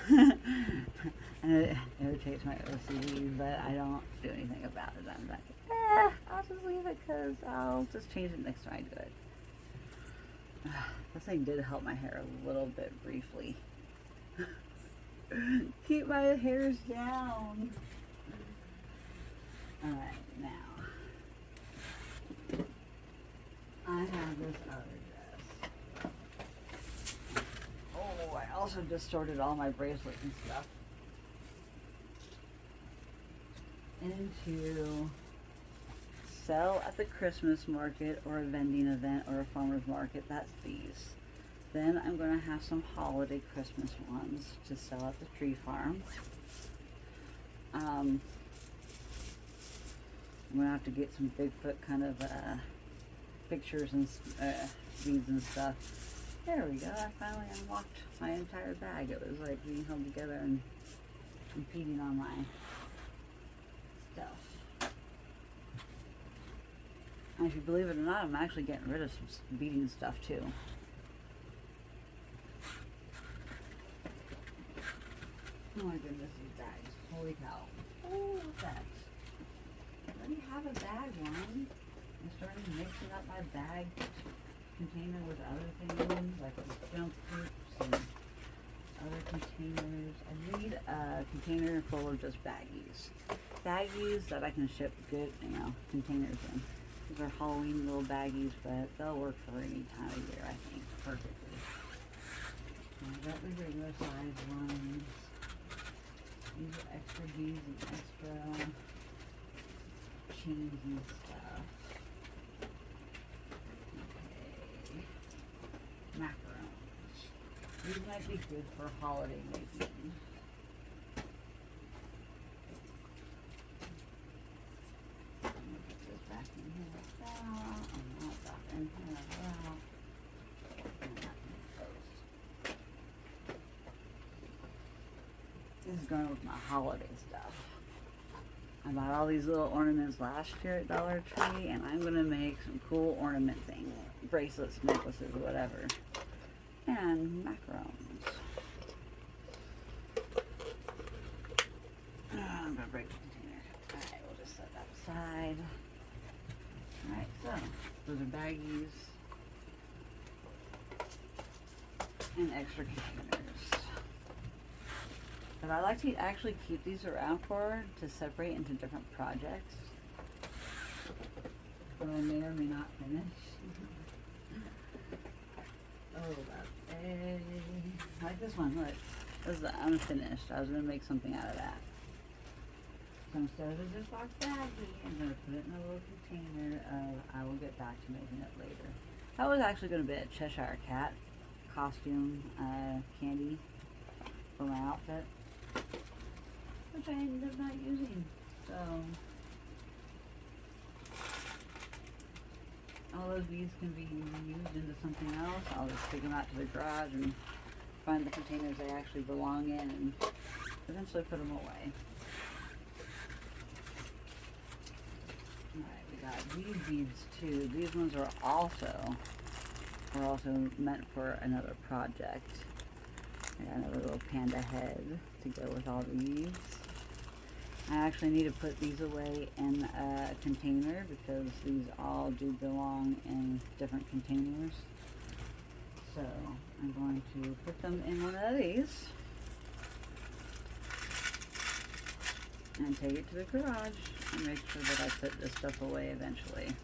And it irritates my OCD, but I don't do anything about it. I'm like, I'll just leave it because I'll just change it next time I do it. This thing did help my hair a little bit briefly. Keep my hairs down. Alright, now I have this other dress. Oh, I also just sorted all my bracelets and stuff into sell at the Christmas market or a vending event or a farmer's market. That's these. Then I'm going to have some holiday Christmas ones to sell at the tree farm. I'm going to have to get some Bigfoot kind of pictures and beads and stuff. There we go. I finally unlocked my entire bag. It was like being held together and competing on my stuff. And if you believe it or not, I'm actually getting rid of some beading stuff too. Oh my goodness, these bags. Holy cow. Oh, what's that? I already have a bag one. I'm starting mixing up my bag container with other things, like junk groups and other containers. I need a container full of just baggies. Baggies that I can ship good, containers in. These are Halloween little baggies, but they'll work for any time of year, I think, perfectly. I got the regular size ones. These are extra beads and extra chains and stuff. Okay. Macarons. These might be good for holiday making. I'm gonna put this back in here like that. And that back in here like that. is going with my holiday stuff. I bought all these little ornaments last year at Dollar Tree, and I'm gonna make some cool ornament things, bracelets, necklaces, whatever, and macarons. I'm gonna break the container. Alright, we'll just set that aside. Alright, so those are baggies and extra containers. But I like to actually keep these around to separate into different projects that I may or may not finish. Oh, that's a like this one. Look, this is the unfinished. I was gonna make something out of that. So instead of a Ziploc baggie, I'm gonna put it in a little container of. I will get back to making it later. That was actually gonna be a Cheshire Cat costume candy for my outfit, which I ended up not using. So all those beads can be used into something else. I'll just take them out to the garage and find the containers they actually belong in and eventually put them away. Alright, we got these beads too. These ones are also meant for another project. I got another little panda head to go with all these. I actually need to put these away in a container because these all do belong in different containers. So I'm going to put them in one of these and take it to the garage and make sure that I put this stuff away eventually.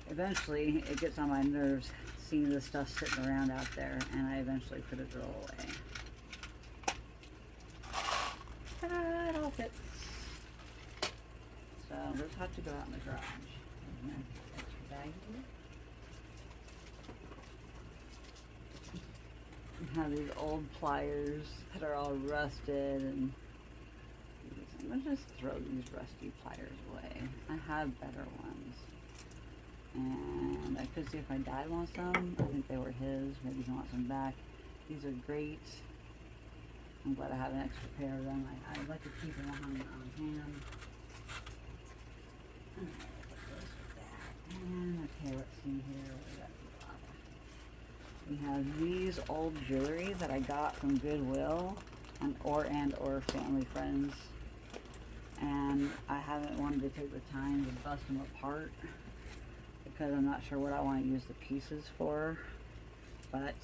Eventually, it gets on my nerves seeing this stuff sitting around out there, and I eventually put it all away. Ta-da, it all fits. So those have to go out in the garage. Extra baggie. We have these old pliers that are all rusted, and I'm gonna just throw these rusty pliers away. I have better ones. And I could see if my dad wants some. I think they were his. Maybe he wants them back. These are great. I'm glad I have an extra pair of them. I'd like to keep them on hand. And okay, let's see here. We have these old jewelry that I got from Goodwill or family friends. And I haven't wanted to take the time to bust them apart, because I'm not sure what I want to use the pieces for, but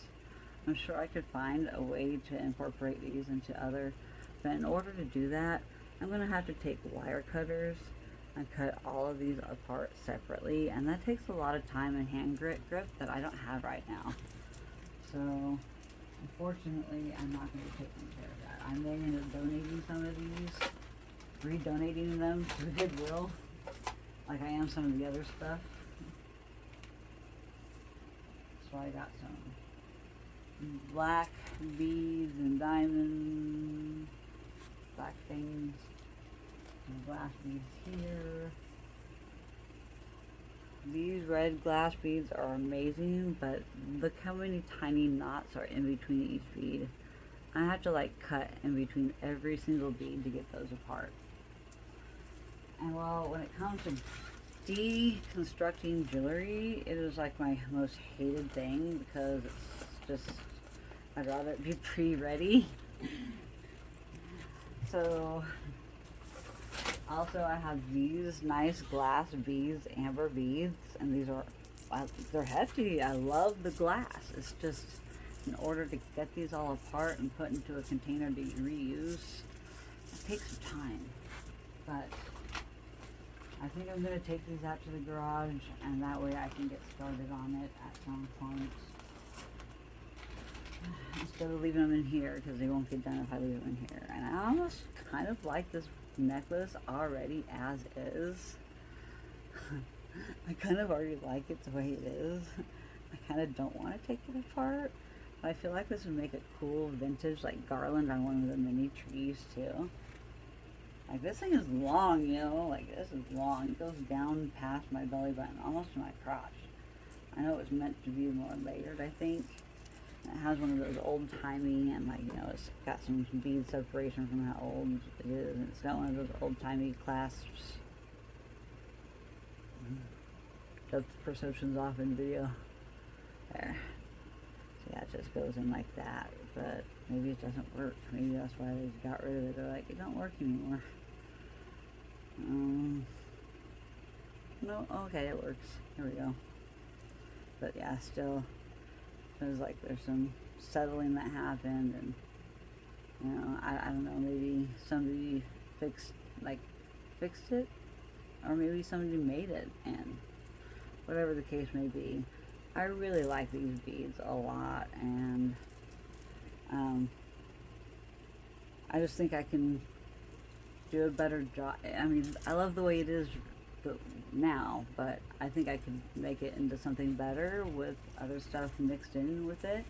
I'm sure I could find a way to incorporate these into other, but in order to do that, I'm going to have to take wire cutters and cut all of these apart separately, and that takes a lot of time and hand grip that I don't have right now. So unfortunately, I'm not going to be taking care of that. I may end up donating some of these, re-donating them to Goodwill, like I am some of the other stuff. So I got some black beads and diamond black things, and glass beads here. These red glass beads are amazing, but look how many tiny knots are in between each bead. I have to like cut in between every single bead to get those apart. And well, when it comes to deconstructing jewelry, it is like my most hated thing, because it's just, I'd rather it be pre-ready. So also I have these nice glass beads, amber beads, and these are, they're hefty. I love the glass. It's just, in order to get these all apart and put into a container to reuse, it takes some time. But I think I'm going to take these out to the garage, and that way I can get started on it at some point. Instead of leaving them in here, because they won't get done if I leave them in here. And I almost kind of like this necklace already as is. I kind of already like it the way it is. I kind of don't want to take it apart. But I feel like this would make a cool vintage like garland on one of the mini trees too. Like, this thing is long, you know, like this is long. It goes down past my belly button, almost to my crotch. I know it was meant to be more layered, I think. It has one of those old-timey, and like, you know, it's got some bead separation from how old it is, and it's got one of those old-timey clasps. Depth perception's off in video. There. So yeah, it just goes in like that, but maybe it doesn't work. Maybe that's why they got rid of it. They're like, it don't work anymore. No, okay, it works. Here we go. But yeah, still, there's like, there's some settling that happened, and, you know, I don't know, maybe somebody fixed it, or maybe somebody made it, and whatever the case may be, I really like these beads a lot, and I just think I can do a better job. I mean, I love the way it is now, but I think I could make it into something better with other stuff mixed in with it.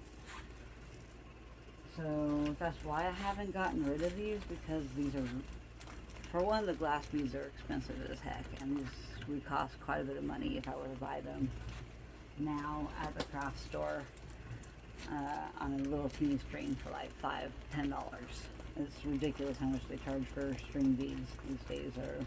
So that's why I haven't gotten rid of these, because these are, for one, the glass beads are expensive as heck, and these would cost quite a bit of money if I were to buy them now at the craft store on a little teeny string for like $5-10. It's ridiculous how much they charge for string beads these days. Are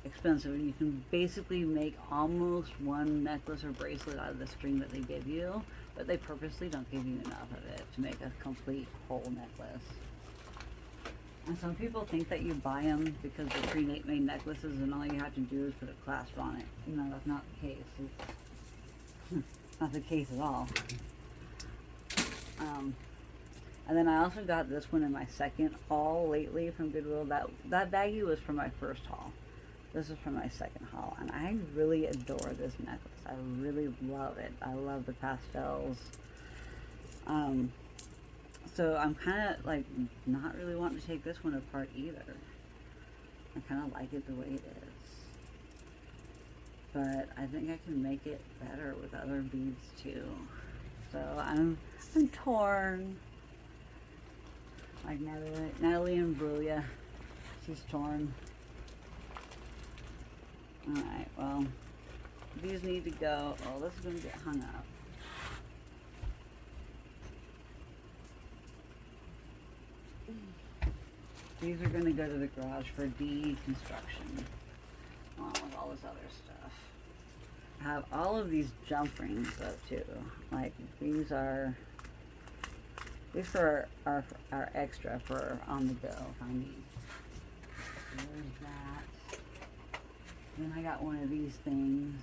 expensive, and you can basically make almost one necklace or bracelet out of the string that they give you, but they purposely don't give you enough of it to make a complete whole necklace. And some people think that you buy them because they're pre-made necklaces and all you have to do is put a clasp on it. No, that's not the case. It's not the case at all. And then I also got this one in my second haul lately from Goodwill. That baggie was from my first haul. This is from my second haul, and I really adore this necklace. I really love it. I love the pastels. So I'm kind of like not really wanting to take this one apart either. I kind of like it the way it is, but I think I can make it better with other beads too. So I'm torn. Like Natalie and Brulia, she's torn. Alright, well, these need to go. Oh, this is going to get hung up. These are going to go to the garage for deconstruction, along with all this other stuff. I have all of these jump rings though too. Like, these are extra for on the go if I need. So there's that. Then I got one of these things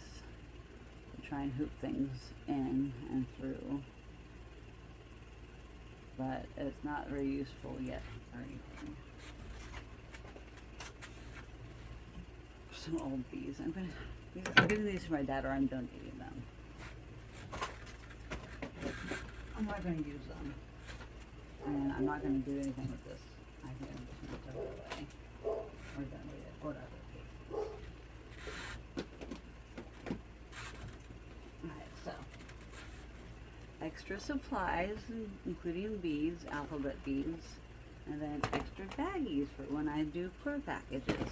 to try and hoop things in and through, but it's not very useful yet or anything. Some old bees. I'm giving these to my dad, or I'm donating them. I'm not going to use them, and I'm not going to do anything with this. I think I'm just going to throw it away or donate it, whatever. Extra supplies, including beads, alphabet beads, and then extra baggies for when I do clear packages.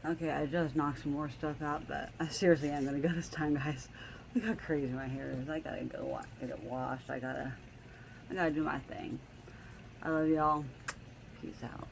Okay, I just knocked some more stuff out, but I seriously am gonna go this time, guys. Look how crazy my hair is. I gotta go get it washed. I gotta do my thing. I love y'all. Peace out.